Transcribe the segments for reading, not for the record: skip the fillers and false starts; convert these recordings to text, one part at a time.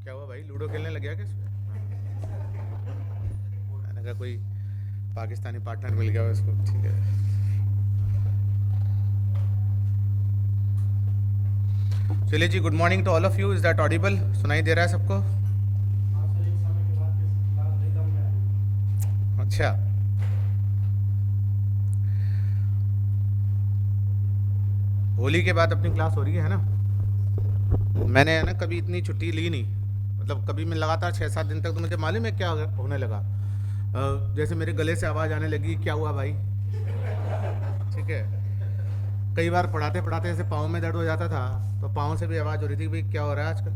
क्या हुआ भाई, लूडो खेलने लग गया क्या इसमें? मैंने कहा कोई पाकिस्तानी पार्टनर मिल गया हो इसको, ठीक है। चलिए जी, good morning to all of you. Is that audible? सुनाई दे रहा है सबको? अच्छा, होली के बाद अपनी क्लास हो रही है ना? मैंने ना कभी इतनी छुट्टी ली नहीं, मतलब कभी मैं लगातार 6-7 दिन तक, तो मुझे मालूम है क्या होने लगा। जैसे मेरे गले से आवाज़ आने लगी, क्या हुआ भाई, ठीक है। कई बार पढ़ाते पढ़ाते ऐसे पाँव में दर्द हो जाता था, तो पाँव से भी आवाज़ हो रही थी, भाई क्या हो रहा है आजकल,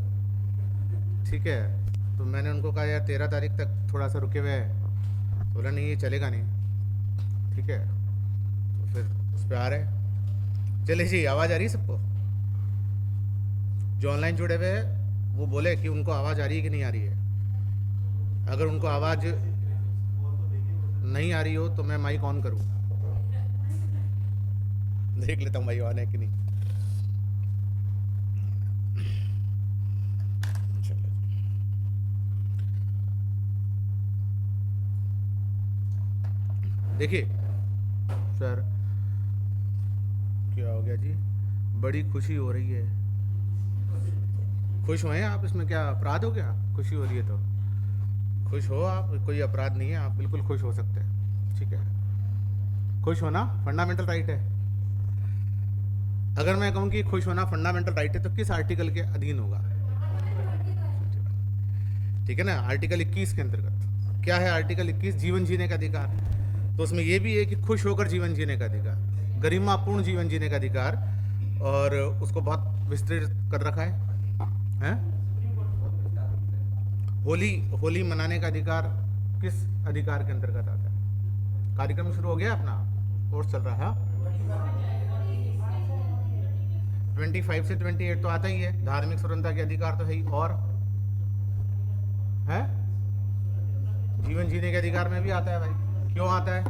ठीक है। तो मैंने उनको कहा यार 13 तारीख तक थोड़ा सा रुके हुए हैं। तो बोला नहीं ये चलेगा नहीं, ठीक है। तो फिर उस पर आ रहे। चलिए जी, आवाज़ आ रही है सबको? जो ऑनलाइन जुड़े हुए हैं वो बोले कि उनको आवाज़ आ रही है कि नहीं आ रही है। अगर उनको आवाज़ नहीं आ रही हो तो मैं माइक ऑन करूँ, देख लेता हूँ भाई ऑन है कि नहीं। चलो, देखिए सर, क्या हो गया जी? बड़ी खुशी हो रही है। खुश हुए हैं आप? इसमें क्या अपराध हो गया? खुशी हो रही है तो खुश हो आप, कोई अपराध नहीं है, आप बिल्कुल खुश हो सकते हैं, ठीक है। खुश होना फंडामेंटल राइट है। अगर मैं कहूँ कि खुश होना फंडामेंटल राइट है तो किस आर्टिकल के अधीन होगा? ठीक है ना, आर्टिकल 21 के अंतर्गत। क्या है आर्टिकल 21? जीवन जीने का अधिकार। तो उसमें यह भी है कि खुश होकर जीवन जीने का अधिकार, गरिमापूर्ण जीवन जीने का अधिकार, और उसको बहुत विस्तृत कर रखा है? होली मनाने का अधिकार किस अधिकार के अंतर्गत आता है? कार्यक्रम शुरू हो गया अपना, कोर्स चल रहा है। 25 से 28 तो आता ही है। धार्मिक स्वतंत्रता के अधिकार तो है ही, और है जीवन जीने के अधिकार में भी आता है भाई। क्यों आता है?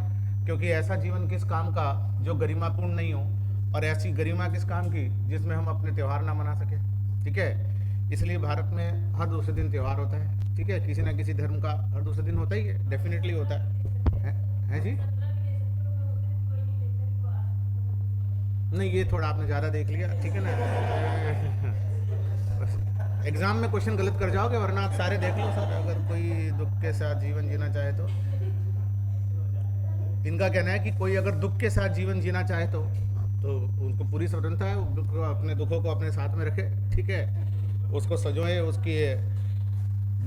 क्योंकि ऐसा जीवन किस काम का जो गरिमापूर्ण नहीं हो, और ऐसी गरिमा किस काम की जिसमें हम अपने त्यौहार ना मना सके, ठीक है। इसलिए भारत में हर दूसरे दिन त्यौहार होता है, ठीक है। किसी ना किसी धर्म का हर दूसरे दिन होता ही है, डेफिनेटली होता है जी। नहीं, ये थोड़ा आपने ज़्यादा देख लिया, ठीक है ना। एग्जाम में क्वेश्चन गलत कर जाओगे, वरना आप सारे देख लो सर। अगर कोई दुख के साथ जीवन जीना चाहे तो, इनका कहना है कि कोई अगर दुख के साथ जीवन जीना चाहे तो उनको पूरी स्वतंत्रता है, वो अपने दुखों को अपने साथ में रखे, ठीक है। उसको सजोए, उसकी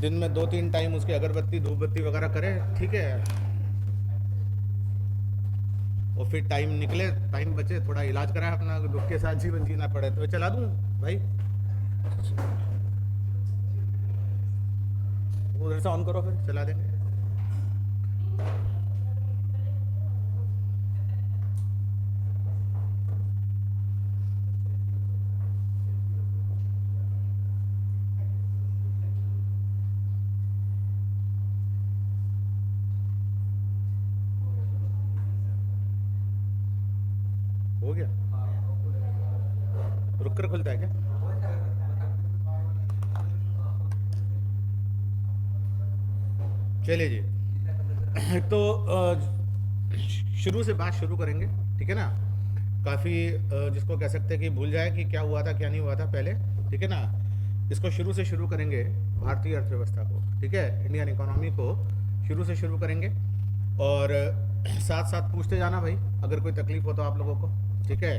दिन में 2-3 टाइम उसकी अगरबत्ती धूपबत्ती वगैरह करे, ठीक है। और फिर टाइम निकले, टाइम बचे, थोड़ा इलाज कराए अपना, दुख के साथ जीवन जीना पड़े तो चला दूँ भाई। उधर से ऑन करो, फिर चला देंगे। हो गया? रुक कर खुलता है क्या? चलिए जी, तो शुरू से बात शुरू करेंगे, ठीक है ना। काफ़ी जिसको कह सकते हैं कि भूल जाए कि क्या हुआ था क्या नहीं हुआ था पहले, ठीक है ना। इसको शुरू से शुरू करेंगे, भारतीय अर्थव्यवस्था को, ठीक है, इंडियन इकोनॉमी को शुरू से शुरू करेंगे। और साथ साथ पूछते जाना भाई, अगर कोई तकलीफ हो तो आप लोगों को, ठीक है।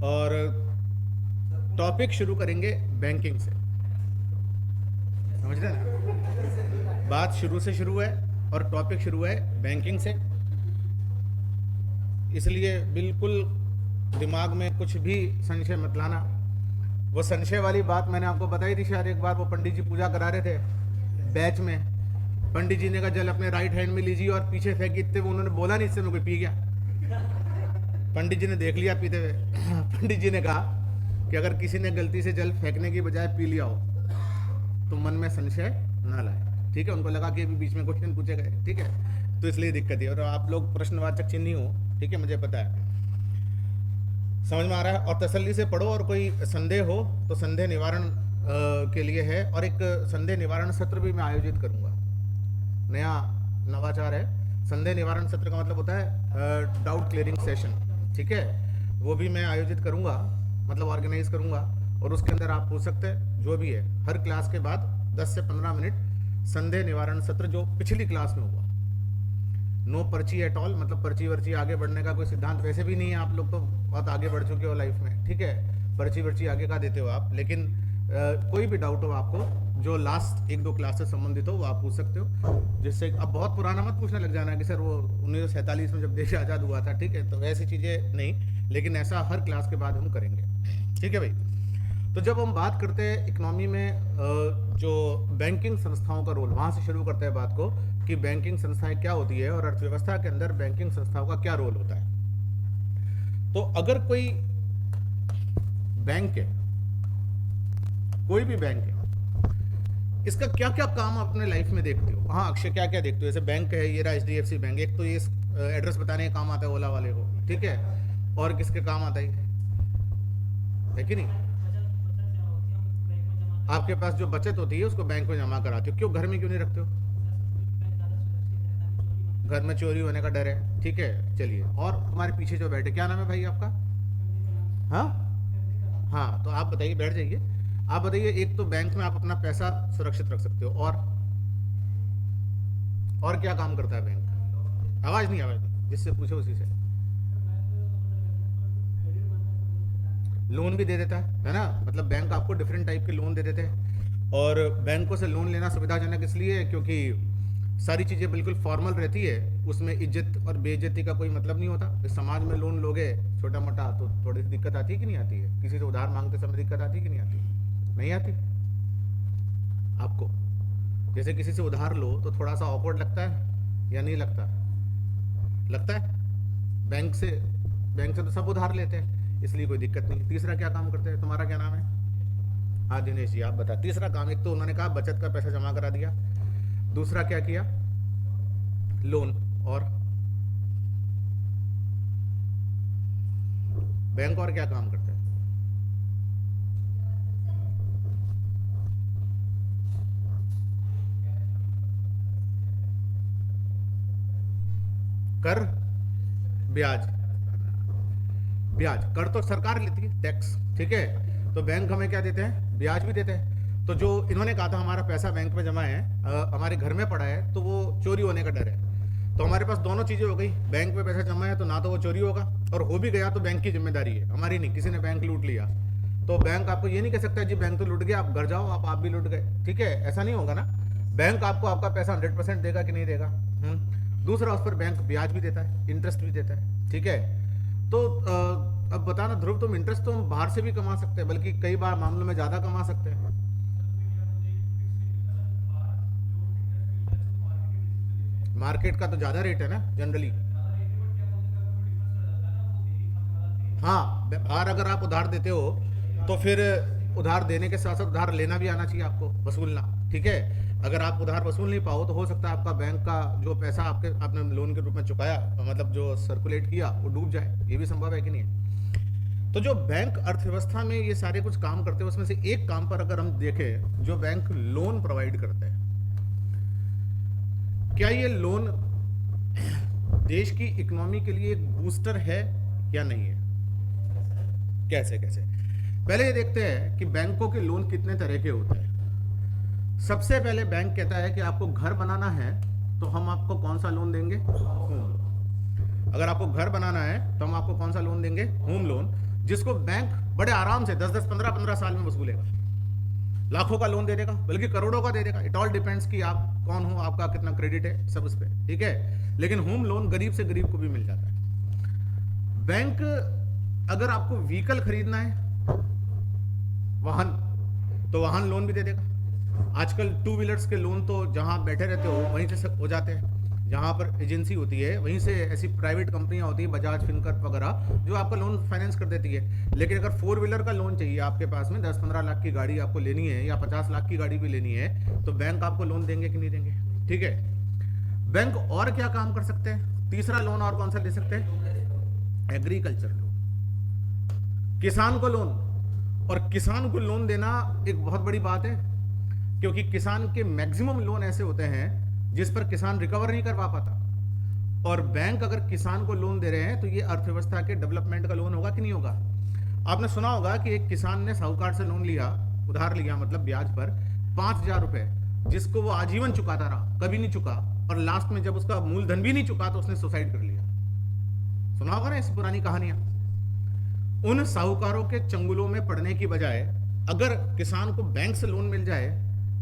और टॉपिक शुरू करेंगे बैंकिंग से, समझ रहे ना। बात शुरू से शुरू है और टॉपिक शुरू है बैंकिंग से, इसलिए बिल्कुल दिमाग में कुछ भी संशय मत लाना। वो संशय वाली बात मैंने आपको बताई थी शायद एक बार, वो पंडित जी पूजा करा रहे थे बैच में। पंडित जी ने कहा जल अपने राइट हैंड में लीजिए और पीछे फेंकी, इतने उन्होंने बोला नहीं, इससे मैं कोई पी गया। पंडित जी ने देख लिया पीते हुए। पंडित जी ने कहा कि अगर किसी ने गलती से जल फेंकने की बजाय पी लिया हो तो मन में संशय ना लाए, ठीक है। उनको लगा कि अभी बीच में क्वेश्चन पूछे गए, ठीक है, तो इसलिए दिक्कत है। और आप लोग प्रश्नवाचक चिन्ह ही हो, ठीक है, मुझे पता है, समझ में आ रहा है। और तसल्ली से पढ़ो, और कोई संदेह हो तो संदेह निवारण के लिए है, और एक संदेह निवारण सत्र भी मैं आयोजित करूंगा। नया नवाचार है, संदेह निवारण सत्र का मतलब होता है डाउट क्लियरिंग सेशन, ठीक है, वो भी मैं आयोजित करूंगा, मतलब ऑर्गेनाइज करूंगा, और उसके अंदर आप पूछ सकते हैं जो भी है। हर क्लास के बाद 10 से 15 मिनट संदेह निवारण सत्र जो पिछली क्लास में हुआ। नो पर्ची एट ऑल, मतलब पर्ची वर्ची आगे बढ़ने का कोई सिद्धांत वैसे भी नहीं है, आप लोग तो बहुत आगे बढ़ चुके हो लाइफ में, ठीक है, पर्ची वर्ची आगे का देते हो आप, लेकिन कोई भी डाउट हो आपको जो लास्ट 1-2 क्लास से संबंधित हो वो आप पूछ सकते हो, जिससे अब बहुत पुराना मत पूछने लग जाना कि सर वो 1947 में जब देश आज़ाद हुआ था, ठीक है, तो वैसी चीज़ें नहीं, लेकिन ऐसा हर क्लास के बाद हम करेंगे, ठीक है भाई। तो जब हम बात करते हैं इकोनॉमी में जो बैंकिंग संस्थाओं का रोल, वहाँ से शुरू करते हैं बात को कि बैंकिंग संस्थाएं क्या होती है और अर्थव्यवस्था के अंदर बैंकिंग संस्थाओं का क्या रोल होता है। तो अगर कोई बैंक है, कोई भी बैंक है, इसका क्या क्या काम आप अपने लाइफ में देखते हो? हाँ अक्षय, क्या क्या देखते हो? जैसे बैंक है, ये रहा HDFC बैंक, एक तो ये एड्रेस बताने का काम आता है ओला वाले को, ठीक है, और किसके काम आता है कि नहीं? आपके पास जो बचत होती है उसको बैंक में जमा कराते हो, क्यों घर में क्यों नहीं रखते हो? घर में चोरी होने का डर है, ठीक है, चलिए। और तुम्हारे पीछे जो बैठे, क्या नाम है भाई आपका? हाँ हाँ, तो आप बताइए, बैठ जाइए, आप बताइए। एक तो बैंक में आप अपना पैसा सुरक्षित रख सकते हो, और क्या काम करता है बैंक? आवाज नहीं, जिससे पूछो उसी से। लोन भी दे देता है ना, मतलब बैंक आपको डिफरेंट टाइप के लोन दे देते हैं, और बैंकों से लोन लेना सुविधाजनक इसलिए है क्योंकि सारी चीज़ें बिल्कुल फॉर्मल रहती है, उसमें इज्जत और बेइज्जती का कोई मतलब नहीं होता। इस समाज में लोन लोगे छोटा मोटा तो थोड़ी सी दिक्कत आती है कि नहीं आती है? किसी से उधार मांगते समय दिक्कत आती है कि नहीं आती? नहीं आती आपको? जैसे किसी से उधार लो तो थोड़ा सा ऑकवर्ड लगता है या नहीं लगता? लगता है। बैंक से तो सब उधार लेते हैं, इसलिए कोई दिक्कत नहीं। तीसरा क्या काम करते हैं? तुम्हारा क्या नाम है? हाँ दिनेश जी, आप बता। तीसरा काम, एक तो उन्होंने कहा बचत का पैसा जमा करा दिया, दूसरा क्या किया? लोन। और बैंक और क्या काम करता है? कर, ब्याज। कर तो सरकार लेती है, टैक्स, ठीक है, तो बैंक हमें क्या देते हैं? ब्याज भी देते हैं। तो जो इन्होंने कहा था हमारा पैसा बैंक में जमा है, हमारे घर में पड़ा है, तो वो चोरी होने का डर है। तो हमारे पास दोनों चीज़ें हो गई, बैंक में पैसा जमा है तो ना तो वो चोरी होगा, और हो भी गया तो बैंक की जिम्मेदारी है, हमारी नहीं। किसी ने बैंक लूट लिया तो बैंक आपको ये नहीं कह सकता जी बैंक तो लूट गया, आप घर जाओ, आप भी लूट गए, ठीक है, ऐसा नहीं होगा ना। बैंक आपको आपका पैसा 100% देगा कि नहीं देगा? दूसरा, उस पर बैंक ब्याज भी देता है, इंटरेस्ट भी देता है, ठीक है। तो अब बताना ध्रुव, तुम इंटरेस्ट तो हम बाहर से भी कमा सकते हैं, बल्कि कई बार मामलों में ज़्यादा कमा सकते हैं। मार्केट का तो ज़्यादा रेट है ना जनरली। हाँ, बाहर अगर आप उधार देते हो तो फिर उधार देने के साथ साथ उधार लेना भी आना चाहिए आपको, वसूलना, ठीक है। अगर आप उधार वसूल नहीं पाओ तो हो सकता है आपका बैंक का जो पैसा आपने लोन के रूप में चुकाया, मतलब जो सर्कुलेट किया, वो डूब जाए, ये भी संभव है कि नहीं है? तो जो बैंक अर्थव्यवस्था में ये सारे कुछ काम करते हैं, उसमें से एक काम पर अगर हम देखें, जो बैंक लोन प्रोवाइड करते हैं, क्या ये लोन देश की इकोनॉमी के लिए एक बूस्टर है या नहीं है? कैसे? पहले ये देखते हैं कि बैंकों के लोन कितने तरह के होते हैं। सबसे पहले बैंक कहता है कि आपको घर बनाना है तो हम आपको कौन सा लोन देंगे? होम। अगर आपको घर बनाना है तो हम आपको कौन सा लोन देंगे? होम लोन, जिसको बैंक बड़े आराम से 10-10, 15-15 साल में वसूलेगा, लाखों का लोन दे देगा, बल्कि करोड़ों का दे देगा। इट ऑल डिपेंड्स कि आप कौन हो, आपका कितना क्रेडिट है, सब उस पर, ठीक है। लेकिन होम लोन गरीब से गरीब को भी मिल जाता है। बैंक अगर आपको व्हीकल खरीदना है, वाहन, तो वाहन लोन भी दे देगा। आजकल 2 व्हीलर्स के लोन तो जहां बैठे रहते हो वहीं से हो जाते हैं, जहां पर एजेंसी होती है वहीं से ऐसी प्राइवेट कंपनियां होती है, बजाज फिनकर्प वगैरह, जो आपका लोन फाइनेंस कर देती है। लेकिन अगर 4 व्हीलर का लोन चाहिए आपके पास में, 10-15 लाख की गाड़ी आपको लेनी है या 50 लाख की गाड़ी भी लेनी है, तो बैंक आपको लोन देंगे कि नहीं देंगे? ठीक है। बैंक और क्या काम कर सकते हैं? तीसरा लोन और कौन सा ले सकते हैं? एग्रीकल्चर लोन, किसान को लोन। और किसान को लोन देना एक बहुत बड़ी बात है, क्योंकि किसान के मैक्सिमम लोन ऐसे होते हैं जिस पर किसान रिकवर नहीं कर पाता। और बैंक अगर किसान को लोन दे रहे हैं तो ये अर्थव्यवस्था के डेवलपमेंट का लोन होगा कि नहीं होगा। आपने सुना होगा कि एक किसान ने साहूकार से लोन लिया, उधार लिया मतलब ब्याज पर 5,000 रुपए, जिसको वो आजीवन चुकाता रहा, कभी नहीं चुका, और लास्ट में जब उसका मूलधन भी नहीं चुका तो उसने सुसाइड कर लिया। सुना होगा ना ऐसी पुरानी कहानियां। उन साहूकारों के चंगुलों में पड़ने की बजाय अगर किसान को बैंक से लोन मिल जाए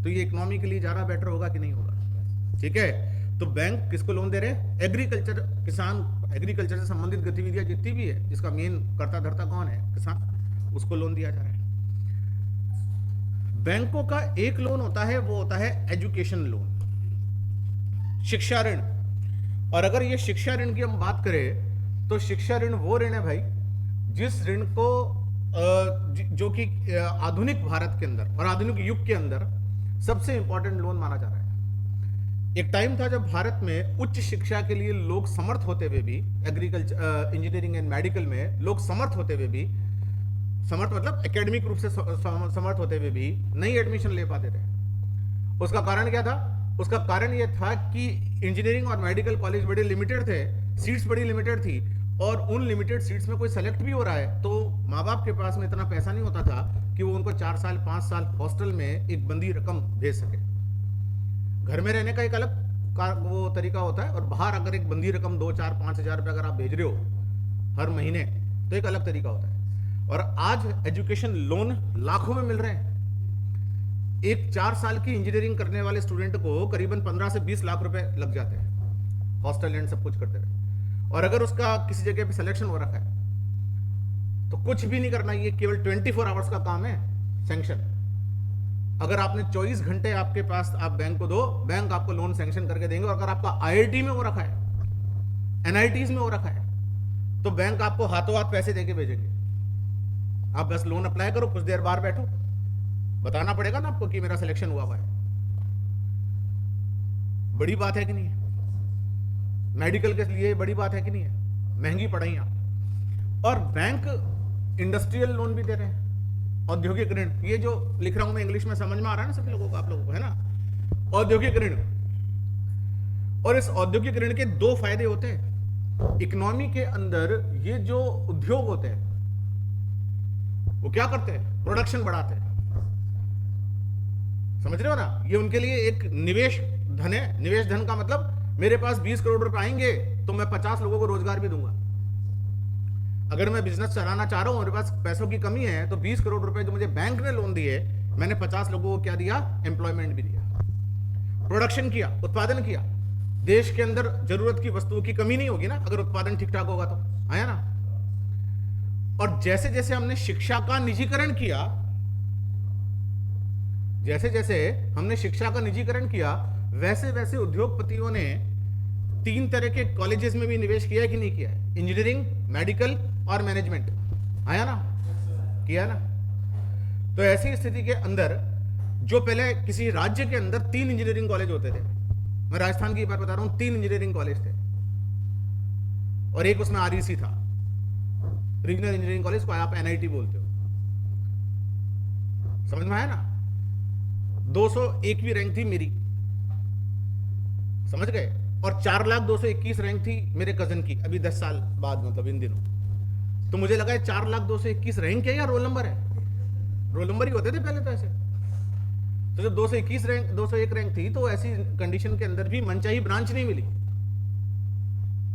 तो ये इकोनॉमी के लिए ज्यादा बेटर होगा कि नहीं होगा। ठीक है, तो बैंक किसको लोन दे रहे हैं? एग्रीकल्चर, किसान, एग्रीकल्चर से संबंधित गतिविधियां जितनी भी है, जिसका मेन कर्ता धर्ता कौन है? किसान, उसको लोन दिया जा रहा है। बैंकों का एक लोन होता है, वो होता है एजुकेशन लोन, शिक्षा ऋण। और अगर ये शिक्षा ऋण की हम बात करें तो शिक्षा ऋण वो ऋण है भाई जिस ऋण को जो कि आधुनिक भारत के अंदर और आधुनिक युग के अंदर सबसे इंपॉर्टेंट लोन माना जा रहा है। एक टाइम था जब भारत में उच्च शिक्षा के लिए लोग समर्थ होते हुए भी, एग्रीकल्चर, इंजीनियरिंग एंड मेडिकल में लोग समर्थ होते हुए भी, समर्थ मतलब एकेडमिक रूप से समर्थ होते हुए भी नहीं एडमिशन ले पाते थे। उसका कारण क्या था? उसका कारण यह था कि इंजीनियरिंग और मेडिकल कॉलेज बड़े लिमिटेड थे, सीट्स बड़ी लिमिटेड थी, और उन लिमिटेड सीट्स में कोई सेलेक्ट भी हो रहा है तो माँ बाप के पास में इतना पैसा नहीं होता था कि वो उनको 4 साल 5 साल हॉस्टल में एक बंदी रकम भेज सके। घर में रहने का एक अलग वो तरीका होता है, और बाहर अगर एक बंदी रकम 2, 4, 5 हजार रुपये अगर आप भेज रहे हो हर महीने तो एक अलग तरीका होता है। और आज एजुकेशन लोन लाखों में मिल रहे हैं। एक 4 साल की इंजीनियरिंग करने वाले स्टूडेंट को करीबन 15 से 20 लाख रुपए लग जाते हैं हॉस्टल एंड सब कुछ करते हुए। और अगर उसका किसी जगह पे सिलेक्शन हो रखा है तो कुछ भी नहीं करना, ये केवल 24 आवर्स का काम है सैंक्शन। अगर आपने 24 घंटे आपके पास आप बैंक को दो, बैंक आपको लोन सैंक्शन करके देंगे। और अगर आपका आईआईटी में हो रखा है, एनआईटीज में हो रखा है, तो बैंक आपको हाथों हाथ पैसे देके भेजेंगे। आप बस लोन अप्लाई करो, कुछ देर बाहर बैठो, बताना पड़ेगा ना आपको कि मेरा सिलेक्शन हुआ है। बड़ी बात है कि नहीं है? मेडिकल के लिए बड़ी बात है कि नहीं है? महंगी पढ़ाइयां। और बैंक इंडस्ट्रियल लोन भी दे रहे हैं, औद्योगिक ऋण। ये जो लिख रहा हूं मैं इंग्लिश में समझ में आ रहा है ना सभी लोगों को, आप लोगों को, है ना? औद्योगिक ऋण। और इस औद्योगिक ऋण के 2 फायदे होते हैं। इकोनॉमी के अंदर ये जो उद्योग होते हैं वो क्या करते हैं? प्रोडक्शन बढ़ाते हैं। समझ रहे हो ना? ये उनके लिए एक निवेश धन है। निवेश धन का मतलब मेरे पास 20 करोड़ रुपए आएंगे तो मैं 50 लोगों को रोजगार भी दूंगा। अगर मैं बिजनेस चलाना चाह रहा हूं, मेरे पास पैसों की कमी है, तो 20 करोड़ रुपए जो मुझे बैंक ने लोन दिए, मैंने 50 लोगों को क्या दिया? एम्प्लॉयमेंट भी दिया, प्रोडक्शन किया, उत्पादन किया। देश के अंदर जरूरत की वस्तुओं की कमी नहीं होगी ना अगर उत्पादन ठीक ठाक होगा तो, आया ना? और जैसे जैसे हमने शिक्षा का निजीकरण किया, जैसे जैसे हमने शिक्षा का निजीकरण किया, वैसे वैसे उद्योगपतियों ने 3 तरह के कॉलेजेस में भी निवेश किया है कि नहीं किया है? इंजीनियरिंग, मेडिकल और मैनेजमेंट। आया ना? किया ना? तो ऐसी स्थिति के अंदर जो पहले किसी राज्य के अंदर 3 इंजीनियरिंग कॉलेज होते थे, मैं राजस्थान की बात बता रहा हूं, 3 इंजीनियरिंग कॉलेज थे, और एक उसमें आरईसी था, रीजनल इंजीनियरिंग कॉलेज को आप एनआईटी बोलते हो। समझ में आया ना? 201वीं रैंक थी मेरी, समझ गए? और 4,02,21 रैंक थी मेरे कजन की, अभी 10 साल बाद, मतलब इन दिनों। तो मुझे लगा 4,02,21 रैंक है या रोल नंबर है? रोल नंबर ही होते थे पहले तो ऐसे। तो जब 221 रैंक 201 रैंक थी तो ऐसी कंडीशन के अंदर भी मनचाही ब्रांच नहीं मिली।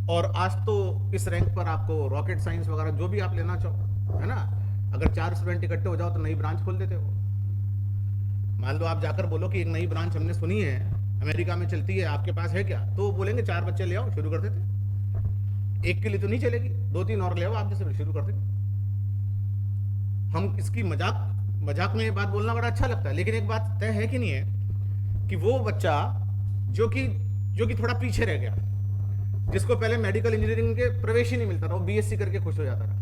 और आज तो इस रैंक पर आपको रॉकेट साइंस वगैरह जो भी आप लेना चाहो, है ना, अगर 4 स्टूडेंट इकट्ठे हो जाओ तो नई ब्रांच खोल देते हो। मान लो आप जाकर बोलो कि एक नई ब्रांच हमने सुनी है अमेरिका में चलती है, आपके पास है क्या? तो बोलेंगे 4 बच्चे ले आओ, शुरू कर देते। एक के लिए तो नहीं चलेगी, 2-3 और ले आओ, आप जैसे शुरू कर देंगे। हम इसकी मजाक में ये बात बोलना बड़ा अच्छा लगता है, लेकिन एक बात तय है कि नहीं है कि वो बच्चा जो कि थोड़ा पीछे रह गया, जिसको पहले मेडिकल इंजीनियरिंग के प्रवेश ही नहीं मिलता था, वो बीएससी करके खुश हो जाता था,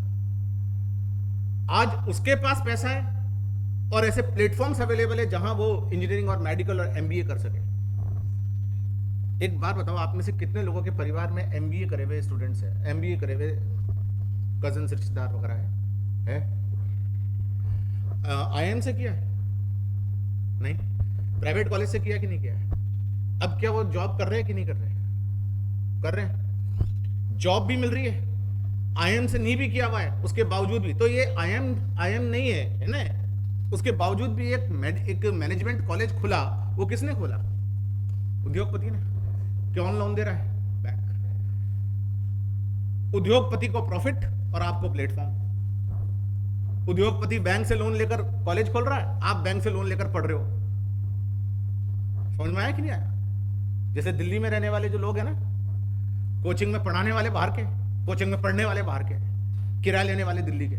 आज उसके पास पैसा है और ऐसे प्लेटफॉर्म्स अवेलेबल है जहां वो इंजीनियरिंग और मेडिकल और एमबीए कर सके। एक बात बताओ, आप में से कितने लोगों के परिवार में एमबीए करे हुए स्टूडेंट्स हैं, एमबीए करे हुए कजन रिश्तेदार वगैरह है? आईआईएम से किया है? नहीं। प्राइवेट कॉलेज से किया कि नहीं किया है? अब क्या वो जॉब कर रहे हैं कि नहीं कर रहे? कर रहे हैं, जॉब भी मिल रही है, आईएम से नहीं भी किया हुआ है उसके बावजूद भी। तो ये आईएम नहीं है ना, उसके बावजूद भी एक मैनेजमेंट कॉलेज खुला, वो किसने खोला? उद्योगपति ने। कौन लोन दे रहा है? बैंक। उद्योगपति को प्रॉफिट और आपको प्लेटफॉर्म। उद्योगपति बैंक से लोन लेकर कॉलेज खोल रहा है, आप बैंक से लोन लेकर पढ़ रहे हो। समझ में आया कि नहीं आया? जैसे दिल्ली में रहने वाले जो लोग हैं ना, कोचिंग में पढ़ाने वाले बाहर के, कोचिंग में पढ़ने वाले बाहर के, किराया लेने वाले दिल्ली के,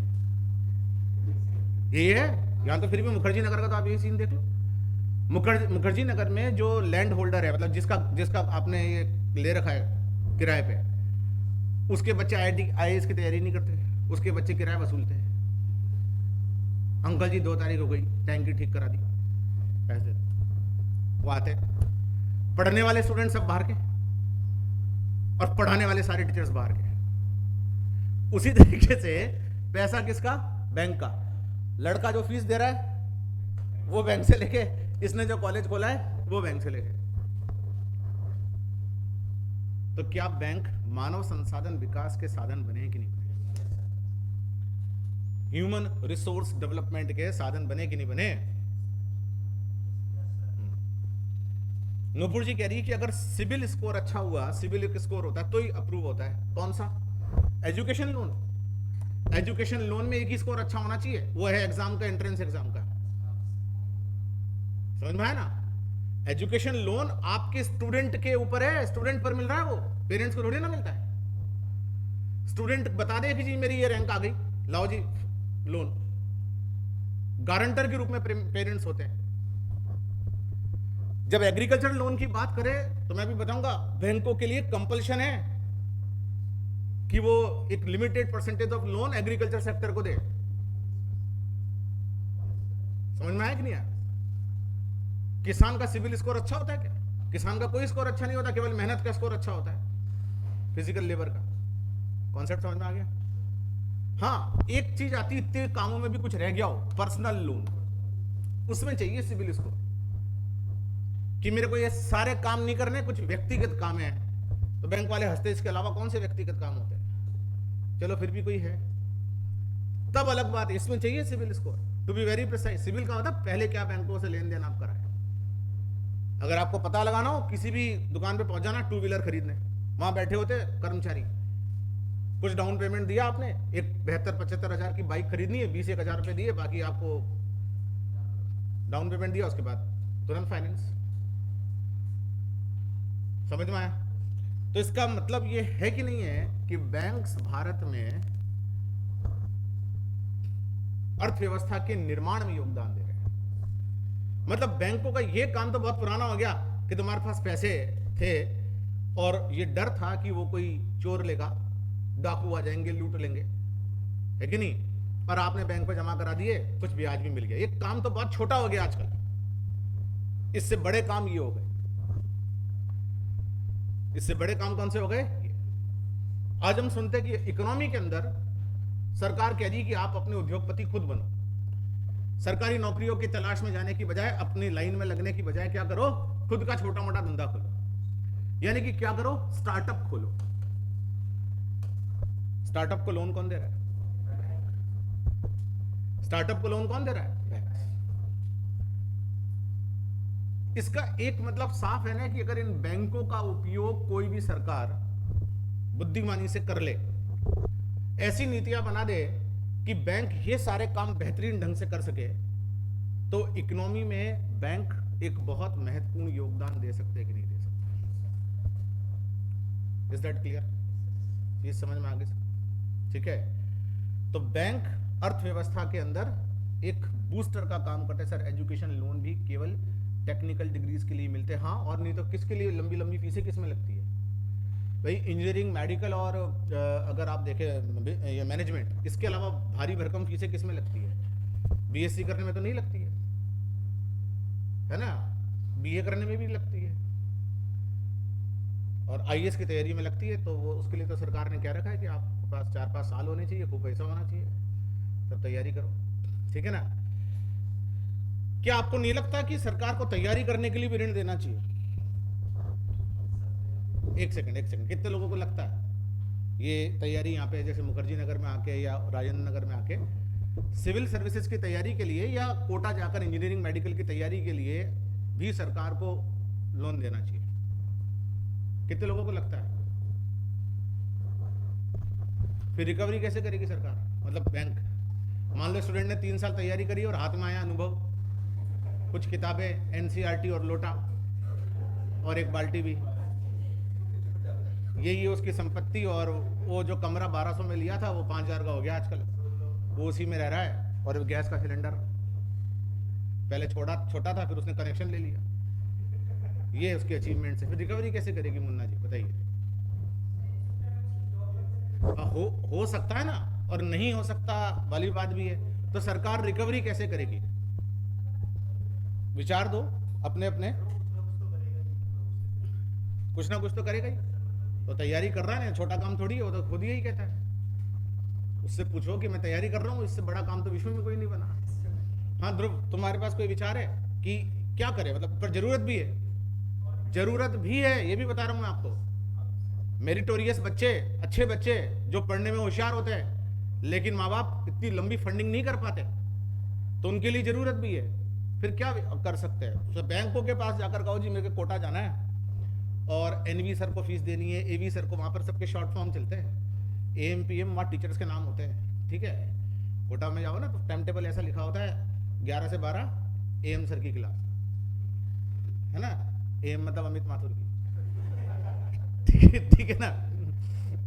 ये है। यहां तो फिर भी मुखर्जी नगर का तो आप यही सीन देख लो। मुखर्जी नगर में जो लैंड होल्डर है, मतलब जिसका आपने ये ले रखा है किराए पे, उसके बच्चे आईएएस की तैयारी नहीं करते, उसके बच्चे किराया वसूलते हैं। अंकल जी 2 तारीख हो गई, टैंकी ठीक करा दी, पैसे वो आते। पढ़ने वाले स्टूडेंट सब बाहर के और पढ़ाने वाले सारे टीचर्स बाहर के। उसी तरीके से पैसा किसका? बैंक का। लड़का जो फीस दे रहा है वो बैंक से लेके, इसने जो कॉलेज खोला है वो बैंक से लेके। तो क्या बैंक मानव संसाधन विकास के साधन बने कि नहीं बने? ह्यूमन रिसोर्स डेवलपमेंट के साधन बने कि नहीं बने? नूपुर जी कह रही है कि अगर सिविल स्कोर अच्छा हुआ, सिविल स्कोर होता है तो ही अप्रूव होता है। कौन सा? Education loan. एजुकेशन लोन में एक ही स्कोर अच्छा होना चाहिए, वो है एग्जाम का, एंट्रेंस एग्जाम का। समझ में आया ना? एजुकेशन लोन आपके स्टूडेंट के ऊपर है, स्टूडेंट पर मिल रहा है, वो पेरेंट्स को थोड़ी ना मिलता है। स्टूडेंट बता दे कि जी मेरी ये रैंक आ गई, लाओ जी लोन। गारंटर के रूप में पेरेंट्स होते हैं। जब एग्रीकल्चर लोन की बात करें तो मैं भी बताऊंगा, बैंकों के लिए कंपल्शन है कि वो एक limited percentage of loan agriculture sector को दे। समझ में आया कि नहीं आया? किसान का सिविल स्कोर अच्छा होता है क्या? किसान का कोई स्कोर अच्छा नहीं होता, केवल मेहनत का स्कोर अच्छा होता है, फिजिकल लेबर का। कॉन्सेप्ट समझ में आ गया? हाँ, एक चीज आती, इतने कामों में भी कुछ रह गया हो, पर्सनल लोन, उसमें चाहिए सिविल स्कोर कि मेरे को ये सारे काम नहीं करने, कुछ व्यक्तिगत काम है। तो बैंक वाले हंसते, इसके अलावा कौन से व्यक्तिगत काम होते हैं? चलो फिर भी कोई है तब अलग बात है, इसमें चाहिए CIBIL score. To be very precise, CIBIL का मतलब पहले क्या बैंकों से लेन देन आप कराए। अगर आपको पता लगाना हो, किसी भी दुकान पे पहुंच जाना, 2 व्हीलर खरीदने, वहां बैठे होते कर्मचारी, कुछ डाउन पेमेंट दिया आपने, एक 72-75 हजार की बाइक खरीदनी है, 20-1 हजार रुपए दिए, बाकी आपको डाउन पेमेंट दिया, उसके बाद तुरंत फाइनेंस। समझ में आया? तो इसका मतलब ये है कि नहीं है कि बैंक्स भारत में अर्थव्यवस्था के निर्माण में योगदान दे रहे हैं। मतलब बैंकों का ये काम तो बहुत पुराना हो गया कि तुम्हारे पास पैसे थे और ये डर था कि वो कोई चोर लेगा, डाकू आ जाएंगे, लूट लेंगे, है कि नहीं? और आपने बैंक पे जमा करा दिए, कुछ ब्याज भी मिल गया। ये काम तो बहुत छोटा हो गया आजकल। इससे बड़े काम ये हो गए। इससे बड़े काम कौन से हो गए? आज हम सुनते कि इकोनॉमी के अंदर सरकार कह रही कि आप अपने उद्योगपति खुद बनो। सरकारी नौकरियों की तलाश में जाने की बजाय, अपनी लाइन में लगने की बजाय क्या करो? खुद का छोटा मोटा धंधा खोलो। यानी कि क्या करो? स्टार्टअप खोलो। स्टार्टअप को लोन कौन दे रहा है? स्टार्टअप को लोन कौन दे रहा है? इसका एक मतलब साफ है ना कि अगर इन बैंकों का उपयोग कोई भी सरकार बुद्धिमानी से कर ले, ऐसी नीतियां बना दे कि बैंक ये सारे काम बेहतरीन ढंग से कर सके, तो इकोनॉमी में बैंक एक बहुत महत्वपूर्ण योगदान दे सकते हैं कि नहीं दे सकते? Is that clear? ये समझ में आ गई? ठीक है। तो बैंक अर्थव्यवस्था के अंदर एक बूस्टर का काम करते हैं। सर एजुकेशन लोन भी केवल टेक्निकल डिग्रीज के लिए मिलते हैं? हाँ, और नहीं तो किसके लिए लंबी लंबी फीसें किस में लगती है भाई? इंजीनियरिंग, मेडिकल और अगर आप देखें ये मैनेजमेंट, इसके अलावा भारी भरकम फीसें किस में लगती है? बीएससी करने में तो नहीं लगती है ना? बीए करने में भी लगती है और आईएएस की तैयारी में लगती है। तो वो उसके लिए तो सरकार ने क्या रखा है कि आपके पास 4-5 साल होने चाहिए, खूब पैसा होना चाहिए, तब तैयारी करो, ठीक है ना? क्या आपको नहीं लगता कि सरकार को तैयारी करने के लिए भी ऋण देना चाहिए? एक सेकंड, कितने लोगों को लगता है ये तैयारी यहाँ पे जैसे मुखर्जी नगर में आके या राजेंद्र नगर में आके सिविल सर्विसेज की तैयारी के लिए या कोटा जाकर इंजीनियरिंग मेडिकल की तैयारी के लिए भी सरकार को लोन देना चाहिए? कितने लोगों को लगता है? फिर रिकवरी कैसे करेगी सरकार? मतलब बैंक, मान लो स्टूडेंट ने 3 साल तैयारी करी और हाथ में आया अनुभव, कुछ किताबें एनसीईआरटी और लोटा और एक बाल्टी भी, यही है उसकी संपत्ति, और वो जो कमरा 1200 में लिया था वो 5000 का हो गया आजकल, वो उसी में रह रहा है। और गैस का सिलेंडर पहले छोटा था, फिर उसने कनेक्शन ले लिया। ये उसकी अचीवमेंट है। फिर रिकवरी कैसे करेगी मुन्ना जी, बताइए? हो सकता है ना, और नहीं हो सकता वाली बात भी है। तो सरकार रिकवरी कैसे करेगी? विचार दो अपने अपने, कुछ ना कुछ तो करेगा ही। तो तैयारी कर रहा है ना, छोटा काम थोड़ी है, वो तो खुद ही कहता है। उससे पूछो कि मैं तैयारी कर रहा हूँ, इससे बड़ा काम तो विश्व में कोई नहीं बना। हाँ ध्रुव, तुम्हारे पास कोई विचार है कि क्या करे? मतलब पर जरूरत भी है, ये भी बता रहा हूँ मैं आपको। मेरिटोरियस बच्चे, अच्छे बच्चे जो पढ़ने में होशियार होते हैं, लेकिन माँ बाप इतनी लंबी फंडिंग नहीं कर पाते, तो उनके लिए जरूरत भी है। फिर क्या कर सकते हैं? तो बैंकों के पास जाकर कहो जी मेरे को कोटा जाना है और एनवी सर को फीस देनी है, एवी सर को, वहां पर सबके शॉर्ट फॉर्म चलते हैं, एएम पीएम वहाँ टीचर्स के नाम होते हैं, ठीक है। कोटा में जाओ ना तो टाइम टेबल ऐसा लिखा होता है 11 से 12 एएम सर की क्लास, है ना, एएम मतलब अमित माथुर की, ठीक है ना।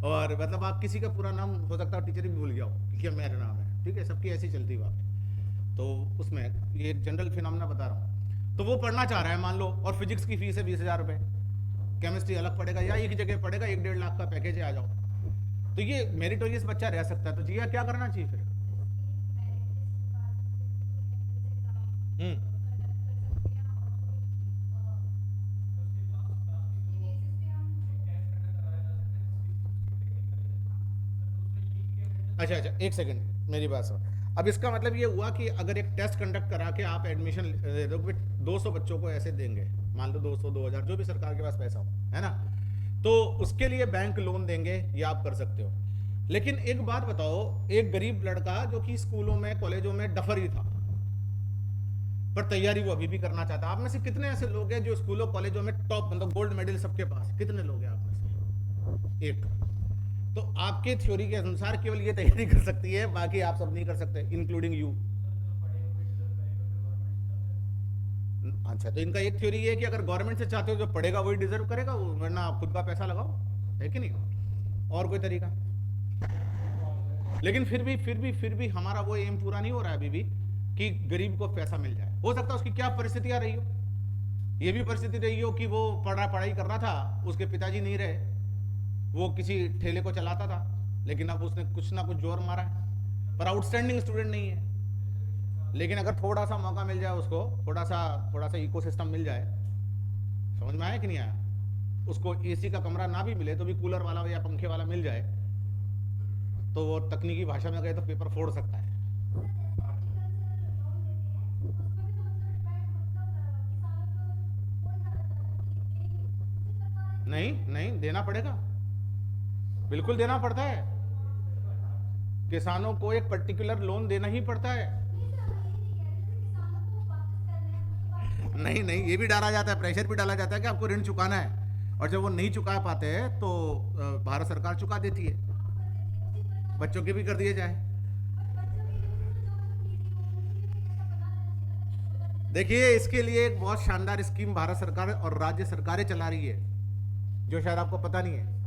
और मतलब आप किसी का पूरा नाम हो सकता है टीचर भी भूल गया हो क्योंकि मेरा नाम है, ठीक है, सबकी ऐसी चलती है बात। तो उसमें ये एक जनरल फिनोमेना बता रहा हूँ। तो वो पढ़ना चाह रहा है मान लो, और फिजिक्स की फीस है 20,000 रुपये, केमिस्ट्री अलग पड़ेगा या एक जगह पड़ेगा, 1-1.5 लाख का पैकेज है, आ जाओ। तो ये मेरिटोरियस बच्चा रह सकता है, तो जी क्या करना चाहिए फिर? अच्छा, एक सेकंड मेरी बात सुन। अब इसका मतलब ये हुआ कि अगर एक टेस्ट कंडक्ट करा के आप एडमिशन 200 बच्चों को ऐसे देंगे, मान लो 200 2000 जो भी सरकार के पास पैसा हो, है ना, तो उसके लिए बैंक लोन देंगे, ये आप कर सकते हो। लेकिन एक बात बताओ, एक गरीब लड़का जो कि स्कूलों में कॉलेजों में डफर ही था, पर तैयारी वो अभी भी करना चाहता, आप में से कितने ऐसे लोग हैं जो स्कूलों कॉलेजों में टॉप, मतलब गोल्ड मेडल सबके पास, कितने लोग हैं आप में से? एक। तो आपके थ्योरी के अनुसार केवल ये तैयारी कर सकती है, बाकी आप सब नहीं कर सकते, इंक्लूडिंग यू। अच्छा, तो इनका एक थ्योरी ये है कि अगर गवर्नमेंट से चाहते हो जो पढ़ेगा वही डिजर्व करेगा, वरना आप खुद का पैसा लगाओ, है कि नहीं? और कोई तरीका? लेकिन फिर भी हमारा वो एम पूरा नहीं हो रहा है अभी भी कि गरीब को पैसा मिल जाए। हो सकता है उसकी क्या परिस्थितियां रही हो, ये भी परिस्थिति रही हो कि वो पढ़ाई कर रहा था, उसके पिताजी नहीं रहे, वो किसी ठेले को चलाता था, लेकिन अब उसने कुछ ना कुछ जोर मारा है, पर आउटस्टैंडिंग स्टूडेंट नहीं है। लेकिन अगर थोड़ा सा मौका मिल जाए उसको, थोड़ा सा इकोसिस्टम मिल जाए, समझ में आया कि नहीं आया? उसको एसी का कमरा ना भी मिले तो भी कूलर वाला या पंखे वाला मिल जाए, तो वो तकनीकी भाषा में गए तो पेपर फोड़ सकता है। नहीं देना पड़ेगा, बिल्कुल देना पड़ता है। किसानों को एक पर्टिकुलर लोन देना ही पड़ता है। नहीं, ये भी डाला जाता है, प्रेशर भी डाला जाता है कि आपको ऋण चुकाना है, और जब वो नहीं चुका पाते हैं तो भारत सरकार चुका देती है। बच्चों के भी कर दिए जाए। देखिए, इसके लिए एक बहुत शानदार स्कीम भारत सरकार और राज्य सरकारें चला रही है, जो शायद आपको पता नहीं है।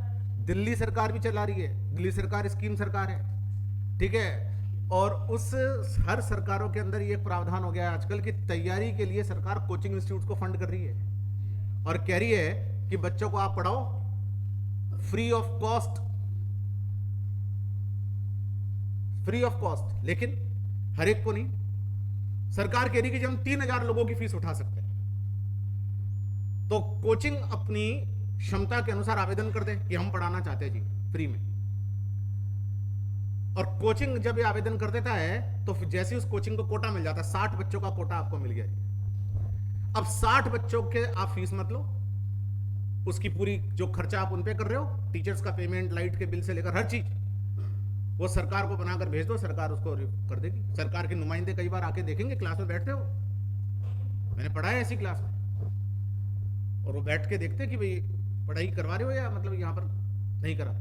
दिल्ली सरकार भी चला रही है, दिल्ली सरकार स्कीम सरकार है, ठीक है। और उस हर सरकारों के अंदर ये प्रावधान हो गया है आजकल कि तैयारी के लिए सरकार कोचिंग इंस्टीट्यूट को फंड कर रही है, और कह रही है कि बच्चों को आप पढ़ाओ फ्री ऑफ कॉस्ट, लेकिन हर एक को नहीं। सरकार कह रही है कि हम 3000 लोगों की फीस उठा सकते हैं। तो कोचिंग अपनी क्षमता के अनुसार आवेदन कर दे कि हम पढ़ाना चाहते हैं जी फ्री में, और कोचिंग जब ये आवेदन कर देता है तो जैसे उस कोचिंग को कोटा मिल जाता है, 60 बच्चों का कोटा आपको मिल गया जी। अब 60 बच्चों के आप फीस मत लो, उसकी पूरी जो खर्चा आप उन पे कर रहे हो, टीचर्स का पेमेंट, लाइट के बिल से लेकर हर चीज, वो सरकार को बनाकर भेज दो, सरकार उसको कर देगी। सरकार के नुमाइंदे कई बार आके देखेंगे, क्लास में बैठते हो, मैंने पढ़ा है ऐसी क्लास में, और वो बैठ के देखते कि भाई पढ़ाई करवा रहे हो या मतलब यहाँ पर नहीं करा।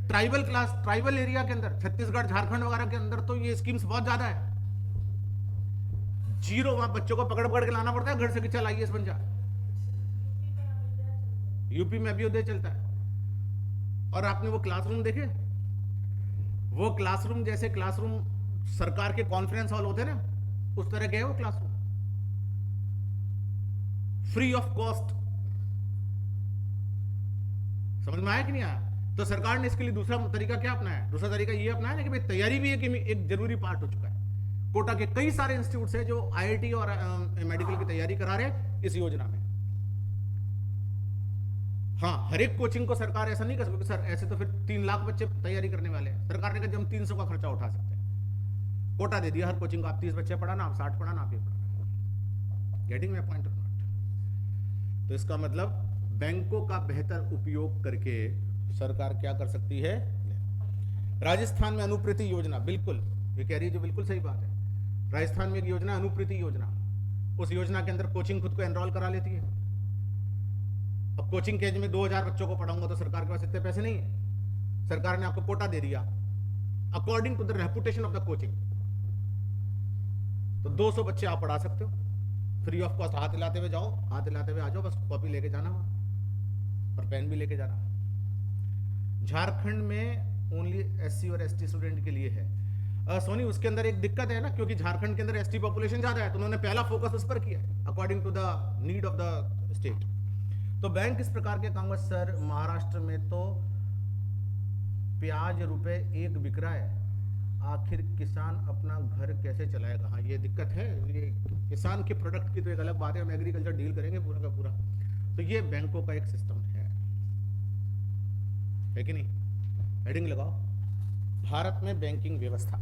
ट्राइबल क्लास, ट्राइबल एरिया के अंदर, छत्तीसगढ़ झारखंड वगैरह के अंदर तो ये स्कीम्स बहुत ज्यादा है। जीरो वहां बच्चों को पकड़ पकड़ के लाना पड़ता है घर से कि चल आईएएस बन जा। यूपी में अभ्युदय चलता है। और आपने वो क्लासरूम देखे, वो क्लासरूम जैसे क्लासरूम सरकार के कॉन्फ्रेंस हॉल होते ना, उस तरह के है वो क्लासरूम, फ्री ऑफ कॉस्ट। समझ में आया कि नहीं आया? तो सरकार ने इसके लिए दूसरा तरीका क्या अपनाया? दूसरा तरीका ये अपनाया ना कि भाई तैयारी भी एक जरूरी पार्ट हो चुका है। कोटा के कई सारे इंस्टीट्यूट है जो आईआईटी और मेडिकल की तैयारी करा रहे हैं इस योजना में। हाँ, हर एक कोचिंग को सरकार ऐसा नहीं कर सकती सर, ऐसे तो फिर 3 लाख बच्चे तैयारी करने वाले हैं। सरकार ने कहा हम 300 का खर्चा उठा सकते हैं, कोटा दे दिया हर कोचिंग को, आप 30 बच्चे पढ़ाना, आप 60 पढ़ाना, आप ये पढ़ाना। गेटिंग माय पॉइंट और नॉट? तो इसका मतलब बैंकों का बेहतर उपयोग करके सरकार क्या कर सकती है। राजस्थान में अनुप्रीति योजना, बिल्कुल ये कह रही है जो बिल्कुल सही बात है। राजस्थान में एक योजना अनुप्रीति योजना, उस योजना के अंदर कोचिंग खुद को एनरोल करा लेती है। अब कोचिंग के एज में 2000 बच्चों को पढ़ाऊंगा तो सरकार के पास इतने पैसे नहीं है। सरकार ने आपको कोटा दे दिया according to the reputation of the coaching, तो 200 बच्चे आप पढ़ा सकते हो फ्री ऑफ कॉस्ट। हाथ हिलाते हुए जाओ, हाथ हिलाते हुए आ जाओ, बस कॉपी लेके जाना और पेन भी लेके जाना। झारखंड में ओनली एससी और एसटी स्टूडेंट के लिए है। सोनी, उसके अंदर एक दिक्कत है ना, क्योंकि झारखंड के अंदर एसटी पॉपुलेशन ज्यादा है, तो उन्होंने पहला फोकस उस पर किया है according to the need of the state. तो बैंक इस प्रकार के काम। सर महाराष्ट्र में तो प्याज रुपए 1 बिक रहा है, आखिर किसान अपना घर कैसे चलाएगा? हाँ, ये दिक्कत है। ये किसान के प्रोडक्ट की तो एक अलग बात है, हम एग्रीकल्चर डील करेंगे पूरा का पूरा। तो ये बैंकों का एक सिस्टम है कि नहीं? हेडिंग लगाओ, भारत में बैंकिंग व्यवस्था।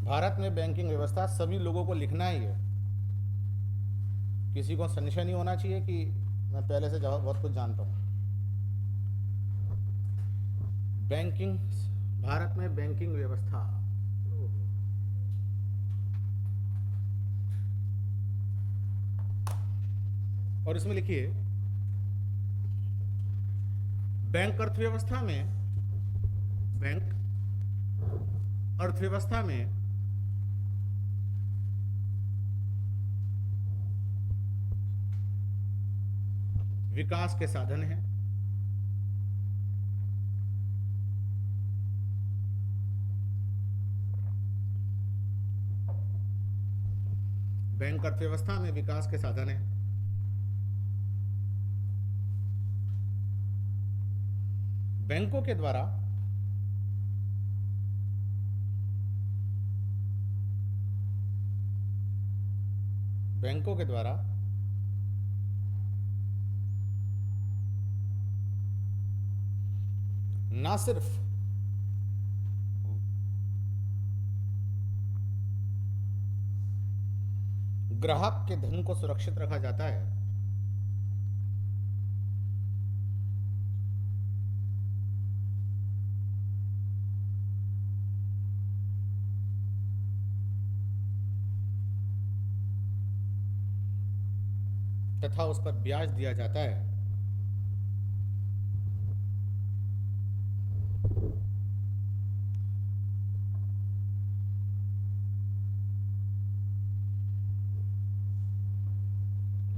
भारत में बैंकिंग व्यवस्था सभी लोगों को लिखना ही है, किसी को संशय नहीं होना चाहिए कि मैं पहले से बहुत कुछ जानता हूं। बैंकिंग, भारत में बैंकिंग व्यवस्था, और इसमें लिखिए बैंक अर्थव्यवस्था में, बैंक अर्थव्यवस्था में विकास के साधन हैं। बैंक अर्थव्यवस्था में विकास के साधन है। बैंकों के द्वारा ना सिर्फ ग्राहक के धन को सुरक्षित रखा जाता है, तथा उस पर ब्याज दिया जाता है।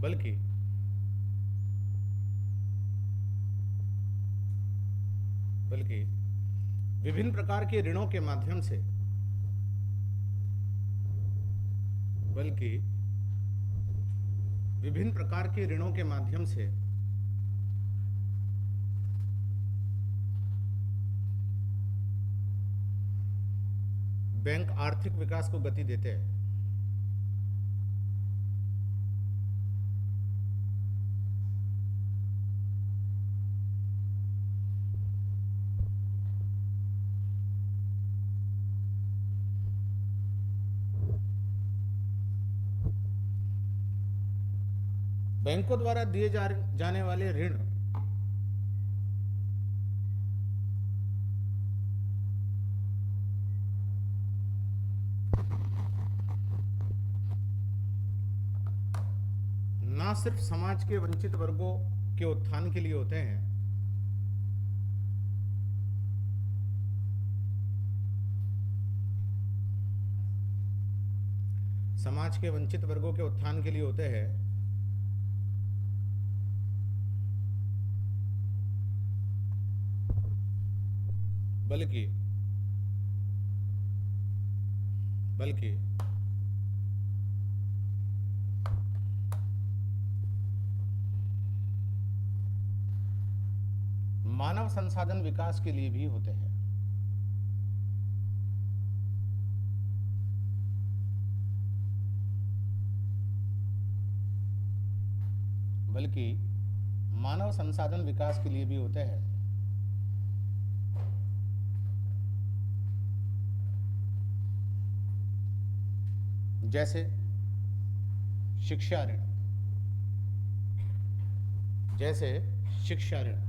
बल्कि विभिन्न प्रकार के ऋणों के माध्यम से, बैंक आर्थिक विकास को गति देते हैं। बैंकों द्वारा दिए जाने वाले ऋण ना सिर्फ समाज के वंचित वर्गों के उत्थान के लिए होते हैं, समाज के वंचित वर्गों के उत्थान के लिए होते हैं, बल्कि बल्कि मानव संसाधन विकास के लिए भी होते हैं। बल्कि मानव संसाधन विकास के लिए भी होते हैं। जैसे शिक्षा ऋण, जैसे शिक्षा ऋण,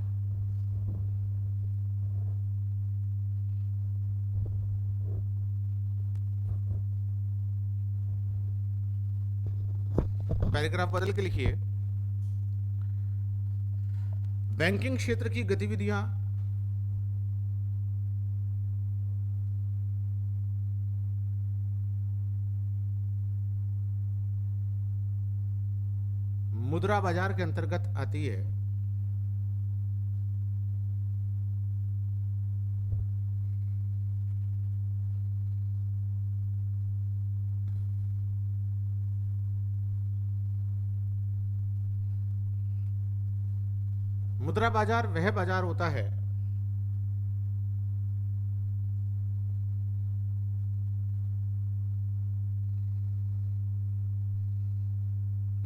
पैराग्राफ बदल के लिखिए, बैंकिंग क्षेत्र की गतिविधियां मुद्रा बाजार के अंतर्गत आती है। मुद्रा बाजार वह बाजार होता है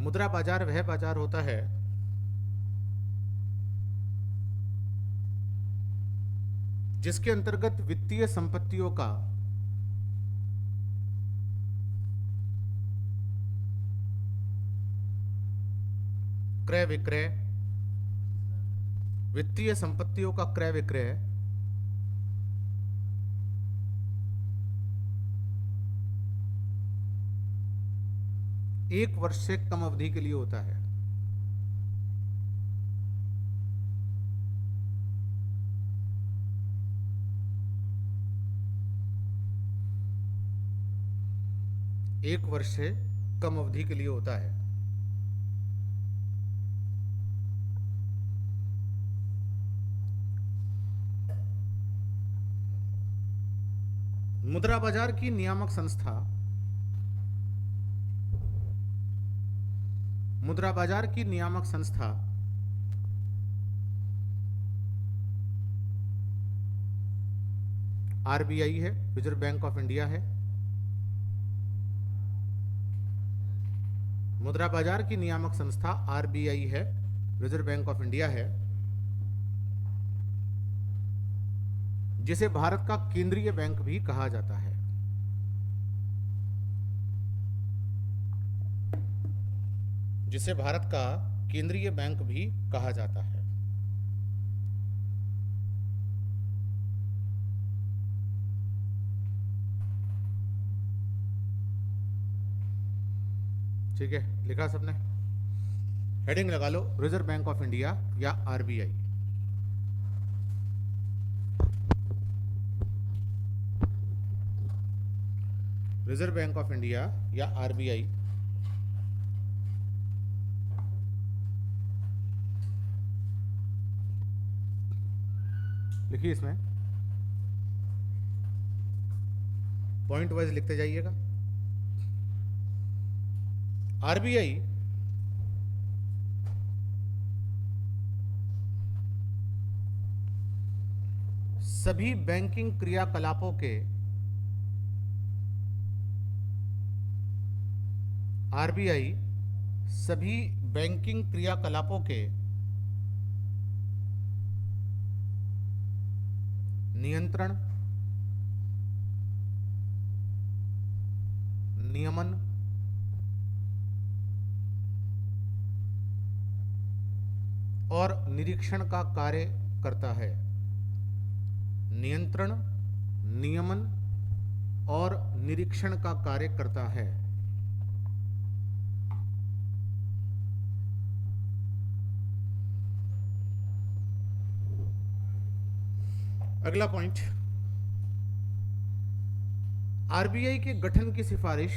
मुद्रा बाजार वह बाजार होता है जिसके अंतर्गत वित्तीय संपत्तियों का क्रय विक्रय, वित्तीय संपत्तियों का क्रय विक्रय एक वर्ष से कम अवधि के लिए होता है। एक वर्ष से कम अवधि के लिए होता है। मुद्रा बाजार की नियामक संस्था, मुद्रा बाजार की नियामक संस्था आरबीआई है, रिजर्व बैंक ऑफ इंडिया है। मुद्रा बाजार की नियामक संस्था आरबीआई है, रिजर्व बैंक ऑफ इंडिया है, जिसे भारत का केंद्रीय बैंक भी कहा जाता है। जिसे भारत का केंद्रीय बैंक भी कहा जाता है। ठीक है, लिखा सबने? हेडिंग लगा लो, रिजर्व बैंक ऑफ इंडिया या RBI. Reserve bank of India या आरबीआई लिखिए, इसमें पॉइंट वाइज लिखते जाइएगा। आरबीआई सभी बैंकिंग क्रियाकलापों के आरबीआई सभी बैंकिंग क्रियाकलापों के नियंत्रण, नियमन, और निरीक्षण का कार्य करता है। नियंत्रण, नियमन और निरीक्षण का कार्य करता है। अगला पॉइंट, आरबीआई के गठन की सिफारिश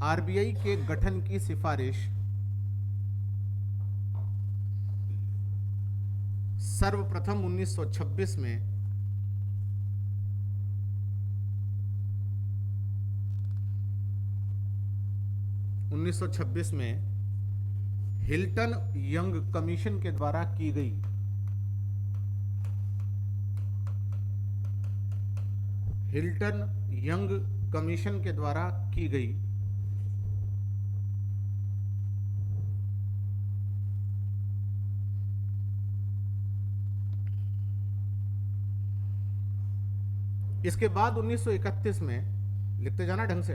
आरबीआई के गठन की सिफारिश सर्वप्रथम 1926 में हिल्टन यंग कमीशन के द्वारा की गई। हिल्टन यंग कमीशन के द्वारा की गई। इसके बाद 1931 में, लिखते जाना ढंग से,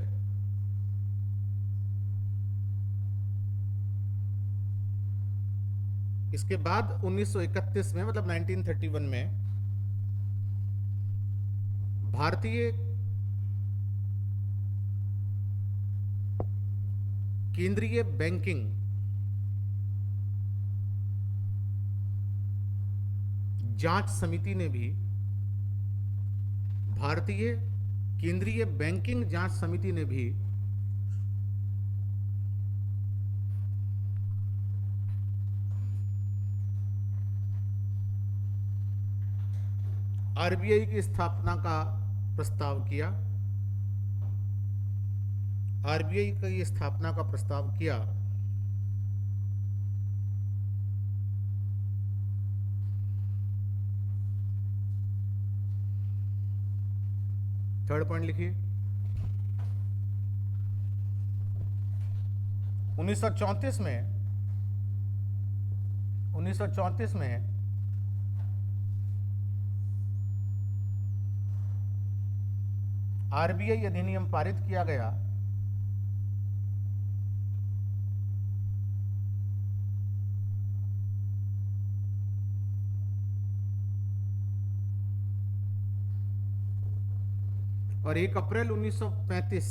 इसके बाद 1931 में मतलब 1931 में भारतीय केंद्रीय बैंकिंग जांच समिति ने भी भारतीय केंद्रीय बैंकिंग जांच समिति ने भी आरबीआई की स्थापना का प्रस्ताव किया। आरबीआई की स्थापना का प्रस्ताव किया। थर्ड पॉइंट लिखिए। 1934 में आरबीआई अधिनियम पारित किया गया। और 1 अप्रैल 1935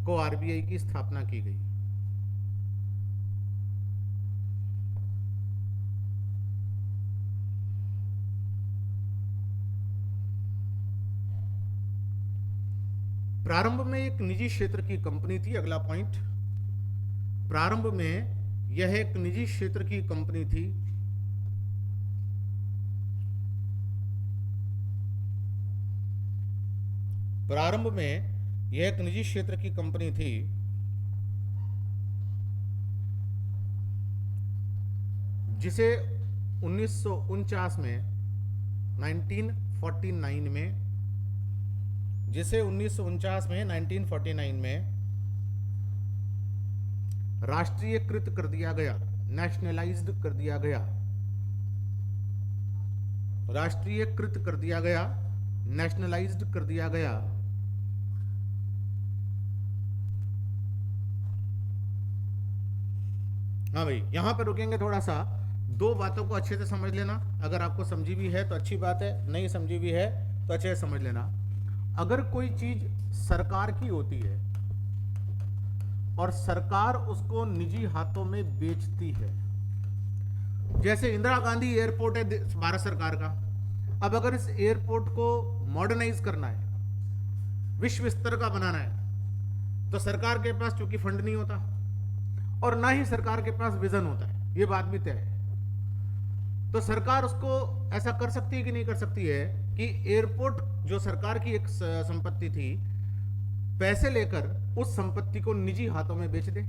को आरबीआई की स्थापना की गई। प्रारंभ में एक निजी क्षेत्र की कंपनी थी। अगला पॉइंट, प्रारंभ में यह एक निजी क्षेत्र की कंपनी थी। प्रारंभ में यह एक निजी क्षेत्र की कंपनी थी जिसे 1949 में 1949 में राष्ट्रीयकृत कर दिया गया, नेशनलाइज्ड कर दिया गया, राष्ट्रीयकृत कर दिया गया, नेशनलाइज्ड कर दिया गया। हाँ भाई, यहां पर रुकेंगे थोड़ा सा। दो बातों को अच्छे से समझ लेना। अगर आपको समझी भी है तो अच्छी बात है, नहीं समझी भी है तो अच्छे से समझ लेना। अगर कोई चीज सरकार की होती है और सरकार उसको निजी हाथों में बेचती है, जैसे इंदिरा गांधी एयरपोर्ट है भारत सरकार का, अब अगर इस एयरपोर्ट को मॉडर्नाइज करना है, विश्व स्तर का बनाना है, तो सरकार के पास चूंकि फंड नहीं होता और ना ही सरकार के पास विजन होता है, ये बात भी तय है। तो सरकार उसको ऐसा कर सकती है कि नहीं कर सकती है कि एयरपोर्ट जो सरकार की एक संपत्ति थी, पैसे लेकर उस संपत्ति को निजी हाथों में बेच दे,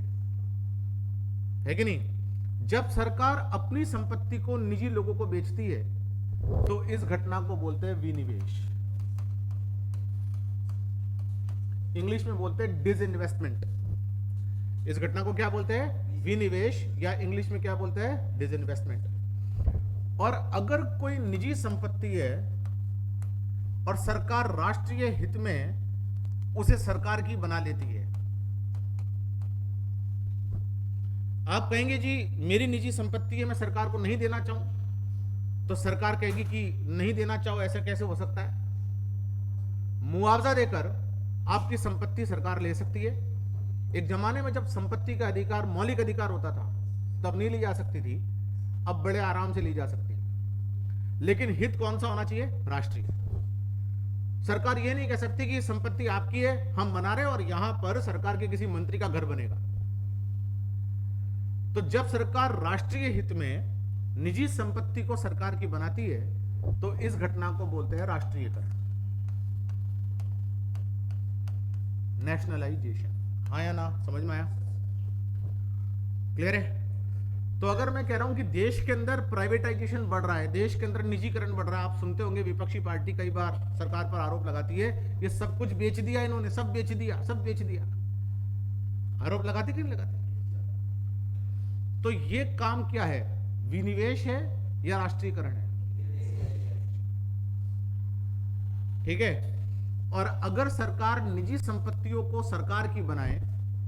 है कि नहीं? जब सरकार अपनी संपत्ति को निजी लोगों को बेचती है तो इस घटना को बोलते हैं विनिवेश। इंग्लिश में बोलते हैं डिसइन्वेस्टमेंट। इस घटना को क्या बोलते हैं? विनिवेश, या इंग्लिश में क्या बोलते हैं? डिसइन्वेस्टमेंट। और अगर कोई निजी संपत्ति है और सरकार राष्ट्रीय हित में उसे सरकार की बना लेती है, आप कहेंगे जी मेरी निजी संपत्ति है, मैं सरकार को नहीं देना चाहूं, तो सरकार कहेगी कि नहीं देना चाहो, ऐसा कैसे हो सकता है? मुआवजा देकर आपकी संपत्ति सरकार ले सकती है। एक जमाने में जब संपत्ति का अधिकार मौलिक अधिकार होता था तब नहीं ली जा सकती थी, अब बड़े आराम से ली जा सकती है। लेकिन हित कौन सा होना चाहिए? राष्ट्रीय। सरकार ये नहीं कह सकती कि संपत्ति आपकी है, हम बना रहे और यहां पर सरकार के किसी मंत्री का घर बनेगा। तो जब सरकार राष्ट्रीय हित में निजी संपत्ति को सरकार की बनाती है तो इस घटना को बोलते हैं राष्ट्रीयकरण, नेशनलाइजेशन। हाँ या ना? समझ में आया? क्लियर है? तो अगर मैं कह रहा हूं कि देश के अंदर प्राइवेटाइजेशन बढ़ रहा है, देश के अंदर निजीकरण बढ़ रहा है, आप सुनते होंगे विपक्षी पार्टी कई बार सरकार पर आरोप लगाती है ये सब कुछ बेच दिया इन्होंने, सब बेच दिया, सब बेच दिया। आरोप लगाती कि नहीं लगाती? तो ये काम क्या है? विनिवेश है या राष्ट्रीयकरण है? ठीक है। और अगर सरकार निजी संपत्तियों को सरकार की बनाए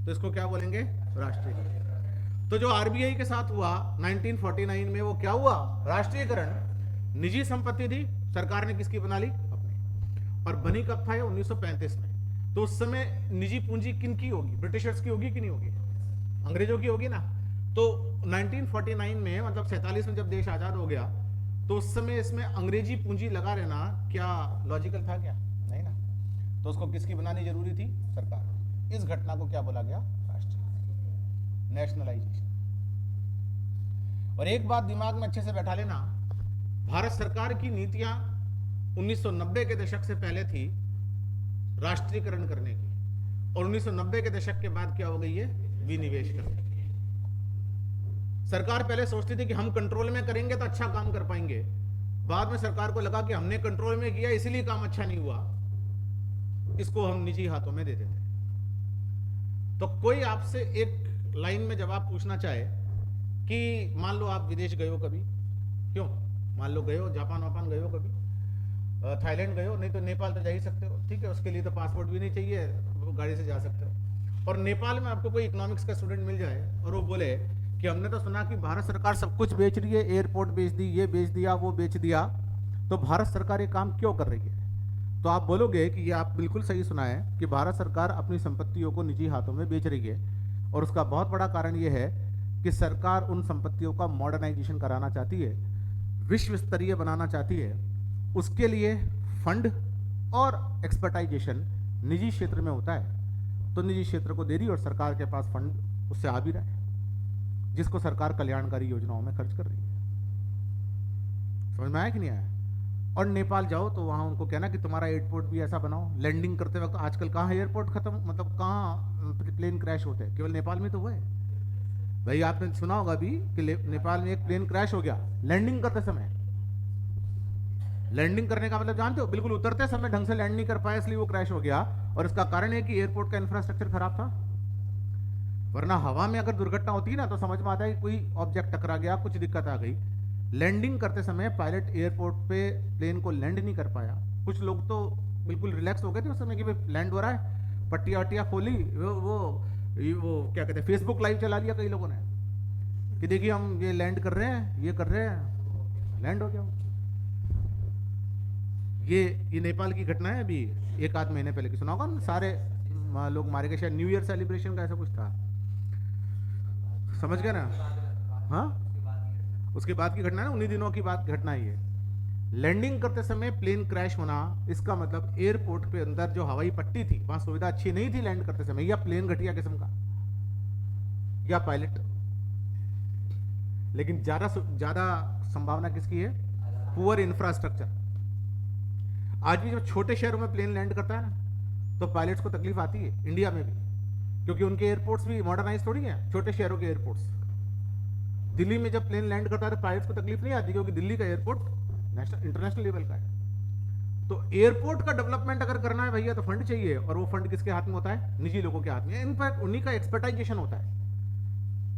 तो इसको क्या बोलेंगे? राष्ट्रीयकरण। तो जो आरबीआई के साथ हुआ 1949 में, वो क्या हुआ? राष्ट्रीयकरण। निजी संपत्ति थी, सरकार ने किसकी बना ली? अपनी। और बनी कब था? 1935 में। तो उस समय निजी पूंजी किनकी होगी? ब्रिटिशर्स की होगी कि नहीं होगी? अंग्रेजों की होगी ना। तो 1949 में, मतलब 47 में जब देश आजाद हो गया, तो उस समय इसमें अंग्रेजी पूंजी लगा रहना क्या लॉजिकल था? क्या नहीं ना। तो उसको किसकी बनानी जरूरी थी? सरकार। इस घटना को क्या बोला गया? राष्ट्रीय, नेशनलाइजेशन। और एक बात दिमाग में अच्छे से बैठा लेना, भारत सरकार की नीतियां 1990 के दशक से पहले थी राष्ट्रीयकरण करने की, और 1990 के दशक के बाद क्या हो गई है? विनिवेश करने की। सरकार पहले सोचती थी कि हम कंट्रोल में करेंगे तो अच्छा काम कर पाएंगे, बाद में सरकार को लगा कि हमने कंट्रोल में किया इसलिए काम अच्छा नहीं हुआ, इसको हम निजी हाथों में दे देते। तो कोई आपसे एक लाइन में जवाब पूछना चाहे कि मान लो आप विदेश गए हो कभी, क्यों? मान लो गए हो, जापान वापान गए हो कभी, थाईलैंड गए हो, नहीं तो नेपाल तो जा ही सकते हो, ठीक है। उसके लिए तो पासपोर्ट भी नहीं चाहिए, वो गाड़ी से जा सकते हो। और नेपाल में आपको कोई इकोनॉमिक्स का स्टूडेंट मिल जाए और वो बोले कि हमने तो सुना कि भारत सरकार सब कुछ बेच रही है, एयरपोर्ट बेच दी, ये बेच दिया, वो बेच दिया, तो भारत सरकार ये काम क्यों कर रही है? तो आप बोलोगे कि ये आप बिल्कुल सही सुना है कि भारत सरकार अपनी संपत्तियों को निजी हाथों में बेच रही है, और उसका बहुत बड़ा कारण ये है कि सरकार उन संपत्तियों का मॉडर्नाइजेशन कराना चाहती है, विश्व स्तरीय बनाना चाहती है। उसके लिए फंड और एक्सपर्टाइजेशन निजी क्षेत्र में होता है, तो निजी क्षेत्र को दे रही है और सरकार के पास फंड उससे आ भी रहा है, जिसको सरकार कल्याणकारी योजनाओं में खर्च कर रही है। समझ में आया कि नहीं आया? और नेपाल जाओ तो वहां उनको कहना कि तुम्हारा एयरपोर्ट भी ऐसा बनाओ, लैंडिंग करते वक्त आजकल कहाँ एयरपोर्ट खत्म, मतलब कहाँ प्लेन क्रैश होते हैं? केवल नेपाल में तो हुआ है भाई। आपने सुना होगा भी कि नेपाल में एक प्लेन क्रैश हो गया लैंडिंग करते समय। लैंडिंग करने का मतलब जानते हो? बिल्कुल उतरते समय ढंग से लैंड नहीं कर पाया, इसलिए वो क्रैश हो गया। और इसका कारण है कि एयरपोर्ट का इंफ्रास्ट्रक्चर खराब था। वरना हवा में अगर दुर्घटना होती है ना तो समझ में आता है कि कोई ऑब्जेक्ट टकरा गया, कुछ दिक्कत आ गई। लैंडिंग करते समय पायलट एयरपोर्ट पे प्लेन को लैंड नहीं कर पाया। कुछ लोग तो बिल्कुल रिलैक्स हो गए थे उस समय कि भाई लैंड हो रहा है, पट्टिया वट्टिया खोली, वो क्या कहते हैं, फेसबुक लाइव चला लिया कई लोगों ने कि देखिए हम ये लैंड कर रहे हैं, ये कर रहे हैं, लैंड हो गया। ये नेपाल की घटना है, अभी एक आध महीने पहले की, सुना होगा ना? सारे लोग मारे गए, शायद न्यू ईयर सेलिब्रेशन का ऐसा कुछ था, समझ गए ना? हाँ, उसके बाद की घटना है ना, उन्हीं दिनों की बात घटना ही है। लैंडिंग करते समय प्लेन क्रैश होना, इसका मतलब एयरपोर्ट पे अंदर जो हवाई पट्टी थी वहां सुविधा अच्छी नहीं थी लैंड करते समय, या प्लेन घटिया किस्म का, या पायलट। लेकिन ज्यादा संभावना किसकी है? Poor infrastructure. आज भी जब छोटे शहरों में प्लेन लैंड करता है ना तो पायलट्स को तकलीफ आती है, इंडिया में भी, क्योंकि उनके एयरपोर्ट्स भी मॉडर्नाइज थोड़ी हैं, छोटे शहरों के एयरपोर्ट्स। दिल्ली में जब प्लेन लैंड करता है तो पायलट्स को तकलीफ नहीं आती, क्योंकि दिल्ली का एयरपोर्ट इंटरनेशनल लेवल का है। तो एयरपोर्ट का डेवलपमेंट अगर करना है भैया तो फंड चाहिए, और वो फंड किसके हाथ में होता है? निजी लोगों के हाथ में। इनफैक्ट उन्हीं का एक्सपर्टाइजेशन होता है।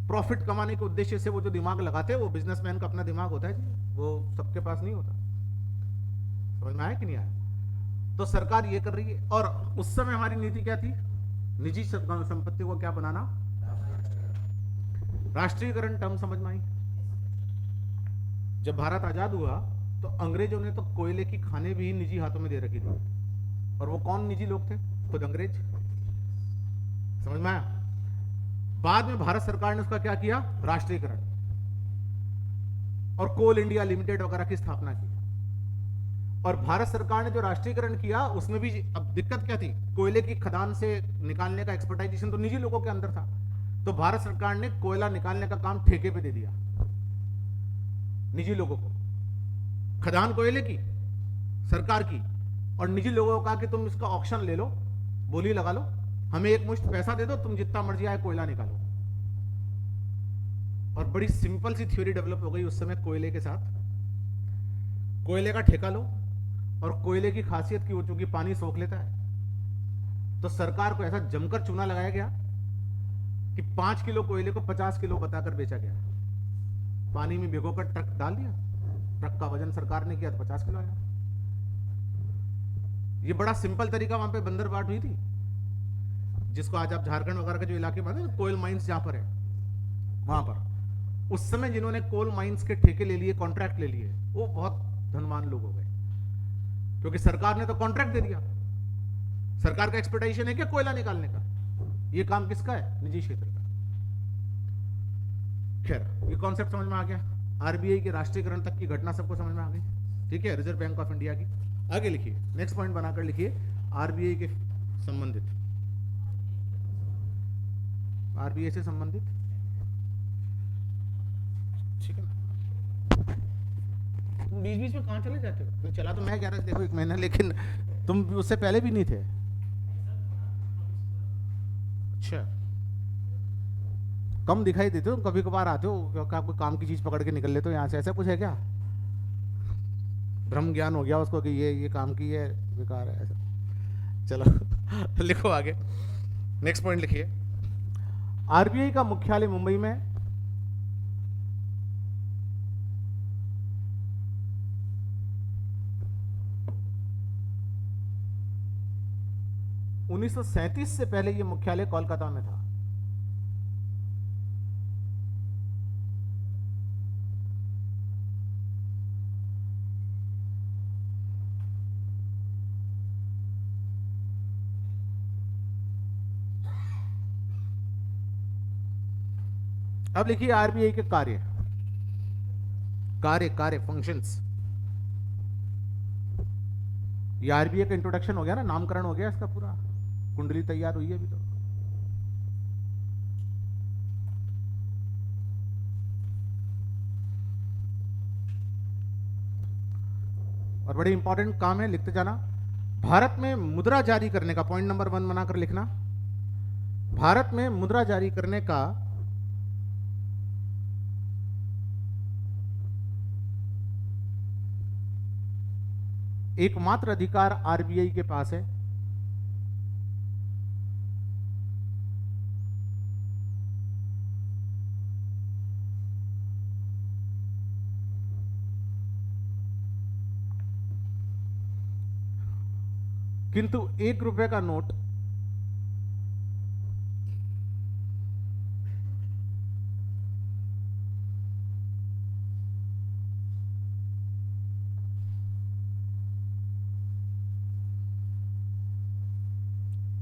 प्रॉफिट कमाने के उद्देश्य से वो जो दिमाग लगाते हैं वो बिजनेसमैन का अपना दिमाग होता है जी, वो सबके पास नहीं होता। समझ में आया कि नहीं आया? तो सरकार ये कर रही है, और उस समय हमारी नीति क्या थी? निजी संपत्ति को क्या बनाना? राष्ट्रीयकरण। टर्म समझ में आई? जब भारत आजाद हुआ तो अंग्रेजों ने तो कोयले की खाने भी निजी हाथों में दे रखी थी, और वो कौन निजी लोग थे? खुद अंग्रेज। समझ में आया? बाद में भारत सरकार ने उसका क्या किया? राष्ट्रीयकरण, और कोल इंडिया लिमिटेड वगैरह की स्थापना की। और भारत सरकार ने जो राष्ट्रीयकरण किया उसमें भी अब दिक्कत क्या थी? कोयले की खदान से निकालने का एक्सपर्टाइजेशन तो निजी लोगों के अंदर था, तो भारत सरकार ने कोयला निकालने का काम ठेके पे दे दिया निजी लोगों को। खदान कोयले की सरकार की, और निजी लोगों को कहा कि तुम इसका ऑक्शन ले लो, बोली लगा लो, हमें एक मुश्त पैसा दे दो, तुम जितना मर्जी आए कोयला निकालो। और बड़ी सिंपल सी थ्योरी डेवलप हो गई उस समय कोयले के साथ। कोयले का ठेका लो, और कोयले की खासियत की, वो चूंकि पानी सोख लेता है, तो सरकार को ऐसा जमकर चूना लगाया गया कि 5 किलो कोयले को 50 किलो बताकर बेचा गया। पानी में भिगोकर ट्रक डाल दिया, ट्रक का वजन सरकार ने किया तो 50 किलो आया। ये बड़ा सिंपल तरीका वहां पे बंदरबाट हुई थी, जिसको आज आप झारखंड वगैरह के जो इलाके में कोयल माइंस जहां पर है, वहां पर उस समय जिन्होंने कोल माइंस के ठेके ले लिए, कॉन्ट्रैक्ट ले लिए, वो बहुत धनवान लोग हो गए, क्योंकि सरकार ने तो कॉन्ट्रैक्ट दे दिया। सरकार का एक्सपेक्टेशन है क्या कोयला निकालने का? ये काम किसका है? निजी क्षेत्र का। खैर, ये कॉन्सेप्ट समझ में आ गया। आरबीआई के राष्ट्रीयकरण तक की घटना सबको समझ में आ गई, ठीक है? रिजर्व बैंक ऑफ इंडिया की। आगे लिखिए, नेक्स्ट पॉइंट बनाकर लिखिए, आरबीआई के संबंधित, आरबीआई से संबंधित, ठीक है ना? तुम बीच बीच में कहां चले जाते हो? तो चला तो मैं कह रहा था देखो 1 महीना, लेकिन तुम उससे पहले भी नहीं थे। अच्छा, कम दिखाई देते हो, कभी कभार आते हो, क्या कोई काम की चीज पकड़ के निकल लेते हो यहाँ से, ऐसा कुछ है क्या? भ्रम ज्ञान हो गया उसको कि ये काम की है, बेकार है ऐसा। चलो लिखो आगे, नेक्स्ट पॉइंट लिखिए। आरबीआई का मुख्यालय मुंबई में, उन्नीस से पहले ये मुख्यालय कोलकाता में था। अब लिखिए आरबीआई के कार्य, कार्य कार्य फंक्शंस। ये आरबीआई का इंट्रोडक्शन हो गया ना, नामकरण हो गया इसका, पूरा कुंडली तैयार हुई है अभी तो। और बड़े इंपॉर्टेंट काम है, लिखते जाना। भारत में मुद्रा जारी करने का, पॉइंट नंबर 1 बनाकर लिखना। भारत में मुद्रा जारी करने का एकमात्र अधिकार आरबीआई के पास है। किंतु 1 रुपए का नोट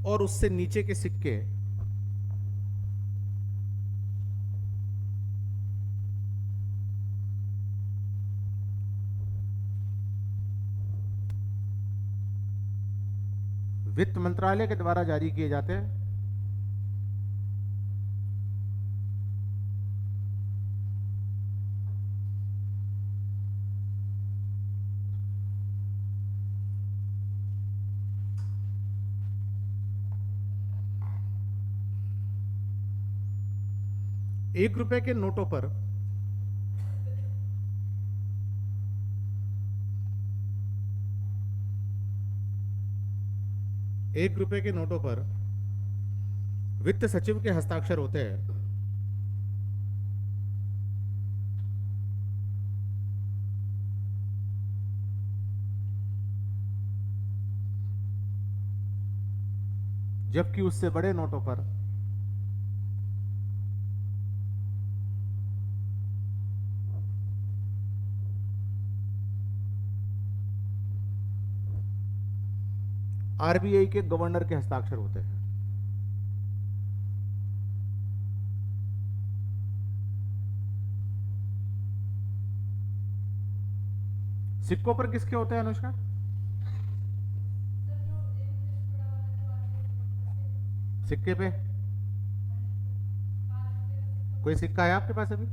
और उससे नीचे के सिक्के वित्त मंत्रालय के द्वारा जारी किए जाते हैं। एक रुपए के नोटों पर वित्त सचिव के हस्ताक्षर होते हैं। जबकि उससे बड़े नोटों पर आरबीआई के गवर्नर के हस्ताक्षर होते हैं। सिक्कों पर किसके होते हैं अनुष्का? सिक्के पे कोई सिक्का है आपके पास अभी?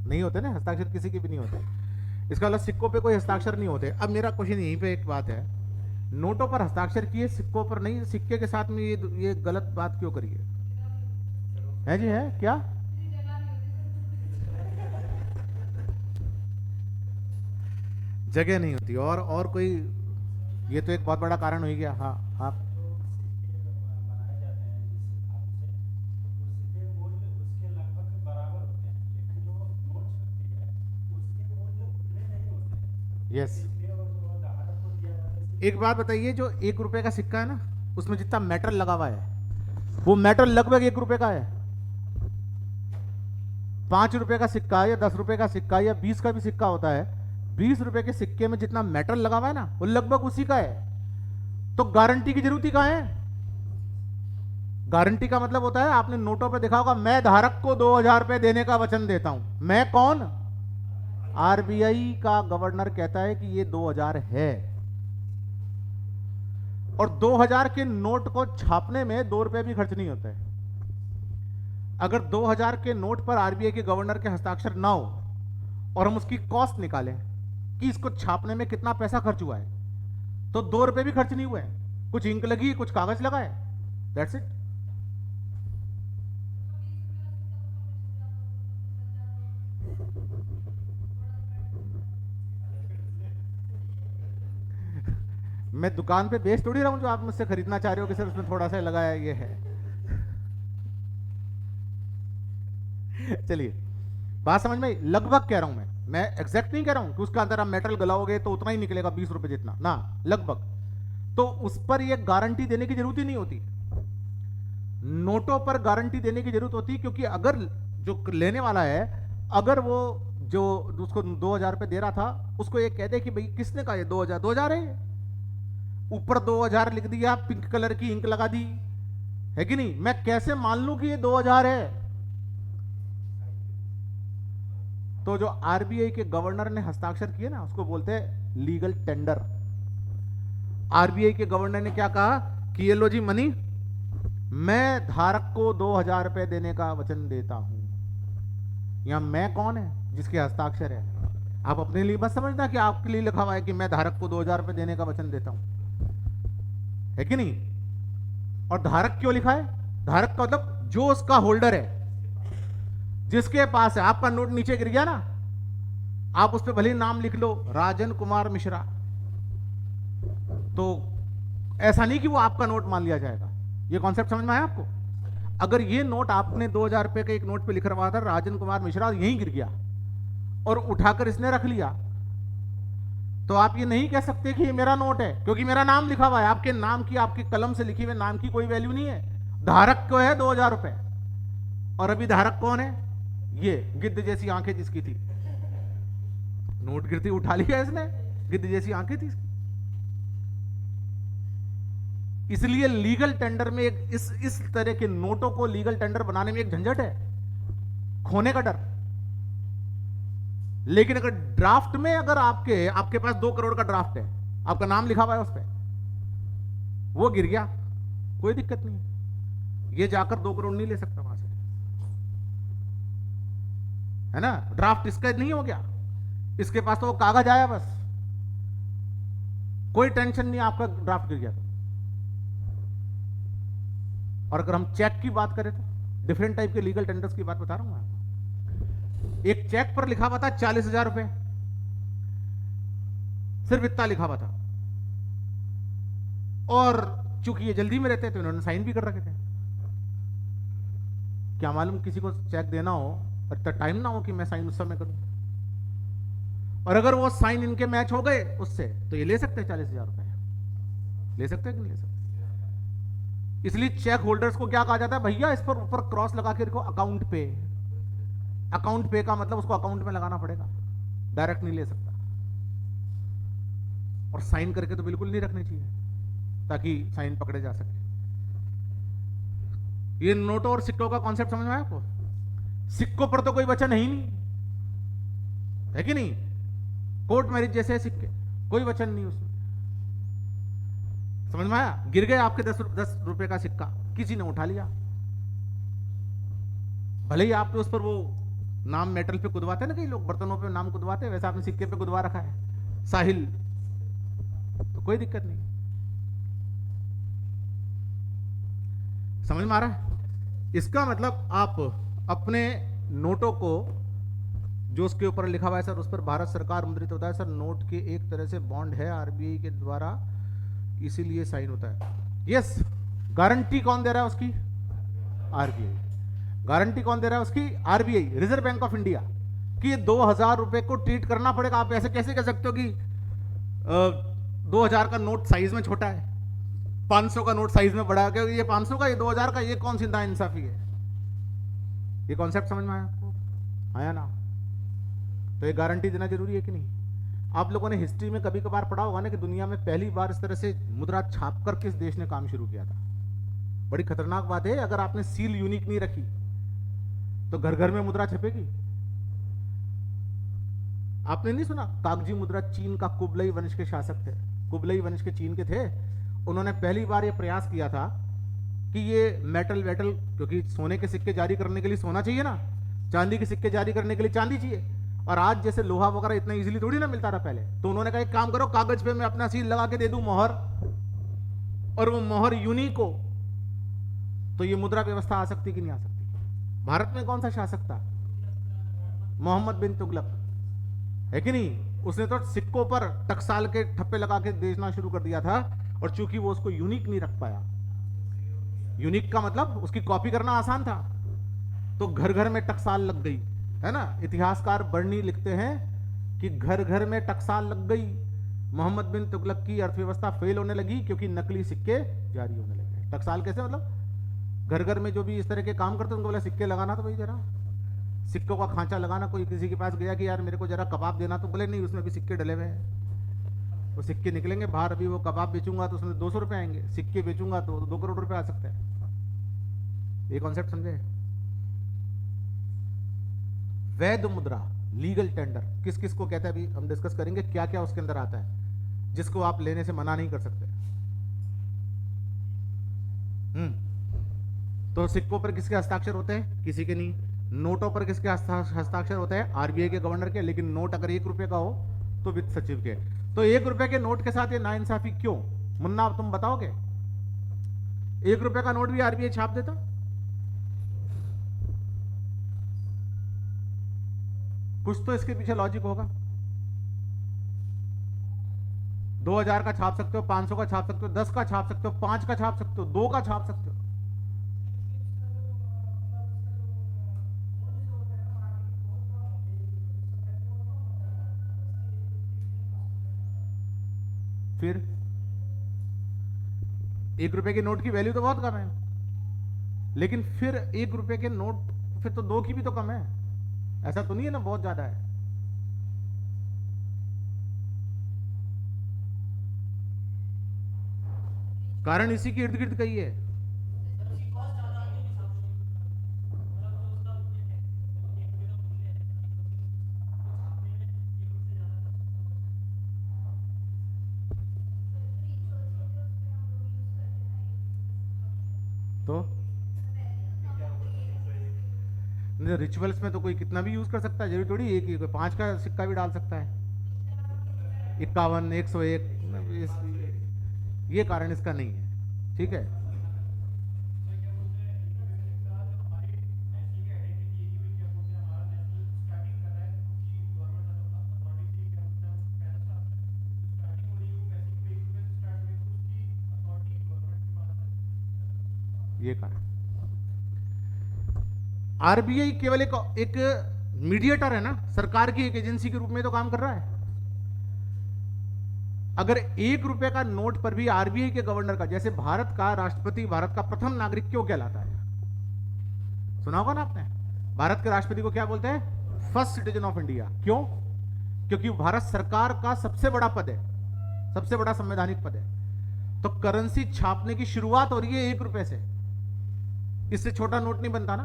नहीं होते ना, हस्ताक्षर किसी के भी नहीं होते। इसका मतलब सिक्कों पे कोई हस्ताक्षर नहीं होते। अब मेरा क्वेश्चन यहीं पे एक बात है, नोटों पर हस्ताक्षर किए, सिक्कों पर नहीं। सिक्के के साथ में ये गलत बात क्यों करिए? है जी, है क्या? जगह नहीं होती। और कोई, ये तो एक बहुत बड़ा कारण हो गया। हाँ हाँ, यस। एक बात बताइए, जो 1 रुपए का सिक्का है ना, उसमें जितना मेटल लगा हुआ है, वो मेटल लगभग 1 रुपए का है। 5 रुपए का सिक्का या 10 रुपए का सिक्का या 20 का भी सिक्का होता है, 20 रुपए के सिक्के में जितना मेटल लगा हुआ है ना, वो लगभग उसी का है। तो गारंटी की जरूरत ही कहां है? गारंटी का मतलब होता है, आपने नोटों पे देखा होगा, मैं धारक को 2000 रुपए देने का वचन देता हूं। मैं कौन? आरबीआई का गवर्नर कहता है कि ये 2000 है। और 2000 के नोट को छापने में 2 रुपए भी खर्च नहीं होता है। अगर 2000 के नोट पर आरबीआई के गवर्नर के हस्ताक्षर ना हो और हम उसकी कॉस्ट निकालें कि इसको छापने में कितना पैसा खर्च हुआ है, तो 2 रुपए भी खर्च नहीं हुए। कुछ इंक लगी, कुछ कागज लगा है, दैट्स इट। मैं दुकान पे बेच थोड़ी रहा हूं जो आप मुझसे खरीदना चाह रहे हो कि सर उसमें थोड़ा सा लगा है, ये है। चलिए, बात समझ में? लगभग कह रहा हूं मैं एग्जैक्ट नहीं कह रहा हूं कि उसका अंदर आप मेटल गलाओगे तो उतना ही निकलेगा 20 रुपए जितना ना, लगभग। तो उस पर ये गारंटी देने की जरूरत ही नहीं होती। नोटों पर गारंटी देने की जरूरत होती है, क्योंकि अगर जो लेने वाला है, अगर वो जो उसको 2000 रुपए दे रहा था, उसको ये कह दे कि भाई किसने कहा ये 2000 है, ऊपर 2000 लिख दिया, पिंक कलर की इंक लगा दी, है कि नहीं? मैं कैसे मान लूं कि ये 2000 है? तो जो आरबीआई के गवर्नर ने हस्ताक्षर किए ना, उसको बोलते हैं लीगल टेंडर। आरबीआई के गवर्नर ने क्या कहा कि ये लो जी मनी, मैं धारक को 2000 रुपए देने का वचन देता हूं। यहां मैं कौन है? जिसके हस्ताक्षर है। आप अपने लिए बस समझना कि आपके लिए लिखा हुआ है कि मैं धारक को 2000 रुपए देने का वचन देता हूं, है कि नहीं? और धारक क्यों लिखा है? धारक का मतलब जो उसका होल्डर है, जिसके पास है। आपका नोट नीचे गिर गया ना, आप उस पर भले नाम लिख लो राजन कुमार मिश्रा, तो ऐसा नहीं कि वो आपका नोट मान लिया जाएगा। ये कॉन्सेप्ट समझ में आया आपको? अगर ये नोट आपने 2000 रुपए के एक नोट पे लिख रहा था राजन कुमार मिश्रा, यहीं गिर गया और उठाकर इसने रख लिया, तो आप ये नहीं कह सकते कि ये मेरा नोट है, क्योंकि मेरा नाम लिखा हुआ है। आपके नाम की, आपकी कलम से लिखी हुए नाम की कोई वैल्यू नहीं है। धारक को है 2000 रुपए। और अभी धारक कौन है? ये गिद्ध जैसी आंखें जिसकी थी, नोट गिरती उठा लिया इसने, गिद्ध जैसी आंखें थी इसकी। इसलिए लीगल टेंडर में इस तरह के नोटों को लीगल टेंडर बनाने में एक झंझट है, खोने का डर। लेकिन अगर ड्राफ्ट में, अगर आपके पास 2 करोड़ का ड्राफ्ट है, आपका नाम लिखा हुआ है उस पर, वो गिर गया, कोई दिक्कत नहीं। ये जाकर 2 करोड़ नहीं ले सकता वहां से, है ना? ड्राफ्ट इसका नहीं हो गया, इसके पास तो वो कागज आया बस, कोई टेंशन नहीं आपका ड्राफ्ट गिर गया तो। और अगर हम चेक की बात करें तो डिफरेंट टाइप के लीगल टेंडर्स की बात बता रहा हूं मैं। एक चेक पर लिखा हुआ था 40,000 रुपए, सिर्फ इतना लिखा हुआ था, और चूंकि ये जल्दी में रहते हैं तो इन्होंने साइन भी कर रखे थे। क्या मालूम किसी को चेक देना हो और इतना टाइम ना हो कि मैं साइन उस समय करूं, और अगर वो साइन इनके मैच हो गए उससे, तो ये ले सकते हैं 40,000 रुपए। ले सकते हैं कि नहीं ले सकते? इसलिए चेक होल्डर्स को क्या कहा जाता है, भैया इस पर ऊपर क्रॉस लगा के रखो अकाउंट पे। अकाउंट पे का मतलब उसको अकाउंट में लगाना पड़ेगा, डायरेक्ट नहीं ले सकता। और साइन करके तो बिल्कुल नहीं रखनी चाहिए, ताकि साइन पकड़े जा सके। ये नोटों और सिक्कों का कॉन्सेप्ट समझ में आया आपको? सिक्कों पर तो कोई वचन है ही नहीं, है कि नहीं? कोर्ट मैरिज जैसे है सिक्के, कोई वचन नहीं उसमें। समझ में आया? गिर गए आपके 10 रुपए का सिक्का, किसी ने उठा लिया, भले ही आपने उस पर वो नाम मेटल पे कुदवाते हैं ना, कई लोग बर्तनों पे नाम कुदवाते हैं, वैसे आपने सिक्के पे कुदवा रखा है साहिल, तो कोई दिक्कत नहीं। समझ में आ रहा है? इसका मतलब आप अपने नोटों को, जो उसके ऊपर लिखा हुआ है सर, उस पर भारत सरकार मुद्रित होता है सर, नोट के एक तरह से बॉन्ड है आरबीआई के द्वारा, इसीलिए साइन होता है। यस, गारंटी कौन दे रहा है उसकी? आरबीआई। गारंटी कौन दे रहा है उसकी? RBI, reserve bank of India. कि 2000 रुपए को ट्रीट करना पड़ेगा। आप ऐसे कैसे कह सकते हो कि 2000 का नोट साइज में छोटा है, 500 का नोट साइज में बड़ा है? क्योंकि ये 500 का, ये 2000 का, ये कौन सी नाइंसाफी है? ये कॉन्सेप्ट समझ में आया आपको? आया ना? तो ये गारंटी देना जरूरी है कि नहीं? आप लोगों ने हिस्ट्री में कभी कभार पढ़ा होगा ना कि दुनिया में पहली बार इस तरह से मुद्रा छाप कर किस देश ने काम शुरू किया था। बड़ी खतरनाक बात है, अगर आपने सील यूनिक नहीं रखी तो घर घर में मुद्रा छपेगी। आपने नहीं सुना कागजी मुद्रा? चीन का कुबलई वंश के शासक थे, कुबलई वंश के चीन के थे, उन्होंने पहली बार यह प्रयास किया था कि ये मेटल वेटल, क्योंकि सोने के सिक्के जारी करने के लिए सोना चाहिए ना, चांदी के सिक्के जारी करने के लिए चांदी चाहिए, और आज जैसे लोहा वगैरह इतना इजीली थोड़ी ना मिलता था पहले। तो उन्होंने कहा एक काम करो, कागज पे मैं अपना सील लगा के दे दूं, मोहर, और वो मोहर यूनिक हो, तो ये मुद्रा व्यवस्था आ सकती कि नहीं आ सकती? भारत में कौन सा शासक था? मोहम्मद बिन तुगलक, है कि नहीं? उसने तो सिक्कों पर टकसाल के ठप्पे लगा के बेचना शुरू कर दिया था, और चूंकि वो उसको यूनिक नहीं रख पाया, यूनिक का मतलब उसकी कॉपी करना आसान था, तो घर घर में टकसाल लग गई, है ना? इतिहासकार बर्नी लिखते हैं कि घर घर में टकसाल लग गई, मोहम्मद बिन तुगलक की अर्थव्यवस्था फेल होने लगी क्योंकि नकली सिक्के जारी होने लगे। टकसाल कैसे? मतलब घर घर में जो भी इस तरह के काम करते उनको बोला सिक्के लगाना, तो भाई जरा सिक्कों का खांचा लगाना। कोई किसी के पास गया कि यार मेरे को जरा कबाब देना, तो बोले नहीं, उसमें भी सिक्के डले हुए हैं, वो सिक्के निकलेंगे बाहर। अभी वो कबाब बेचूंगा तो उसमें 200 रुपए आएंगे, सिक्के बेचूंगा तो 2 करोड़ रुपए आ सकते हैं। ये कॉन्सेप्ट समझे? वैध मुद्रा, लीगल टेंडर किस किस को कहते हैं, अभी हम डिस्कस करेंगे क्या क्या उसके अंदर आता है, जिसको आप लेने से मना नहीं कर सकते। तो सिक्कों पर किसके हस्ताक्षर होते हैं? किसी के नहीं। नोटों पर किसके हस्ताक्षर होते हैं? आरबीआई के गवर्नर के। लेकिन नोट अगर 1 रुपए का हो तो वित्त सचिव के। तो 1 रुपए के नोट के साथ ये नाइंसाफी क्यों? मुन्ना तुम बताओगे? 1 रुपए का नोट भी आरबीआई छाप देता? कुछ तो इसके पीछे लॉजिक होगा। 2000 का छाप सकते हो, 500 का छाप सकते हो, 10 का छाप सकते हो, 5 का छाप सकते हो, 2 का छाप सकते हो। फिर 1 रुपए के नोट की वैल्यू तो बहुत कम है, लेकिन फिर 1 रुपए के नोट फिर तो 2 की भी तो कम है, ऐसा तो नहीं है ना बहुत ज्यादा है। कारण इसी के इर्द गिर्द कही है। तो रिचुअल्स में तो कोई कितना भी यूज कर सकता है, जरूरी थोड़ी एक ही, कोई 5 का सिक्का भी डाल सकता है, 51, 101, ये कारण इसका नहीं है। ठीक है, ये कारण। आरबीआई केवल एक मीडिएटर है ना, सरकार की एक एजेंसी के रूप में तो काम कर रहा है। अगर 1 रुपए का नोट पर भी आरबीआई के गवर्नर का, जैसे भारत का राष्ट्रपति भारत का प्रथम नागरिक क्यों कहलाता है? सुना होगा ना आपने, भारत के राष्ट्रपति को क्या बोलते हैं? First citizen of India. क्यों? क्योंकि भारत सरकार का सबसे बड़ा पद है, सबसे बड़ा संवैधानिक पद है। तो करेंसी छापने की शुरुआत हो रही है 1 रुपए से। इससे छोटा नोट नहीं बनता ना,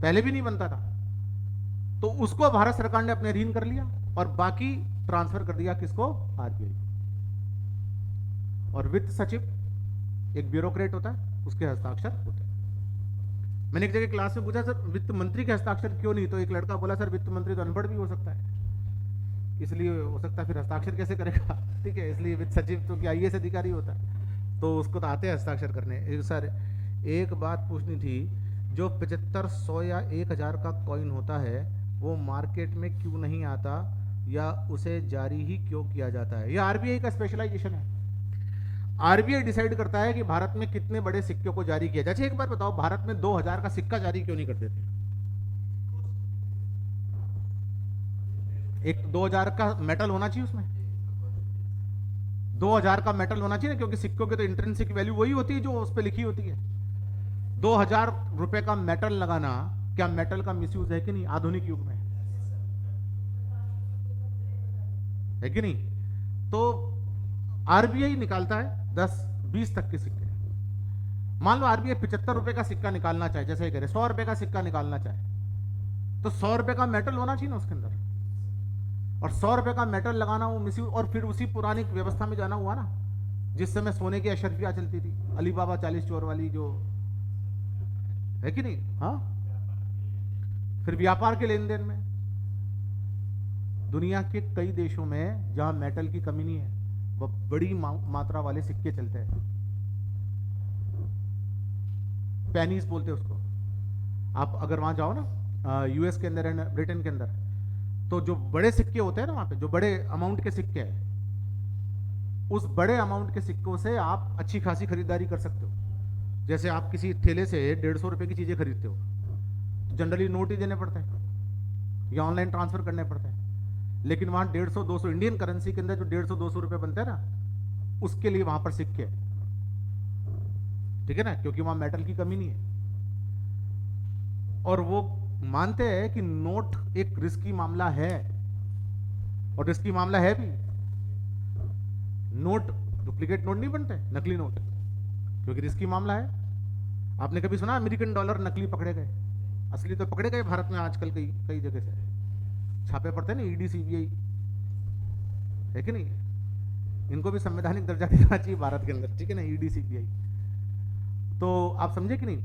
पहले भी नहीं बनता था। तो उसको भारत सरकार ने अपने अधीन कर लिया और बाकी ट्रांसफर कर दिया किसको? आरबीआई। और वित्त सचिव एक ब्यूरोक्रेट होता है, उसके हस्ताक्षर होते हैं। मैंने एक जगह क्लास में पूछा, सर वित्त मंत्री के हस्ताक्षर क्यों नहीं? तो एक लड़का बोला, सर वित्त मंत्री तो अनपढ़ भी हो सकता है, इसलिए हो सकता है, फिर हस्ताक्षर कैसे करेगा? ठीक है, इसलिए वित्त सचिव तो क्या आईएएस अधिकारी होता है, तो उसको तो आते हैं हस्ताक्षर करने। सर एक बात पूछनी थी, जो 75, 100 या 1000 का कॉइन होता है वो मार्केट में क्यों नहीं आता, या उसे जारी ही क्यों किया जाता है? यह आरबीआई का स्पेशलाइजेशन है। आरबीआई डिसाइड करता है कि भारत में कितने बड़े सिक्कों को जारी किया जाए। अच्छा एक बार बताओ, भारत में 2000 का सिक्का जारी क्यों नहीं कर देते? एक 2000 का मेटल होना चाहिए उसमें, 2000 का मेटल होना चाहिए ना, क्योंकि सिक्कों की तो इंट्रिंसिक वैल्यू वही होती है जो उस पर लिखी होती है। 2000 रुपए का मेटल लगाना, क्या मेटल का मिसयूज है कि नहीं आधुनिक युग में? है कि नहीं? तो आरबीआई निकालता है 10, 20 तक के सिक्के। मान लो आरबीआई 75 रुपए का सिक्का निकालना चाहे, जैसे कह रहे 100 रुपए का सिक्का निकालना चाहे, तो 100 रुपए का मेटल होना चाहिए ना उसके अंदर। और 100 रुपए का मेटल लगाना वो मिसयूज, और फिर उसी पुरानी व्यवस्था में जाना हुआ ना, जिस समय सोने की अशर्फिया चलती थी, अलीबाबा 40 चोर वाली, जो है कि नहीं? हाँ, फिर व्यापार के लेन देन में दुनिया के कई देशों में जहां मेटल की कमी नहीं है, वह बड़ी मात्रा वाले सिक्के चलते हैं। पेनीज बोलते हैं उसको। आप अगर वहां जाओ ना, यूएस के अंदर एंड ब्रिटेन के अंदर, तो जो बड़े सिक्के होते हैं ना वहां पे, जो बड़े अमाउंट के सिक्के हैं, उस बड़े अमाउंट के सिक्कों से आप अच्छी खासी खरीदारी कर सकते हो। जैसे आप किसी ठेले से 150 रुपए की चीजें खरीदते हो, तो जनरली नोट ही देने पड़ते हैं या ऑनलाइन ट्रांसफर करने पड़ते हैं। लेकिन वहां 150, 200 इंडियन करेंसी के अंदर जो 150, 200 रुपए बनते हैं ना, उसके लिए वहां पर सिक्के है। ठीक है ना, क्योंकि वहां मेटल की कमी नहीं है। और वो मानते हैं कि नोट एक रिस्की मामला है, और रिस्की मामला है भी। नोट, डुप्लीकेट नोट नहीं बनते, नकली नोट, क्योंकि रिस्की मामला है। आपने कभी सुना अमेरिकन डॉलर नकली पकड़े गए? असली तो पकड़े गए भारत में आजकल कई कई जगह से छापे पड़ते हैं ना, ईडी सीबीआई, है कि नहीं? इनको भी संवैधानिक दर्जा देना चाहिए भारत के अंदर, ठीक है ना, ईडी सीबीआई। तो आप समझे कि नहीं?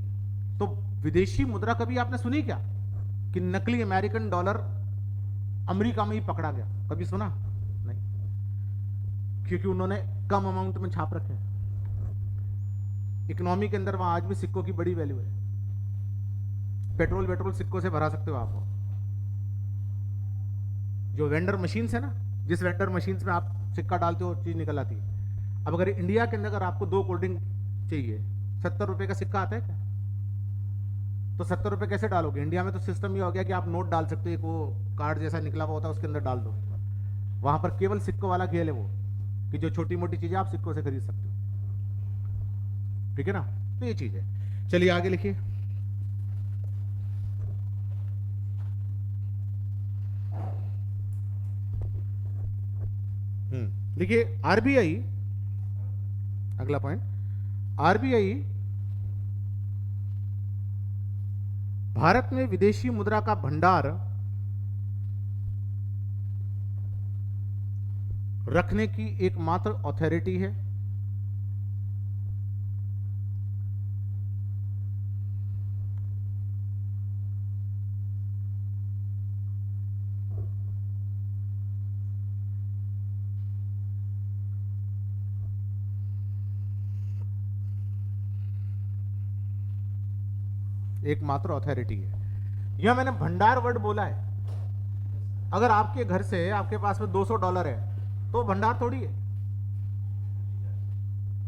तो विदेशी मुद्रा कभी आपने सुनी क्या कि नकली अमेरिकन डॉलर अमेरिका में ही पकड़ा गया? कभी सुना नहीं, क्योंकि उन्होंने कम अमाउंट में छाप रखे हैं। इकोनॉमी के अंदर वहां आज भी सिक्कों की बड़ी वैल्यू है। पेट्रोल सिक्कों से भरा सकते हो आप। जो वेंडर मशीन है ना, जिस वेंडर मशीन में आप सिक्का डालते हो चीज निकल आती है। अब अगर इंडिया के अंदर अगर आपको 2 कोल्ड ड्रिंक चाहिए, 70 रुपए का सिक्का आता है क्या? तो 70 रुपए कैसे डालोगे? इंडिया में तो सिस्टम ये हो गया कि आप नोट डाल सकते हो, वो कार्ड जैसा निकला हुआ होता है उसके अंदर डाल दो। वहां पर केवल सिक्कों वाला खेल है वो, कि जो छोटी मोटी चीजें आप सिक्कों से खरीद सकते हो। ठीक है ना? तो ये चीज है। चलिए आगे लिखिए। देखिए आरबीआई, अगला पॉइंट, आरबीआई भारत में विदेशी मुद्रा का भंडार रखने की एकमात्र अथॉरिटी है। एकमात्र अथॉरिटी है। यह मैंने भंडार वर्ड बोला है। अगर आपके घर से आपके पास में $200 है तो भंडार थोड़ी है।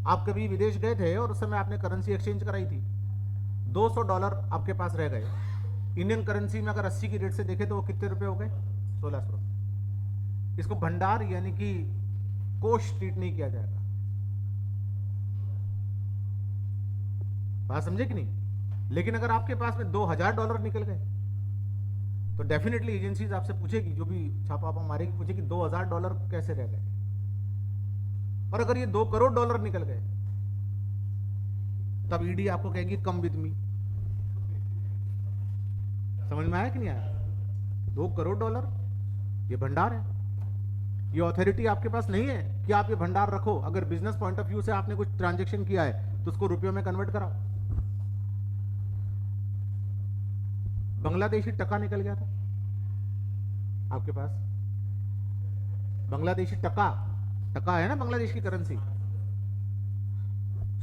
आप कभी विदेश गए थे और उस समय आपने करेंसी एक्सचेंज कराई थी, $200 आपके पास रह गए। इंडियन करेंसी में अगर 80 की रेट से देखे तो वो कितने रुपए हो गए? 1600 रुपए। इसको भंडार यानी कि कोष ट्रीट नहीं किया जाएगा। बात समझे कि नहीं? लेकिन अगर आपके पास में $2000 निकल गए तो डेफिनेटली एजेंसीज आपसे पूछेगी, जो भी छापा मारेगी, पूछेगी $2000 कैसे रह गए। और अगर ये $2 करोड़ निकल गए तब ईडी आपको कहेगी कम विद मी। समझ में आया कि नहीं आया? $2 करोड़ ये भंडार है, ये ऑथोरिटी आपके पास नहीं है कि आप ये भंडार रखो। अगर बिजनेस पॉइंट ऑफ व्यू से आपने कुछ ट्रांजैक्शन किया है तो उसको रुपयों में कन्वर्ट कराओ। बांग्लादेशी टका निकल गया था आपके पास, बांग्लादेशी टका, टका है ना बांग्लादेश की करेंसी,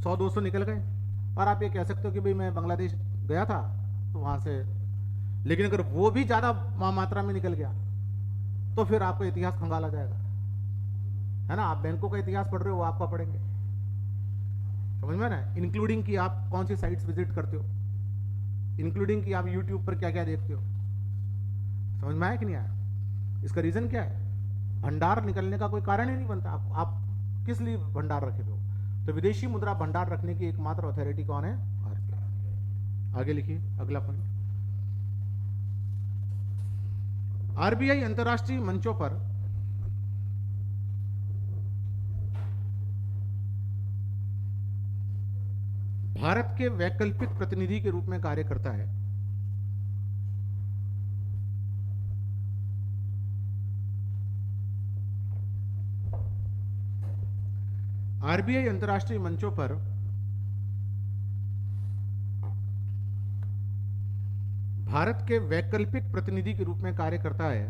100-200 निकल गए। और आप ये कह सकते हो कि भाई मैं बांग्लादेश गया था तो वहां से, लेकिन अगर वो भी ज्यादा मात्रा में निकल गया तो फिर आपको इतिहास खंगाला जाएगा, है ना? आप बैंकों का इतिहास पढ़ रहे हो, वो आपका पढ़ेंगे। समझ में ना? इंक्लूडिंग कि आप कौन सी साइट्स विजिट करते हो, इंक्लूडिंग कि आप यूट्यूब पर क्या क्या देखते हो। समझ में आया कि नहीं आया? इसका रीजन क्या है? भंडार निकलने का कोई कारण ही नहीं बनता। आप किस लिए भंडार रखे हो? तो विदेशी मुद्रा भंडार रखने की एकमात्र अथॉरिटी कौन है? आरबीआई। आगे लिखिए अगला पॉइंट। आरबीआई अंतर्राष्ट्रीय मंचों पर भारत के वैकल्पिक प्रतिनिधि के रूप में कार्य करता है। आरबीआई अंतर्राष्ट्रीय मंचों पर भारत के वैकल्पिक प्रतिनिधि के रूप में कार्य करता है।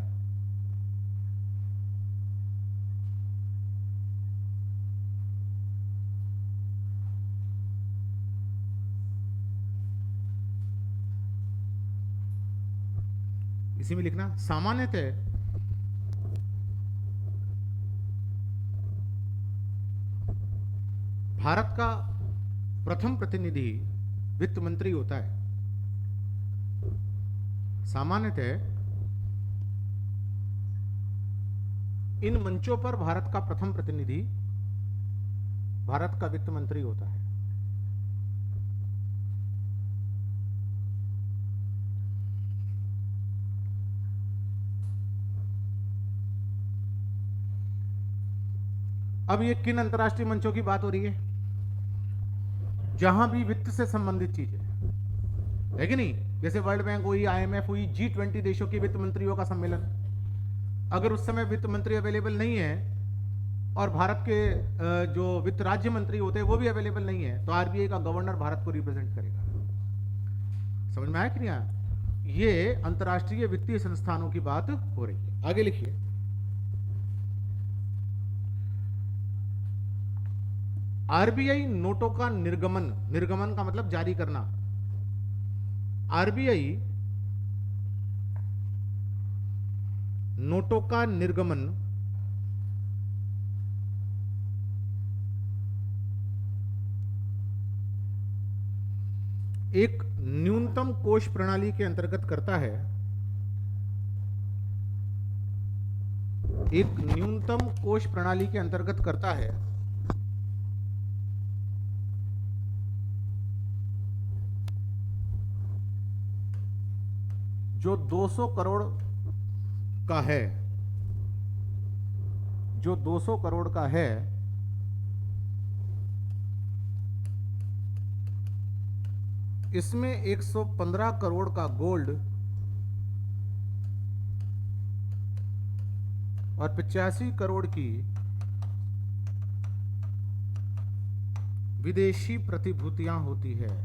इसी में लिखना सामान्यतः भारत का प्रथम प्रतिनिधि वित्त मंत्री होता है। सामान्यतः इन मंचों पर भारत का प्रथम प्रतिनिधि भारत का वित्त मंत्री होता है। अब ये किन अंतर्राष्ट्रीय मंचों की बात हो रही है? जहां भी वित्त से संबंधित चीजें है कि नहीं, जैसे वर्ल्ड बैंक हुई, आईएमएफ हुई, G20 देशों के वित्त मंत्रियों का सम्मेलन। अगर उस समय वित्त मंत्री अवेलेबल नहीं है और भारत के जो वित्त राज्य मंत्री होते हैं वो भी अवेलेबल नहीं है, तो आरबीआई का गवर्नर भारत को रिप्रेजेंट करेगा। समझ में आया कि नहीं आया? ये अंतर्राष्ट्रीय वित्तीय संस्थानों की बात हो रही है। आगे लिखिए। आरबीआई नोटों का निर्गमन, निर्गमन का मतलब जारी करना। आरबीआई नोटों का निर्गमन एक न्यूनतम कोष प्रणाली के अंतर्गत करता है। एक न्यूनतम कोष प्रणाली के अंतर्गत करता है जो 200 करोड़ का है, जो 200 करोड़ का है। इसमें 115 करोड़ का गोल्ड और 85 करोड़ की विदेशी प्रतिभूतियां होती है।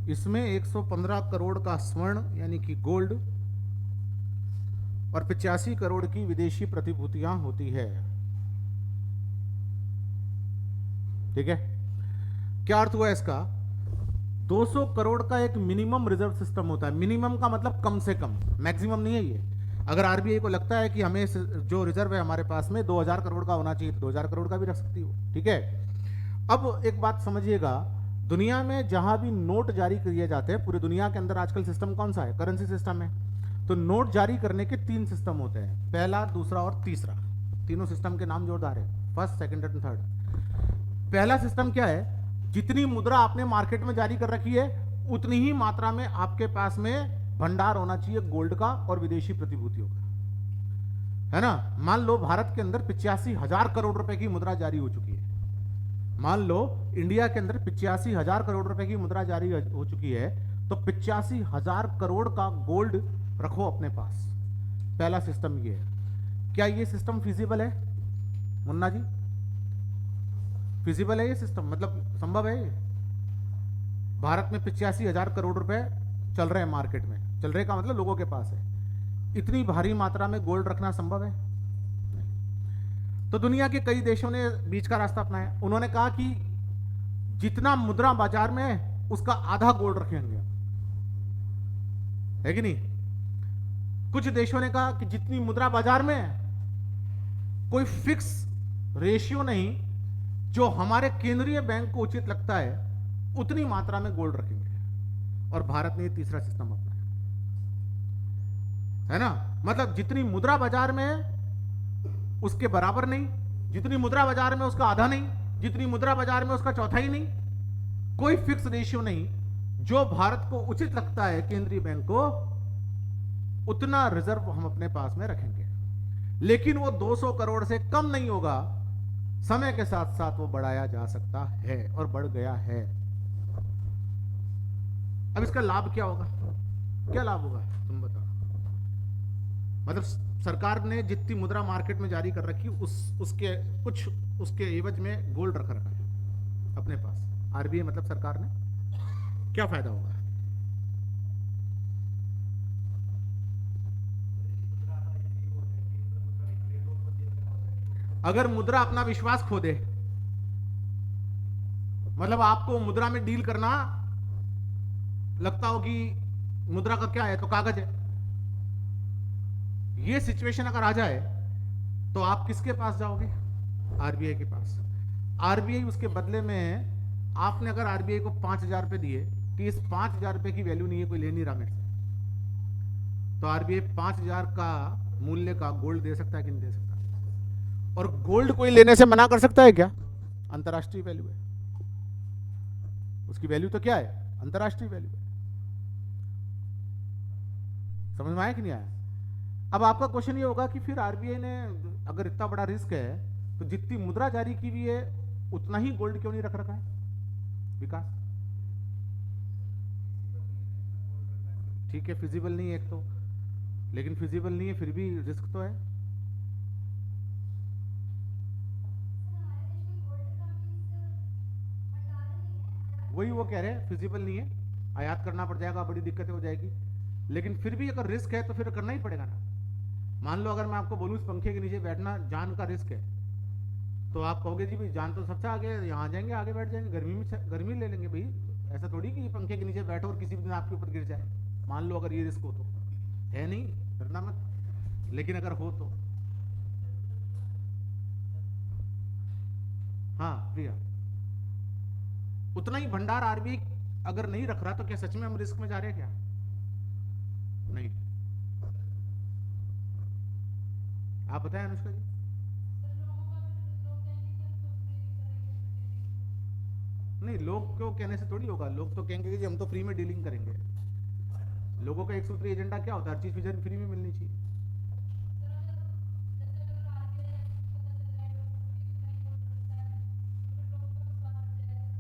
इसमें 115 करोड़ का स्वर्ण यानी कि गोल्ड और 85 करोड़ की विदेशी प्रतिभूतियां होती है। ठीक है, क्या अर्थ हुआ इसका? 200 करोड़ का एक मिनिमम रिजर्व सिस्टम होता है। मिनिमम का मतलब कम से कम, मैक्सिमम नहीं है ये। अगर आरबीआई को लगता है कि हमें जो रिजर्व है हमारे पास में 2000 करोड़ का होना चाहिए तो 2000 करोड़ का भी रख सकती हो। ठीक है, अब एक बात समझिएगा, दुनिया में जहां भी नोट जारी किए जाते हैं, पूरी दुनिया के अंदर आजकल सिस्टम कौन सा है? करेंसी सिस्टम है। तो नोट जारी करने के 3 सिस्टम होते हैं, पहला, दूसरा और तीसरा। तीनों सिस्टम के नाम जोरदार है, फर्स्ट, सेकंड एंड थर्ड। पहला सिस्टम क्या है? जितनी मुद्रा आपने मार्केट में जारी कर रखी है उतनी ही मात्रा में आपके पास में भंडार होना चाहिए गोल्ड का और विदेशी प्रतिभूतियों का, है ना। मान लो भारत के अंदर 85,000 करोड़ रुपए की मुद्रा जारी हो चुकी है। मान लो इंडिया के अंदर 85,000 करोड़ रुपए की मुद्रा जारी हो चुकी है, तो 85,000 करोड़ का गोल्ड रखो अपने पास। पहला सिस्टम ये है। क्या ये सिस्टम फिजिबल है मुन्ना जी? फिजिबल है ये सिस्टम? मतलब संभव है ये? भारत में 85,000 करोड़ रुपए चल रहे हैं मार्केट में। चल रहे का मतलब लोगों के पास है। इतनी भारी मात्रा में गोल्ड रखना संभव है? नहीं। तो दुनिया के कई देशों ने बीच का रास्ता अपनाया। उन्होंने कहा कि जितना मुद्रा बाजार में है उसका आधा गोल्ड रखेंगे, है कि नहीं। कुछ देशों ने कहा कि जितनी मुद्रा बाजार में है कोई फिक्स रेशियो नहीं, जो हमारे केंद्रीय बैंक को उचित लगता है उतनी मात्रा में गोल्ड रखेंगे। और भारत ने तीसरा सिस्टम अपनाया, है ना। मतलब जितनी मुद्रा बाजार में है उसके बराबर नहीं, जितनी मुद्रा बाजार में उसका आधा नहीं, जितनी मुद्रा बाजार में उसका चौथाई नहीं, कोई फिक्स रेशियो नहीं। जो भारत को उचित लगता है केंद्रीय बैंक को उतना रिजर्व हम अपने पास में रखेंगे, लेकिन वो 200 करोड़ से कम नहीं होगा। समय के साथ साथ वो बढ़ाया जा सकता है और बढ़ गया है। अब इसका लाभ क्या होगा? क्या लाभ होगा तुम बताओ। मतलब सरकार ने जितनी मुद्रा मार्केट में जारी कर रखी उसके कुछ उसके एवज में गोल्ड रखा है अपने पास। आरबीआई मतलब सरकार ने, क्या फायदा होगा? अगर मुद्रा अपना विश्वास खो दे, मतलब आपको मुद्रा में डील करना लगता हो कि मुद्रा का क्या है तो कागज है, ये सिचुएशन अगर आ जाए तो आप किसके पास जाओगे? आरबीआई के पास। आरबीआई उसके बदले में, आपने अगर आरबीआई को 5,000 रुपए दिए कि इस 5,000 रुपए की वैल्यू नहीं है, कोई ले नहीं रहा मेरे से, तो आरबीआई 5,000 का मूल्य का गोल्ड दे सकता है कि नहीं दे सकता? और गोल्ड कोई लेने से मना कर सकता है क्या? अंतरराष्ट्रीय वैल्यू है उसकी। वैल्यू तो क्या है? अंतरराष्ट्रीय वैल्यू है। समझ में आया कि नहीं आया? अब आपका क्वेश्चन ये होगा कि फिर आरबीआई ने अगर इतना बड़ा रिस्क है तो जितनी मुद्रा जारी की हुई है उतना ही गोल्ड क्यों नहीं रख रखा है? विकास, ठीक है फिजिबल नहीं है एक तो, लेकिन फिजिबल नहीं है फिर भी रिस्क तो है। वही वो कह रहे हैं, फिजिबल नहीं है, आयात करना पड़ जाएगा, बड़ी दिक्कतें हो जाएगी। लेकिन फिर भी अगर रिस्क है तो फिर करना ही पड़ेगा ना। मान लो अगर मैं आपको बोलूं इस पंखे के नीचे बैठना जान का रिस्क है, तो आप कहोगे जी भाई जान तो सबसे आगे, यहाँ आ जाएंगे, आगे बैठ जाएंगे, गर्मी ले लेंगे भाई। ऐसा थोड़ी कि पंखे के नीचे बैठो और किसी भी दिन आपके ऊपर गिर जाए। मान लो अगर ये रिस्क हो तो, है नहीं, डरना मत। लेकिन अगर हो तो, हाँ प्रिया, उतना ही भंडार आरबीआई अगर नहीं रख रहा तो क्या सच में हम रिस्क में जा रहे हैं क्या? नहीं। आप बताएं अनुष्का जी। नहीं, लोग क्यों कहने से थोड़ी होगा। लोग तो कहेंगे कि हम तो फ्री में डीलिंग करेंगे। लोगों का एक सूत्री एजेंडा क्या होता है? हर चीज फ्री में मिलनी चाहिए।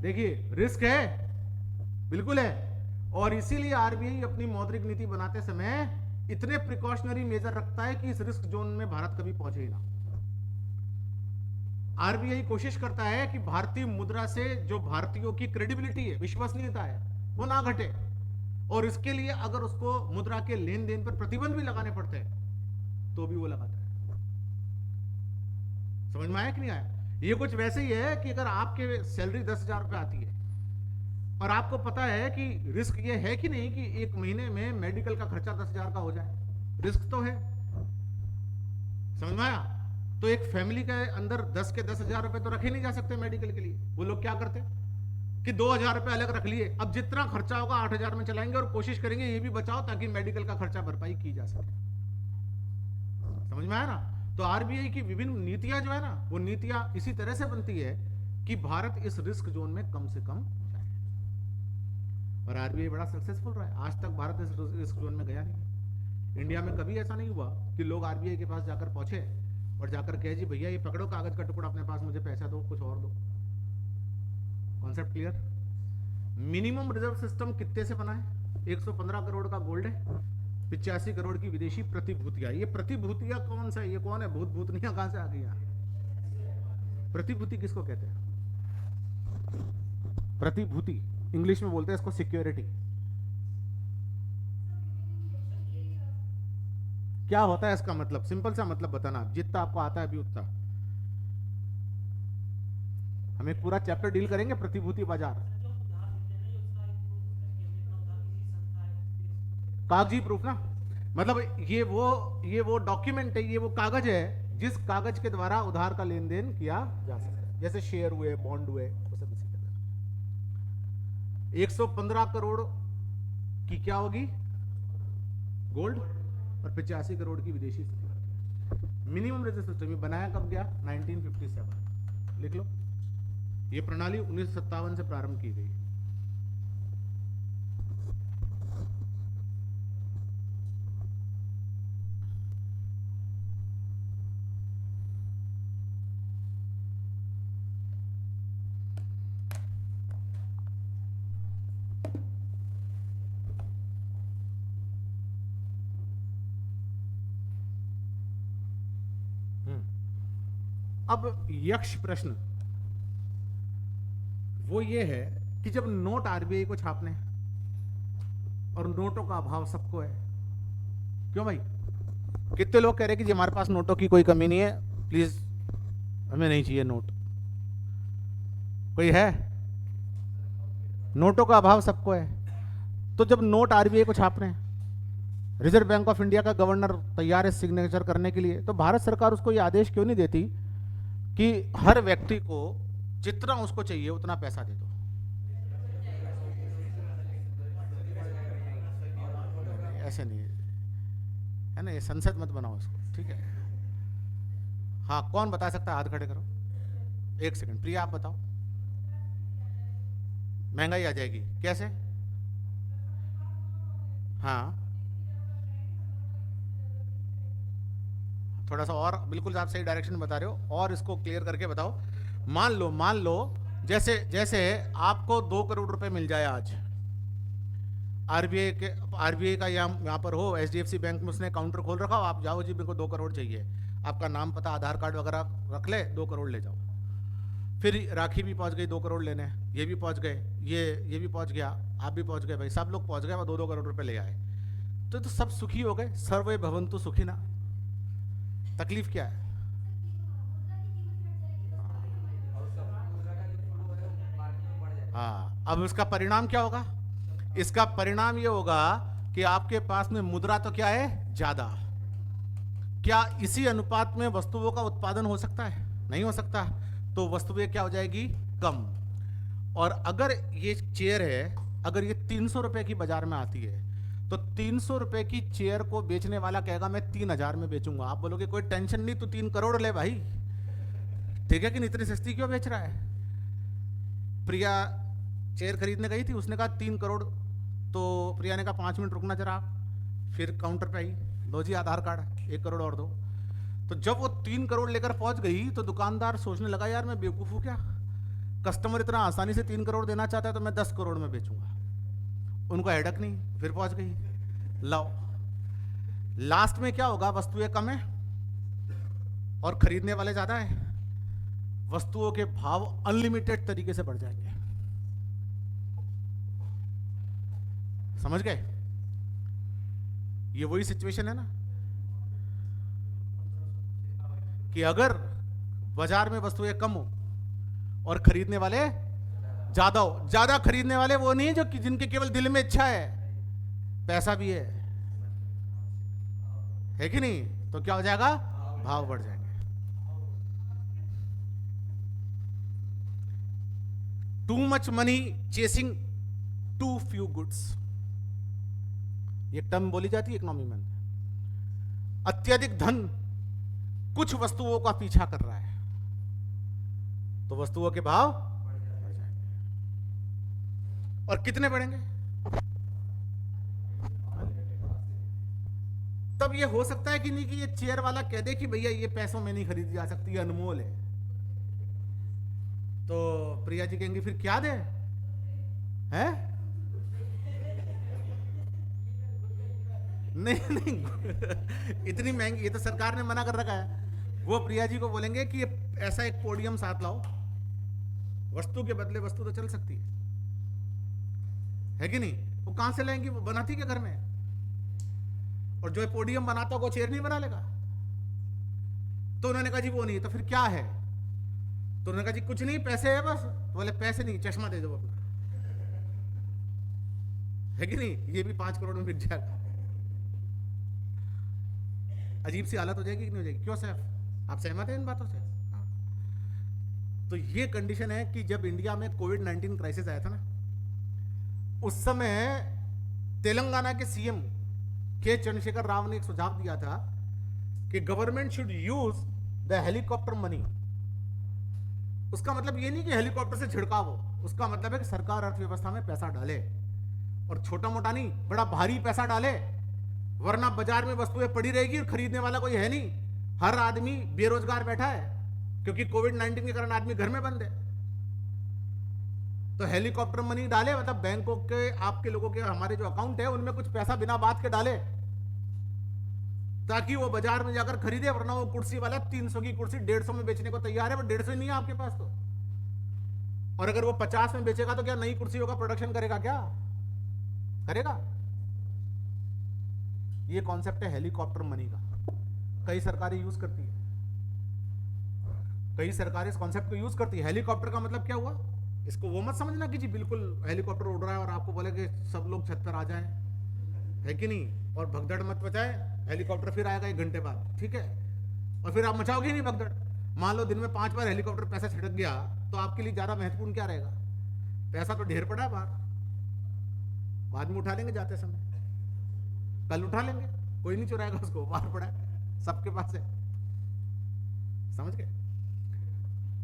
देखिए रिस्क है, बिल्कुल है, और इसीलिए आरबीआई अपनी मौद्रिक नीति बनाते समय इतने प्रिकॉशनरी मेजर रखता है कि इस रिस्क जोन में भारत कभी पहुंचे ही ना। आरबीआई कोशिश करता है कि भारतीय मुद्रा से जो भारतीयों की क्रेडिबिलिटी है, विश्वसनीयता है, वो ना घटे, और इसके लिए अगर उसको मुद्रा के लेन देन पर प्रतिबंध भी लगाने पड़ते हैं तो भी वो लगाता है। समझ में आया कि नहीं आया? ये कुछ वैसे ही है कि अगर आपके सैलरी 10,000 रुपए आती है और आपको पता है कि रिस्क ये है कि नहीं कि एक महीने में मेडिकल का खर्चा 10,000 का हो जाए, रिस्क तो है। समझ में आया? तो एक फैमिली के अंदर 10 के 10,000 रुपए तो रखे नहीं जा सकते मेडिकल के लिए। वो लोग क्या करते? कि 2,000 रुपए अलग रख लिए, अब जितना खर्चा होगा 8,000 में चलाएंगे और कोशिश करेंगे ये भी बचाओ ताकि मेडिकल का खर्चा भरपाई की जा सके। समझ में आया ना? तो आरबीआई की विभिन्न नीतियां जो है ना, वो नीतियां इसी तरह से बनती है कि भारत इस रिस्क जोन में कम से कम जाए, और आरबीआई बड़ा सक्सेसफुल रहा है। आज तक भारत इस रिस्क जोन में गया नहीं। इंडिया में कभी ऐसा नहीं हुआ कि लोग आरबीआई के पास जाकर पहुंचे और जाकर कहे जी भैया ये पकड़ो कागज का टुकड़ा अपने पास, मुझे पैसा दो, कुछ और दो। Concept clear? Minimum reserve system कितने से बना है? 115 करोड़ का गोल्ड है, 85 करोड़ की विदेशी प्रतिभूतियां। ये प्रतिभूतियां कौन सा है? ये कौन है? भूत भूतनिया कहां से आ गई? प्रतिभूति किसको कहते हैं? प्रतिभूति इंग्लिश में बोलते हैं इसको सिक्योरिटी। क्या होता है इसका मतलब? सिंपल सा मतलब बताना, जितना आपको आता है अभी उतना। हम एक पूरा चैप्टर डील करेंगे प्रतिभूति बाजार। कागजी प्रूफ ना, मतलब ये वो डॉक्यूमेंट है, ये वो कागज है जिस कागज के द्वारा उधार का लेन देन किया जा सकता है। जैसे शेयर हुए, बॉन्ड हुए, वो सब इसी तरह। 115 करोड़ की क्या होगी? गोल्ड, और 85 करोड़ की विदेशी सिक्योरिटी। मिनिमम रिजर्व सिस्टम ये बनाया कब गया? 1957। लिख लो, ये प्रणाली 1957 से प्रारंभ की गई। अब यक्ष प्रश्न वो ये है कि जब नोट आरबीआई को छापने, और नोटों का अभाव सबको है, क्यों भाई? कितने लोग कह रहे हैं कि जी हमारे पास नोटों की कोई कमी नहीं है, प्लीज हमें नहीं चाहिए नोट। कोई है? नोटों का अभाव सबको है। तो जब नोट आरबीआई को छापने, रिजर्व बैंक ऑफ इंडिया का गवर्नर तैयार है सिग्नेचर करने के लिए, तो भारत सरकार उसको ये आदेश क्यों नहीं देती कि हर व्यक्ति को जितना उसको चाहिए उतना पैसा दे दो? ऐसे नहीं है ना, ये संसद मत बनाओ इसको, ठीक है? हाँ, कौन बता सकता है? हाथ खड़े करो। 1 सेकंड, प्रिया आप बताओ। महंगाई आ जाएगी कैसे? हाँ, थोड़ा सा और, बिल्कुल आप सही डायरेक्शन में बता रहे हो, और इसको क्लियर करके बताओ। मान लो जैसे आपको 2 करोड़ रुपए मिल जाए आज, आरबीआई का यहाँ पर हो, एचडीएफसी बैंक में उसने काउंटर खोल रखा हो, आप जाओ जी मेरे को 2 करोड़ चाहिए, आपका नाम पता आधार कार्ड वगैरह रख ले, 2 करोड़ ले जाओ। फिर राखी भी पहुंच गई 2 करोड़ लेने, ये भी पहुंच गए, ये भी पहुंच गया, आप भी पहुंच गए, भाई सब लोग पहुंच गए, वो 2-2 करोड़ रुपए ले आए, तो सब सुखी हो गए। सर्वे भवन्तु सुखिनः। तकलीफ क्या है? हाँ, अब इसका परिणाम क्या होगा? इसका परिणाम ये होगा कि आपके पास में मुद्रा तो क्या है? ज्यादा। क्या इसी अनुपात में वस्तुओं का उत्पादन हो सकता है? नहीं हो सकता। तो वस्तुएं क्या हो जाएगी? कम। और अगर ये चेयर है, अगर ये 300 रुपए की बाजार में आती है, तो 300 रुपए की चेयर को बेचने वाला कहेगा मैं 3,000 में बेचूंगा। आप बोलोगे कोई टेंशन नहीं, तू 3 करोड़ ले भाई, ठीक है कि नहीं, इतनी सस्ती क्यों बेच रहा है? प्रिया चेयर खरीदने गई थी, उसने कहा 3 करोड़, तो प्रिया ने कहा 5 मिनट रुकना जरा, फिर काउंटर पे आई, लो जी आधार कार्ड, 1 करोड़ और दो। तो जब वो 3 करोड़ लेकर पहुंच गई तो दुकानदार सोचने लगा यार मैं बेवकूफ हूं क्या, कस्टमर इतना आसानी से 3 करोड़ देना चाहता है तो मैं 10 करोड़ में बेचूंगा। उनको हेडक नहीं, फिर पहुंच गई। लाओ, लास्ट में क्या होगा? वस्तुएं कम है और खरीदने वाले ज्यादा है, वस्तुओं के भाव अनलिमिटेड तरीके से बढ़ जाएंगे। समझ गए? ये वही सिचुएशन है ना कि अगर बाजार में वस्तुएं कम हो और खरीदने वाले ज्यादा हो। ज्यादा खरीदने वाले वो नहीं जो कि जिनके केवल दिल में इच्छा है, पैसा भी है कि नहीं? तो क्या हो जाएगा? भाव बढ़ जाएंगे। Too much money chasing too few goods, ये टर्म बोली जाती है इकोनॉमी में। अत्यधिक धन कुछ वस्तुओं का पीछा कर रहा है तो वस्तुओं के भाव बढ़ जाएंगे। और कितने बढ़ेंगे? तब ये हो सकता है कि नहीं कि ये चेयर वाला कह दे कि भैया ये पैसों में नहीं खरीदी जा सकती, ये अनमोल है। तो प्रिया जी कहेंगे फिर क्या दे, हैं? नहीं नहीं इतनी महंगी, ये तो सरकार ने मना कर रखा है। वो प्रिया जी को बोलेंगे कि ऐसा एक पोडियम साथ लाओ, वस्तु के बदले वस्तु तो चल सकती है कि नहीं? वो कहां से लाएंगी? वो बनाती क्या घर में? और जो पोडियम बनाता हो वो चेयर नहीं बना लेगा? तो उन्होंने कहा जी वो नहीं, तो फिर क्या है? तो उन्होंने कहा जी कुछ नहीं, पैसे है बस। तो बोले पैसे नहीं, चश्मा दे दो अपना, है कि नहीं? ये भी 5 करोड़ में बिक जाएगा। अजीब सी हालत हो जाएगी कि नहीं हो जाएगी? क्यों सैफ, आप सहमत हैं इन बातों से? हाँ। तो ये कंडीशन है कि जब इंडिया में कोविड-19 क्राइसिस आया था ना, उस समय तेलंगाना के सीएम के चंद्रशेखर राव ने एक सुझाव दिया था कि government should use the helicopter money. उसका मतलब ये नहीं कि हेलीकॉप्टर से छिड़काव हो, उसका मतलब है कि सरकार अर्थव्यवस्था में पैसा डाले, और छोटा मोटा नहीं, बड़ा भारी पैसा डाले, वरना बाजार में वस्तुएं पड़ी रहेगी और खरीदने वाला कोई है नहीं। हर आदमी बेरोजगार बैठा है क्योंकि कोविड-19 के कारण आदमी घर में बंद है। तो हेलीकॉप्टर मनी डाले, मतलब बैंकों के, आपके लोगों के, हमारे जो अकाउंट है उनमें कुछ पैसा बिना बात के डाले, ताकि वो बाजार में जाकर खरीदे। वरना वो कुर्सी वाला 300 की कुर्सी 150 में बेचने को तैयार है, पर 150 नहीं है आपके पास तो। और अगर वो 50 में बेचेगा तो क्या नई कुर्सियों का प्रोडक्शन करेगा? क्या करेगा? ये कॉन्सेप्ट है हेलीकॉप्टर मनी का। कई सरकारें यूज करती है, कई सरकारें इस कॉन्सेप्ट को यूज करती है। हेलीकॉप्टर का मतलब क्या हुआ? इसको वो मत समझना कि जी बिल्कुल हेलीकॉप्टर उड़ रहा है और आपको बोले कि सब लोग छत पर आ जाएं, है कि नहीं, और भगदड़ मत मचाए, हेलीकॉप्टर फिर आएगा 1 घंटे बाद, ठीक है? और फिर आप मचाओगे नहीं भगदड़। मान लो दिन में 5 बार हेलीकॉप्टर पैसा छिड़क गया तो आपके लिए ज्यादा महत्वपूर्ण क्या रहेगा? पैसा तो ढेर पड़ा है बाहर, बाद में उठा लेंगे जाते समय, कल उठा लेंगे, कोई नहीं चुराएगा उसको, बाहर पड़ा है, सबके पास है। समझ गए?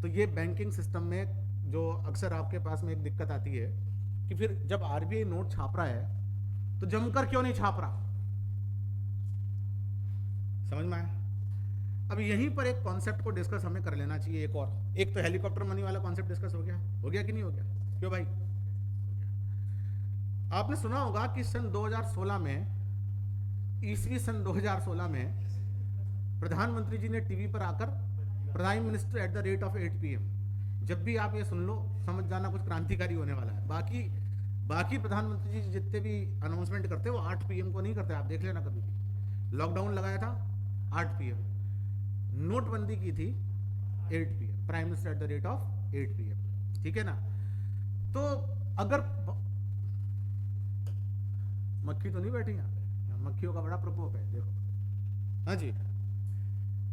तो ये बैंकिंग सिस्टम में जो अक्सर आपके पास में एक दिक्कत आती है कि फिर जब आरबीआई नोट छाप रहा है तो जमकर क्यों नहीं छाप रहा? समझ में आया? अब यहीं पर एक कॉन्सेप्ट को डिस्कस हमें कर लेना चाहिए। एक और, एक तो हेलीकॉप्टर मनी वाला कॉन्सेप्ट डिस्कस हो गया कि नहीं हो गया? क्यों भाई? आपने सुना होगा कि सन 2016 में, ईस्वी सन 2016 में प्रधानमंत्री जी ने टीवी पर आकर prime minister at the rate of 8 PM, जब भी आप ये सुन लो समझ जाना कुछ क्रांतिकारी होने वाला है। बाकी प्रधानमंत्री जी जितने भी अनाउंसमेंट करते हैं वो 8 PM को नहीं करते, आप देख लेना कभी भी। लॉकडाउन लगाया था 8 PM, नोटबंदी की थी 8 PM, prime minister at the rate of 8 PM, ठीक है ना? तो अगर मक्खी तो नहीं बैठी यहाँ पे, मक्खियों का बड़ा प्रकोप है, देखो। हाँ जी,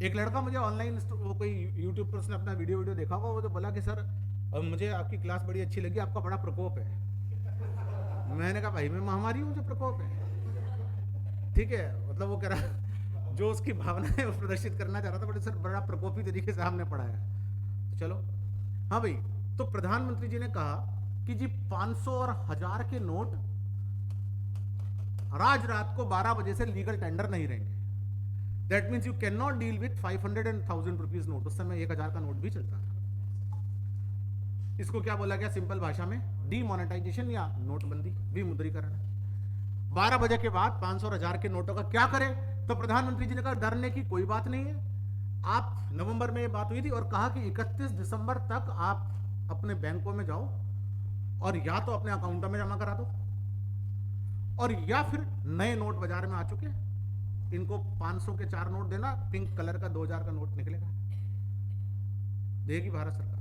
एक लड़का मुझे ऑनलाइन, वो कोई यूट्यूब पर उसने अपना वीडियो देखा होगा, वो तो बोला कि सर मुझे आपकी क्लास बड़ी अच्छी लगी, आपका बड़ा प्रकोप है। मैंने कहा भाई मैं महामारी हूँ जो प्रकोप है, ठीक है? मतलब वो कह रहा, जो उसकी भावना है वो प्रदर्शित करना चाह रहा था, बट सर बड़ा प्रकोपी तरीके से हमने पढ़ाया। तो चलो, हाँ भाई, तो प्रधानमंत्री जी ने कहा कि जी 500 और 1000 के नोट आज रात को 12 बजे से लीगल टेंडर नहीं रहेंगे। That means you can not deal with 500 and 1000 rupees note. उस समय 1000 का नोट भी चलता था। इसको क्या बोला गया सिंपल भाषा में? डीमोनेटाइजेशन या नोटबंदी, विमुद्रीकरण। 12 बजे के बाद 500 और 1000 के नोटों का क्या करें? तो प्रधानमंत्री जी ने कहा डरने की कोई बात नहीं है। आप, नवंबर में ये बात हुई थी और कहा कि 31 दिसंबर तक आप अपने बैंकों में जाओ और या तो अपने अकाउंटों में जमा करा दो, और या फिर नए नोट बाजार में आ चुके, इनको 500 के 4 नोट देना, पिंक कलर का 2000 का नोट निकलेगा, देगी भारत सरकार।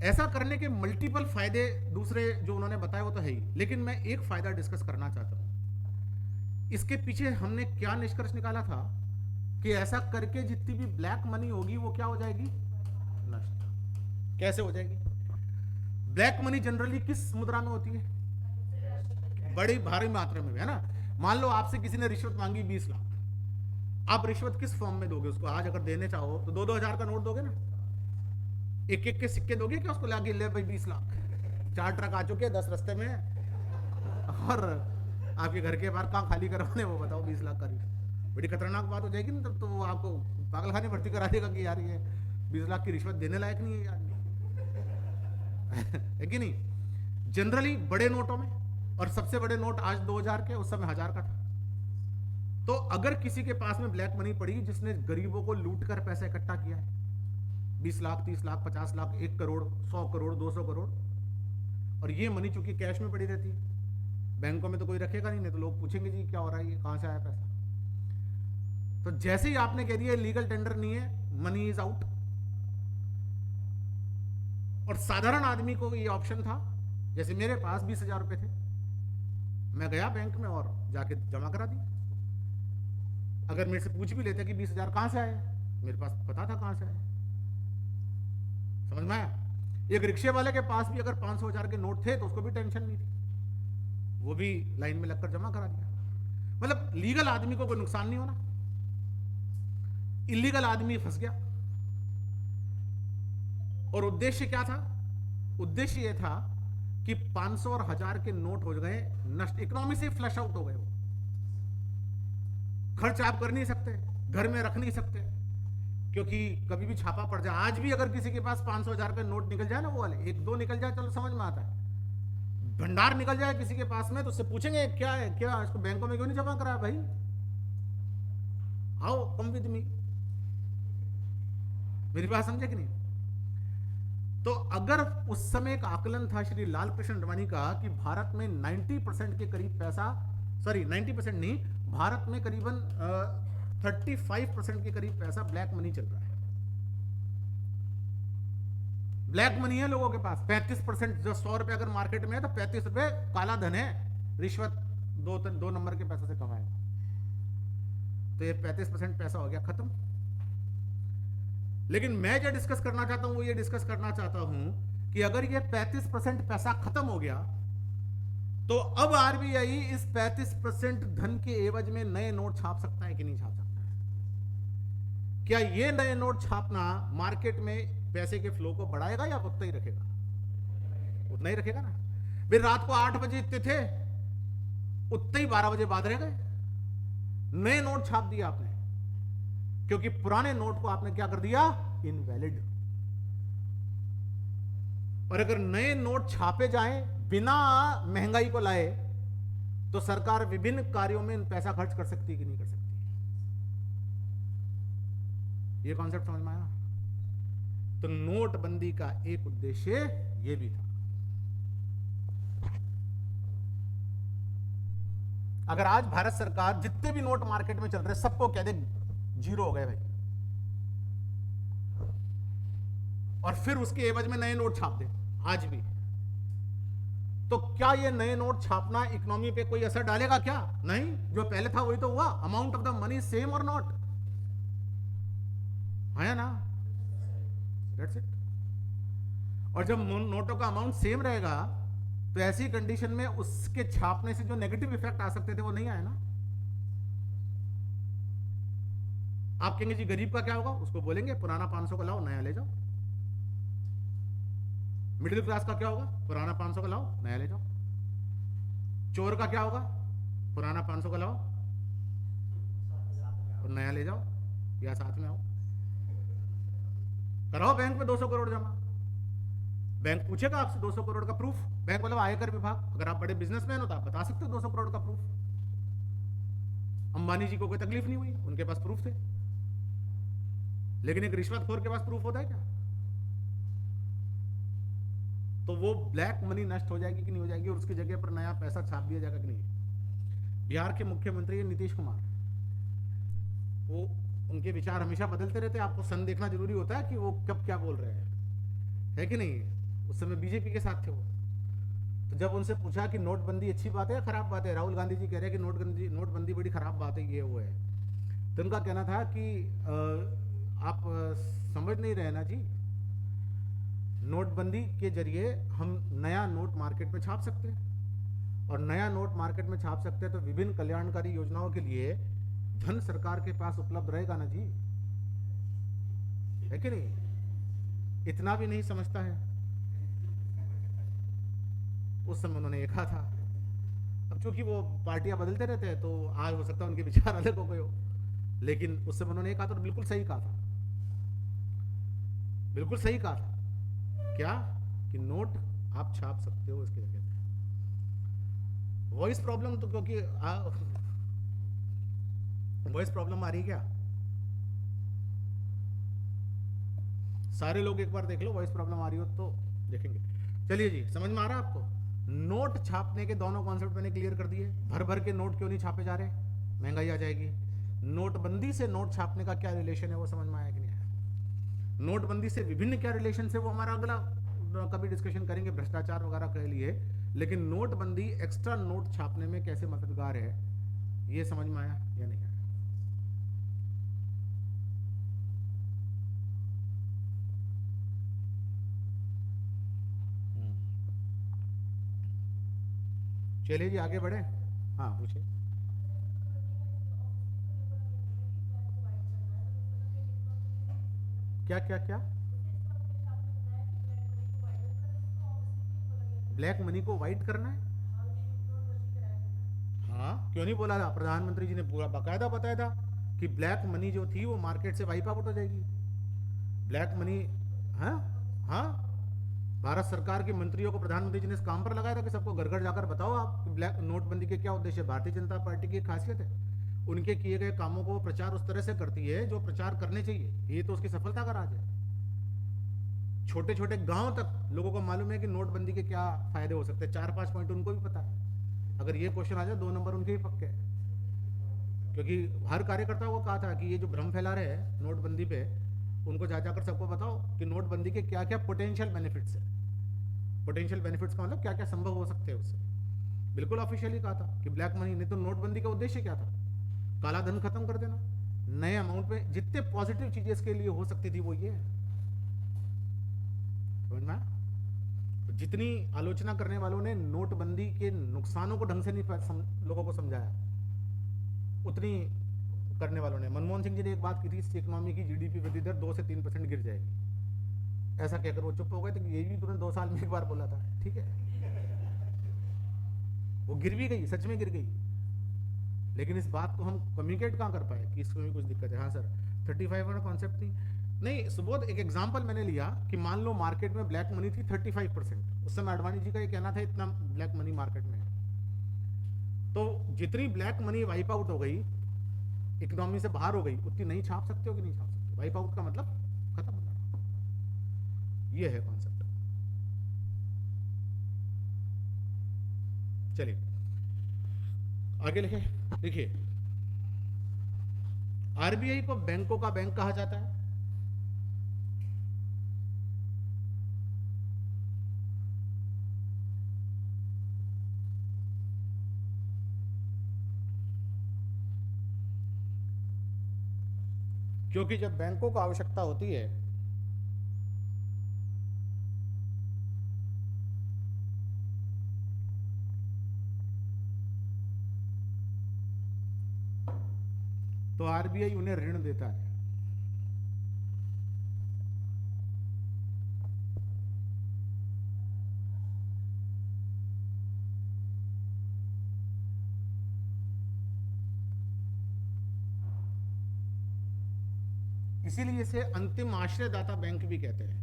ऐसा करने के मल्टीपल फायदे दूसरे जो उन्होंने बताया वो तो है ही, लेकिन मैं एक फायदा डिस्कस करना चाहता हूं। इसके पीछे हमने क्या निष्कर्ष निकाला था कि ऐसा करके जितनी भी ब्लैक मनी होगी वो क्या हो जाएगी? नष्ट। कैसे हो जाएगी? ब्लैक मनी जनरली किस मुद्रा में होती है? बड़ी भारी मात्रा में, है ना। मान लो आपसे किसी ने रिश्वत मांगी 20 लाख, आप रिश्वत किस फॉर्म में दोगे उसको? आज अगर देने चाहो तो 2-2 हजार का नोट दोगे ना, एक एक के सिक्के दोगे क्या उसको? लाके ले भाई 20 लाख, 4 ट्रक आ चुके हैं, 10 रास्ते में, और आपके घर के बाहर कहाँ खाली करवाने, वो बताओ 20 लाख का रिश्वत। बड़ी खतरनाक बात हो जाएगी ना, तब तो वो आपको पागल खाने भर्ती करा देगा कि यार ये 20 लाख की रिश्वत देने लायक नहीं है यार है कि नहीं? जनरली बड़े नोटों में, और सबसे बड़े नोट आज 2000 के, उस समय 1000 का था। तो अगर किसी के पास में ब्लैक मनी पड़ी जिसने गरीबों को लूट कर पैसा इकट्ठा किया है, 20 लाख, 30 लाख, 50 लाख, 1 करोड़, 100 करोड़, 200 करोड़, और ये मनी चूंकि कैश में पड़ी रहती है, बैंकों में तो कोई रखेगा नहीं तो लोग पूछेंगे जी क्या हो रहा है, ये कहां से आया पैसा? तो जैसे ही आपने कह दिया लीगल टेंडर नहीं है, मनी इज आउट। और साधारण आदमी को ये ऑप्शन था, जैसे मेरे पास 20,000 रुपए थे, मैं गया बैंक में और जाके जमा करा दी। अगर मेरे से पूछ भी लेते कि 20,000 कहां से आए, मेरे पास पता था कहां से आए। समझ में आया? एक रिक्शे वाले के पास भी अगर 500,000 के नोट थे तो उसको भी टेंशन नहीं थी, वो भी लाइन में लगकर जमा करा दिया। मतलब लीगल आदमी को कोई नुकसान नहीं होना, इलीगल आदमी फंस गया। और उद्देश्य क्या था? उद्देश्य यह था कि 500 और 1000 के नोट हो गए नष्ट, इकोनॉमी से फ्लश आउट हो गए। वो खर्च आप कर नहीं सकते, घर में रख नहीं सकते, क्योंकि कभी भी छापा पड़ जाए। आज भी अगर किसी के पास 500,000 के नोट निकल जाए ना, वो वाले 1-2 निकल जाए चलो समझ में आता है, भंडार निकल जाए किसी के पास में तो उससे पूछेंगे क्या है, क्या इसको बैंकों में क्यों नहीं जमा करा भाई, आओ कम विद मी। मेरी बात समझे कि नहीं? तो अगर उस समय एक आकलन था श्री लाल कृष्ण अडवाणी का कि भारत में 90% के करीब पैसा, सॉरी 90% नहीं, भारत में करीबन 35% के करीब पैसा ब्लैक मनी चल रहा है। ब्लैक मनी है लोगों के पास 35%। जो 100 रुपए अगर मार्केट में है तो 35 रुपए काला धन है, रिश्वत 2 नंबर के पैसे से कमाए। तो ये 35% पैसा हो गया खत्म। लेकिन मैं जो डिस्कस करना चाहता हूं वो ये डिस्कस करना चाहता हूं कि अगर ये 35% पैसा खत्म हो गया तो अब आरबीआई इस 35% धन के एवज में नए नोट छाप सकता है कि नहीं छाप सकता है? क्या ये नए नोट छापना मार्केट में पैसे के फ्लो को बढ़ाएगा या उतना ही रखेगा? उतना ही रखेगा ना। फिर रात को 8 बजे इतने थे, उतने ही 12 बजे बाद रह गए। नए नोट छाप दिए आपने, क्योंकि पुराने नोट को आपने क्या कर दिया? इनवैलिड। और अगर नए नोट छापे जाएं बिना महंगाई को लाए तो सरकार विभिन्न कार्यों में पैसा खर्च कर सकती है कि नहीं कर सकती? यह कॉन्सेप्ट समझ में आया? तो नोटबंदी का एक उद्देश्य यह भी था। अगर आज भारत सरकार जितने भी नोट मार्केट में चल रहे सबको कह दे जीरो हो गए भाई, और फिर उसके एवज में नए नोट छाप दे आज भी, तो क्या ये नए नोट छापना इकोनॉमी पे कोई असर डालेगा? क्या नहीं, जो पहले था वही तो हुआ। Amount of the money same और नॉट, आया ना? That's it. और जब नोटों का अमाउंट सेम रहेगा तो ऐसी कंडीशन में उसके छापने से जो नेगेटिव इफेक्ट आ सकते थे वो नहीं आए ना। आप कहेंगे जी गरीब का क्या होगा? उसको बोलेंगे पुराना 500 का लाओ नया ले जाओ। मिडिल क्लास का क्या होगा? पुराना 500 का लाओ नया ले जाओ। चोर का क्या होगा? पुराना 500 का लाओ और नया ले जाओ, या साथ में आओ, कराओ बैंक में 200 करोड़ जमा। बैंक पूछेगा आपसे 200 करोड़ का प्रूफ, बैंक मतलब आयकर विभाग। अगर आप बड़े बिजनेसमैन हो तो आप बता सकते हो 200 करोड़ का प्रूफ। अंबानी जी को कोई तकलीफ नहीं हुई, उनके पास प्रूफ थे। लेकिन एक रिश्वतखोर के पास प्रूफ होता है क्या? तो वो ब्लैक मनी नष्ट हो जाएगी कि नहीं हो जाएगी, और उसकी जगह पर नया पैसा छाप दिया जाएगा कि नहीं? बिहार के मुख्यमंत्री नीतीश कुमार, वो उनके विचार हमेशा बदलते रहते हैं। आपको सन देखना जरूरी होता है कि वो कब क्या बोल रहे हैं, है कि नहीं? उस समय बीजेपी के साथ थे वो। तो जब उनसे पूछा कि नोटबंदी अच्छी बात है या खराब बात है, राहुल गांधी जी कह रहे हैं कि नोटबंदी बड़ी खराब बात है, ये वो है। तो उनका कहना था कि आप समझ नहीं रहे ना जी, नोटबंदी के जरिए हम नया नोट मार्केट में छाप सकते हैं, और नया नोट मार्केट में छाप सकते हैं तो विभिन्न कल्याणकारी योजनाओं के लिए धन सरकार के पास उपलब्ध रहेगा ना जी, है कि नहीं? इतना भी नहीं समझता है। उस समय उन्होंने ये कहा था। अब चूंकि वो पार्टियां बदलते रहते हैं तो आज हो सकता है उनके विचार अलग हो गए हो, लेकिन उस समय उन्होंने ये कहा था, तो बिल्कुल सही कहा था, बिल्कुल सही कहा था। क्या कि नोट आप छाप सकते हो इसके जगह पे। वॉइस प्रॉब्लम तो क्योंकि वॉइस प्रॉब्लम आ रही है क्या? सारे लोग एक बार देख लो, वॉइस प्रॉब्लम आ रही हो तो देखेंगे। चलिए जी, समझ में आ रहा है आपको? नोट छापने के दोनों कॉन्सेप्ट मैंने क्लियर कर दिए। भर भर के नोट क्यों नहीं छापे जा रहे? महंगाई आ जाएगी। नोटबंदी से नोट छापने का क्या रिलेशन है, वो समझ में आया कि नहीं आया? नोटबंदी से विभिन्न क्या रिलेशन है, वो हमारा अगला कभी डिस्कशन करेंगे, भ्रष्टाचार वगैरह के लिए। लेकिन नोटबंदी एक्स्ट्रा नोट छापने में कैसे मददगार है, ये समझ में आया या नहीं आया? चलिए जी, आगे बढ़े। हाँ पूछिए। क्या क्या क्या? ब्लैक मनी को वाइट करना है? हाँ, क्यों नहीं बोला था? प्रधानमंत्री जी ने पूरा बाकायदा बताया था कि ब्लैक मनी जो थी वो मार्केट से वाइप आउट हो जाएगी। ब्लैक मनी, हाँ हाँ, भारत सरकार के मंत्रियों को प्रधानमंत्री जी ने इस काम पर लगाया था कि सबको घर घर जाकर बताओ आप कि ब्लैक नोटबंदी के क्या उद्देश्य है। भारतीय जनता पार्टी की एक खासियत है, उनके किए गए कामों को प्रचार उस तरह से करती है जो प्रचार करने चाहिए। ये तो उसकी सफलता का राज है। छोटे छोटे गांव तक लोगों को मालूम है कि नोटबंदी के क्या फायदे हो सकते हैं। 4-5 पॉइंट उनको भी पता है। अगर ये क्वेश्चन आ जाए, 2 नंबर उनके ही पक्के हैं, क्योंकि हर कार्यकर्ता को कहा था कि ये जो भ्रम फैला रहे हैं नोटबंदी पे, उनको जा जाकर सबको बताओ कि नोटबंदी के क्या क्या पोटेंशियल बेनिफिट्स है। पोटेंशियल बेनिफिट्स का मतलब क्या क्या संभव हो सकते हैं उससे। बिल्कुल ऑफिशियली कहा था कि ब्लैक मनी, नहीं तो नोटबंदी का उद्देश्य क्या था? काला धन खत्म कर देना। नए अमाउंट में जितने पॉजिटिव चीजें इसके लिए हो सकती थी वो ये है। समझ में आया? तो जितनी आलोचना करने वालों ने नोटबंदी के नुकसानों को ढंग से नहीं लोगों को समझाया, उतनी करने वालों ने। मनमोहन सिंह जी ने एक बात की थी, इस इकोनॉमी की जीडीपी वृद्धि दर 2 से 3% गिर जाएगी। ऐसा कहकर वो चुप हो गए थे कि ये भी तुमने 2 साल में एक बार बोला था। ठीक है, वो गिर भी गई, सच में गिर गई, लेकिन इस बात को हम कम्युनिकेट कहाँ कर पाए कि इसमें भी कुछ दिक्कत है। हाँ सर, 35 वाला कॉन्सेप्ट नहीं सुबोध, एक एग्जांपल मैंने लिया कि मान लो मार्केट में ब्लैक मनी थी 35%। उस समय अडवाणी जी का ये कहना था इतना ब्लैक मनी मार्केट में है, तो जितनी ब्लैक मनी वाइप आउट हो गई, इकोनॉमी से बाहर हो गई, उतनी नहीं छाप सकते हो कि नहीं छाप सकते? वाइप आउट का मतलब खत्म हो जाना, ये है कॉन्सेप्ट। चलिए आगे लिखे। देखिए, आरबीआई को बैंकों का बैंक कहा जाता है। क्योंकि जब बैंकों को आवश्यकता होती है तो आरबीआई उन्हें ऋण देता है। इसीलिए इसे अंतिम आश्रयदाता बैंक भी कहते हैं।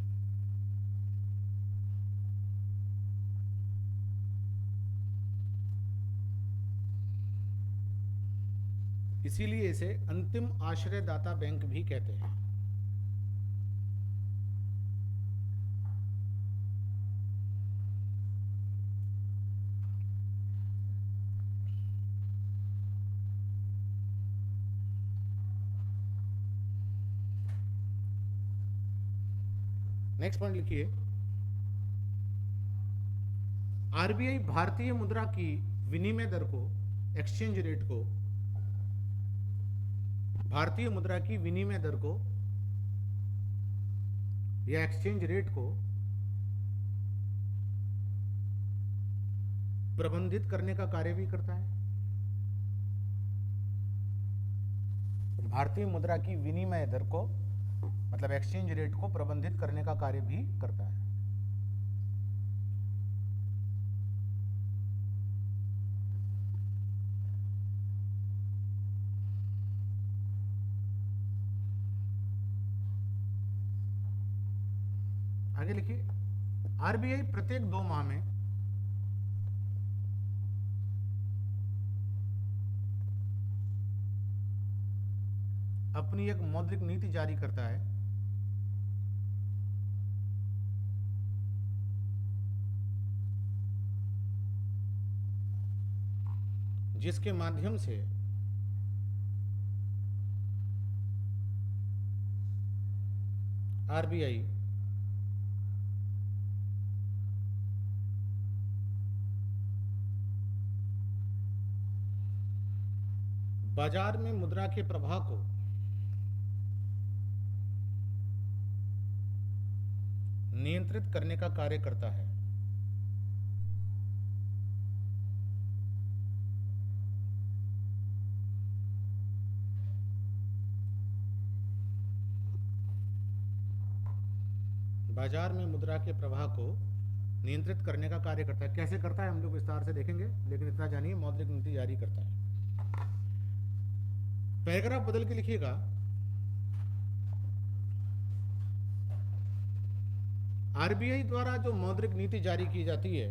इसीलिए इसे अंतिम आश्रयदाता बैंक भी कहते हैं। नेक्स्ट पॉइंट लिखिए, आरबीआई भारतीय मुद्रा की विनिमय दर को, एक्सचेंज रेट को, भारतीय मुद्रा की विनिमय दर को या एक्सचेंज रेट को प्रबंधित करने का कार्य भी करता है। भारतीय मुद्रा की विनिमय दर को, मतलब एक्सचेंज रेट को प्रबंधित करने का कार्य भी करता है। आगे लिखिए, आरबीआई प्रत्येक 2 माह में अपनी एक मौद्रिक नीति जारी करता है जिसके माध्यम से आरबीआई बाजार में मुद्रा के प्रवाह को नियंत्रित करने का कार्य करता है। बाजार में मुद्रा के प्रवाह को नियंत्रित करने का कार्य करता है। कैसे करता है हम लोग विस्तार से देखेंगे, लेकिन इतना जानिए मौद्रिक नीति जारी करता है। पैराग्राफ बदल के लिखिएगा, आरबीआई द्वारा जो मौद्रिक नीति जारी की जाती है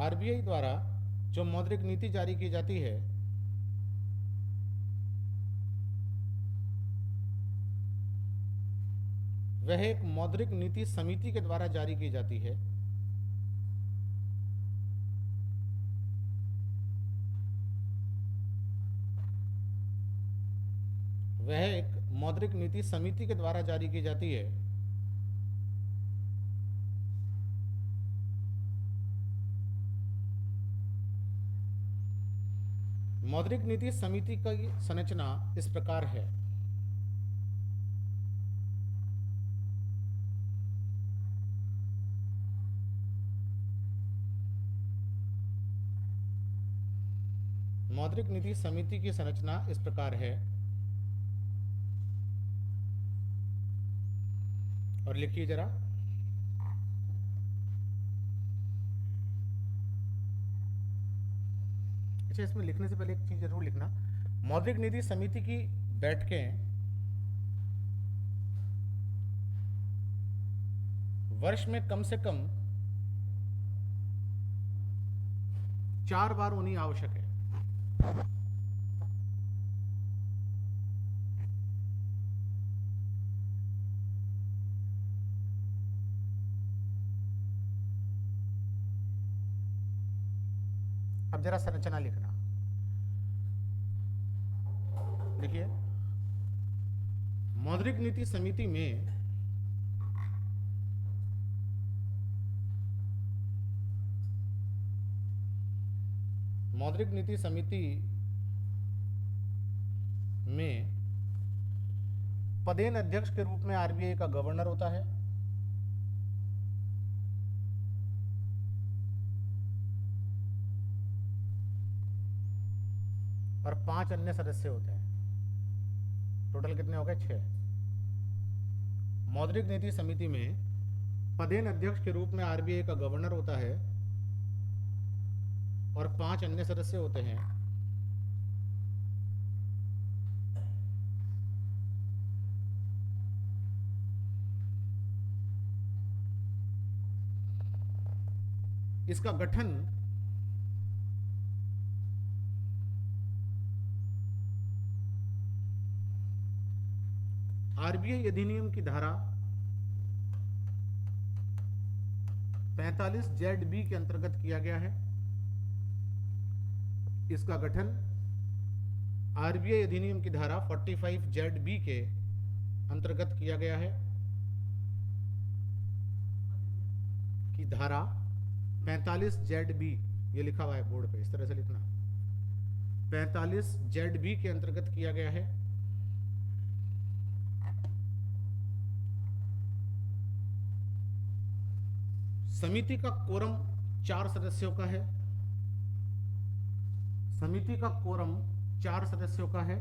आरबीआई द्वारा जो मौद्रिक नीति जारी की जाती है वह एक मौद्रिक नीति समिति के द्वारा जारी की जाती है। वह एक मौद्रिक नीति समिति के द्वारा जारी की जाती है। मौद्रिक नीति समिति की संरचना इस प्रकार है। मौद्रिक नीति समिति की संरचना इस प्रकार है, और लिखिए जरा, अच्छा इसमें लिखने से पहले एक चीज जरूर लिखना, मौद्रिक नीति समिति की बैठकें वर्ष में कम से कम 4 बार होनी आवश्यक है। अब जरा संरचना लिखना, देखिए मौद्रिक नीति समिति में पदेन अध्यक्ष के रूप में आरबीआई का गवर्नर होता है, और 5 अन्य सदस्य होते हैं। टोटल कितने हो गए? 6। मौद्रिक नीति समिति में पदेन अध्यक्ष के रूप में आरबीआई का गवर्नर होता है और 5 अन्य सदस्य होते हैं। इसका गठन आरबीआई अधिनियम की धारा 45 के अंतर्गत किया गया है। इसका गठन आरबीआई अधिनियम की धारा 45 के अंतर्गत किया गया है, कि धारा 45 ये लिखा हुआ है बोर्ड पे, इस तरह से लिखना, 45 के अंतर्गत किया गया है। समिति का कोरम 4 सदस्यों का है। समिति का कोरम 4 सदस्यों का है।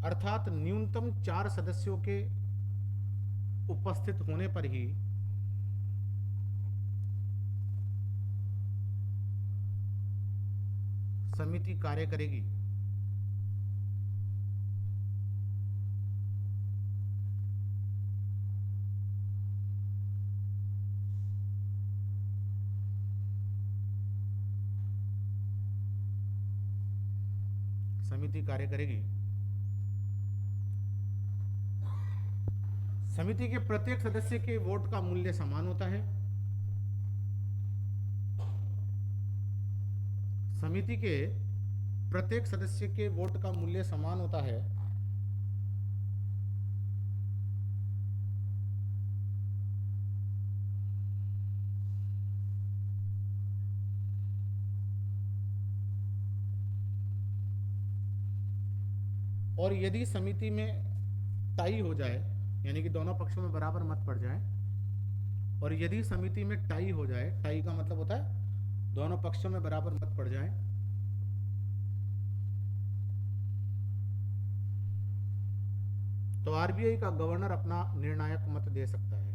अर्थात न्यूनतम 4 सदस्यों के उपस्थित होने पर ही समिति कार्य करेगी। समिति कार्य करेगी। समिति के प्रत्येक सदस्य के वोट का मूल्य समान होता है। समिति के प्रत्येक सदस्य के वोट का मूल्य समान होता है। और यदि समिति में टाई हो जाए, यानी कि दोनों पक्षों में बराबर मत पड़ जाए, और यदि समिति में टाई हो जाए, टाई का मतलब होता है दोनों पक्षों में बराबर मत पड़ जाए, तो आरबीआई का गवर्नर अपना निर्णायक मत दे सकता है।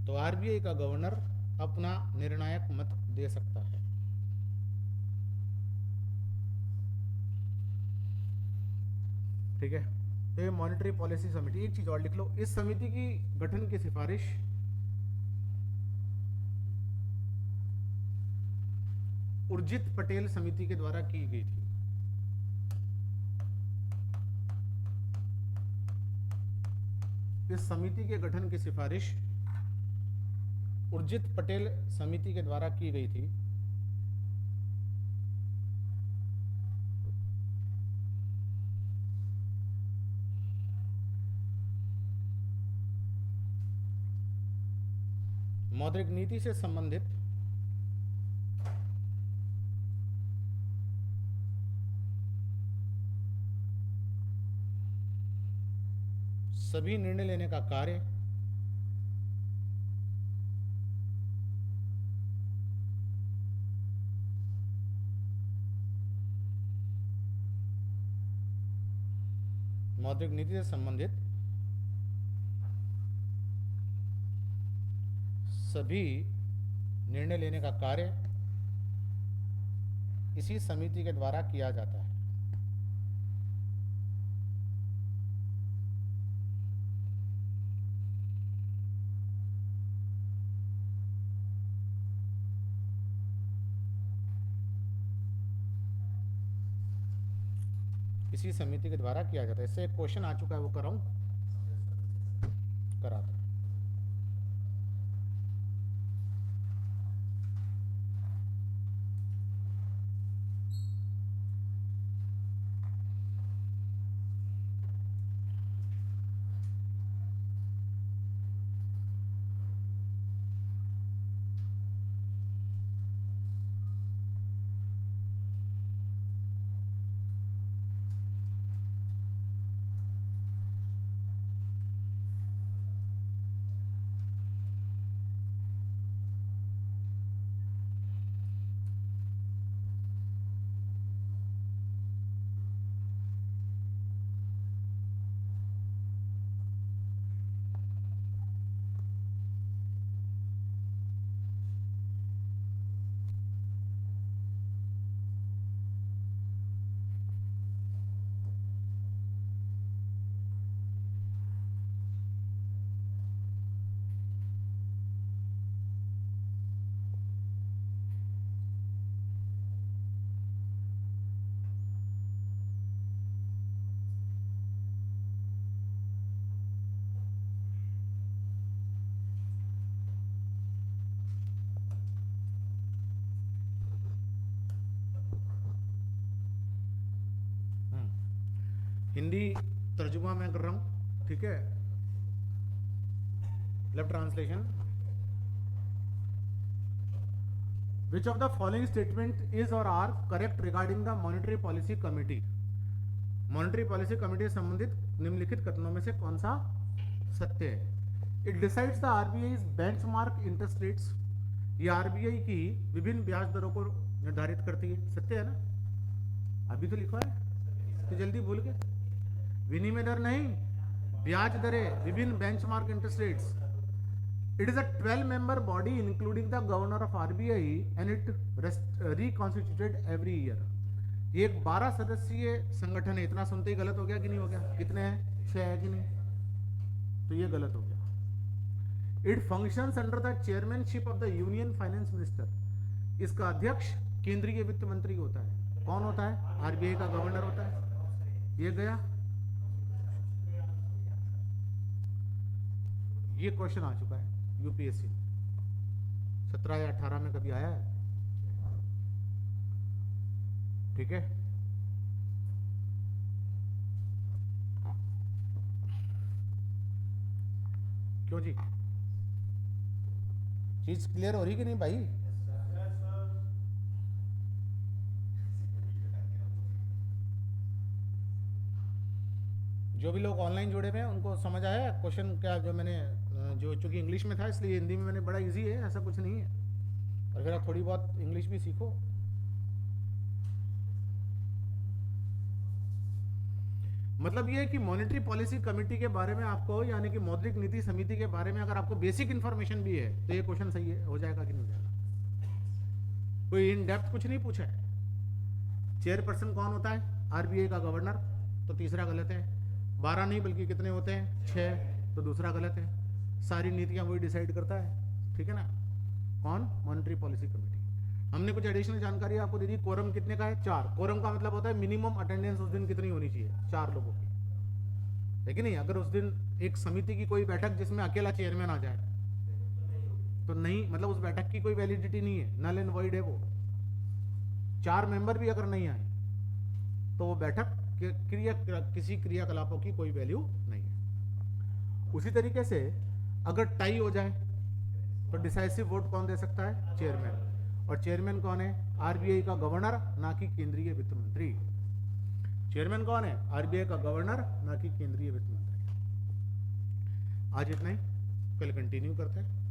तो आरबीआई का गवर्नर अपना निर्णायक मत दे सकता है। ठीक है, तो ये मॉनेटरी पॉलिसी समिति। एक चीज और लिख लो, इस समिति की गठन की सिफारिश उर्जित पटेल समिति के द्वारा की गई थी। इस समिति के गठन की सिफारिश उर्जित पटेल समिति के द्वारा की गई थी। मौद्रिक नीति से संबंधित सभी निर्णय लेने का कार्य मौद्रिक नीति से संबंधित सभी निर्णय लेने का कार्य इसी समिति के द्वारा किया जाता है। इसी समिति के द्वारा किया जाता है। इससे एक क्वेश्चन आ चुका है, वो कराऊं? करा दो। हिंदी तर्जुमा मैं कर रहा हूं, ठीक है? Left translation. Which of the following statement is or are correct regarding the monetary policy committee? Monetary policy committee से संबंधित निम्नलिखित कथनों में से कौन सा सत्य है? It decides the RBI benchmark interest rates. ये आरबीआई की विभिन्न ब्याज दरों को निर्धारित करती है। सत्य है ना? अभी तो लिखा है तो जल्दी भूल गए। विनिमय दर नहीं, ब्याज दरें, विभिन्न benchmark interest rates. It is a 12-member body including the governor of RBI and it reconstituted every year. ये एक 12 सदस्यीय संगठन है। इतना सुनते ही गलत हो गया कि नहीं हो गया? कितने हैं? 6 है कि नहीं? तो ये गलत हो गया। It functions under the chairmanship of the union finance minister. इसका अध्यक्ष केंद्रीय वित्त मंत्री होता है। कौन होता है? आरबीआई का गवर्नर होता है। ये गया, ये क्वेश्चन आ चुका है यूपीएससी 17 या 18 में कभी आया है? ठीक है, क्यों जी? चीज क्लियर हो रही कि नहीं भाई? जो भी लोग ऑनलाइन जुड़े हुए हैं उनको समझ आया क्वेश्चन क्या? जो मैंने जो चूंकि इंग्लिश में था इसलिए हिंदी में मैंने, बड़ा इजी है, ऐसा कुछ नहीं है। और फिर आप थोड़ी बहुत इंग्लिश भी सीखो। मतलब ये है कि मॉनेटरी पॉलिसी कमेटी के बारे में आपको, यानी कि मौद्रिक नीति समिति के बारे में अगर आपको बेसिक इंफॉर्मेशन भी है तो ये क्वेश्चन सही है, हो जाएगा कि नहीं हो जाएगा? कोई इन डेप्थ कुछ नहीं पूछा है। चेयरपर्सन कौन होता है? आरबीआई का गवर्नर, तो तीसरा गलत है। 12 नहीं बल्कि कितने होते हैं? 6, तो दूसरा गलत है। सारी नीतियां वही डिसाइड करता है, ठीक है ना? कौन? Monetary policy committee. हमने कुछ एडिशनल जानकारी आपको दे दी। कोरम कितने का है? 4। कोरम का मतलब होता है मिनिमम अटेंडेंस उस दिन कितनी होनी चाहिए? 4 लोगों की, है कि नहीं? अगर उस दिन एक समिति की कोई बैठक जिसमें अकेला चेयरमैन आ जाए तो नहीं, मतलब उस बैठक की कोई वैलिडिटी नहीं है, नल एंड वॉइड है वो। 4 मेंबर भी अगर नहीं आए तो वो बैठक किसी क्रियाकलापों की कोई वैल्यू नहीं है। उसी तरीके से अगर टाई हो जाए तो डिसाइसिव वोट कौन दे सकता है? चेयरमैन। और चेयरमैन कौन है? आरबीआई का गवर्नर, ना कि केंद्रीय वित्त मंत्री। चेयरमैन कौन है? आरबीआई का गवर्नर, ना कि केंद्रीय वित्त मंत्री। आज इतना ही, कल कंटिन्यू करते हैं।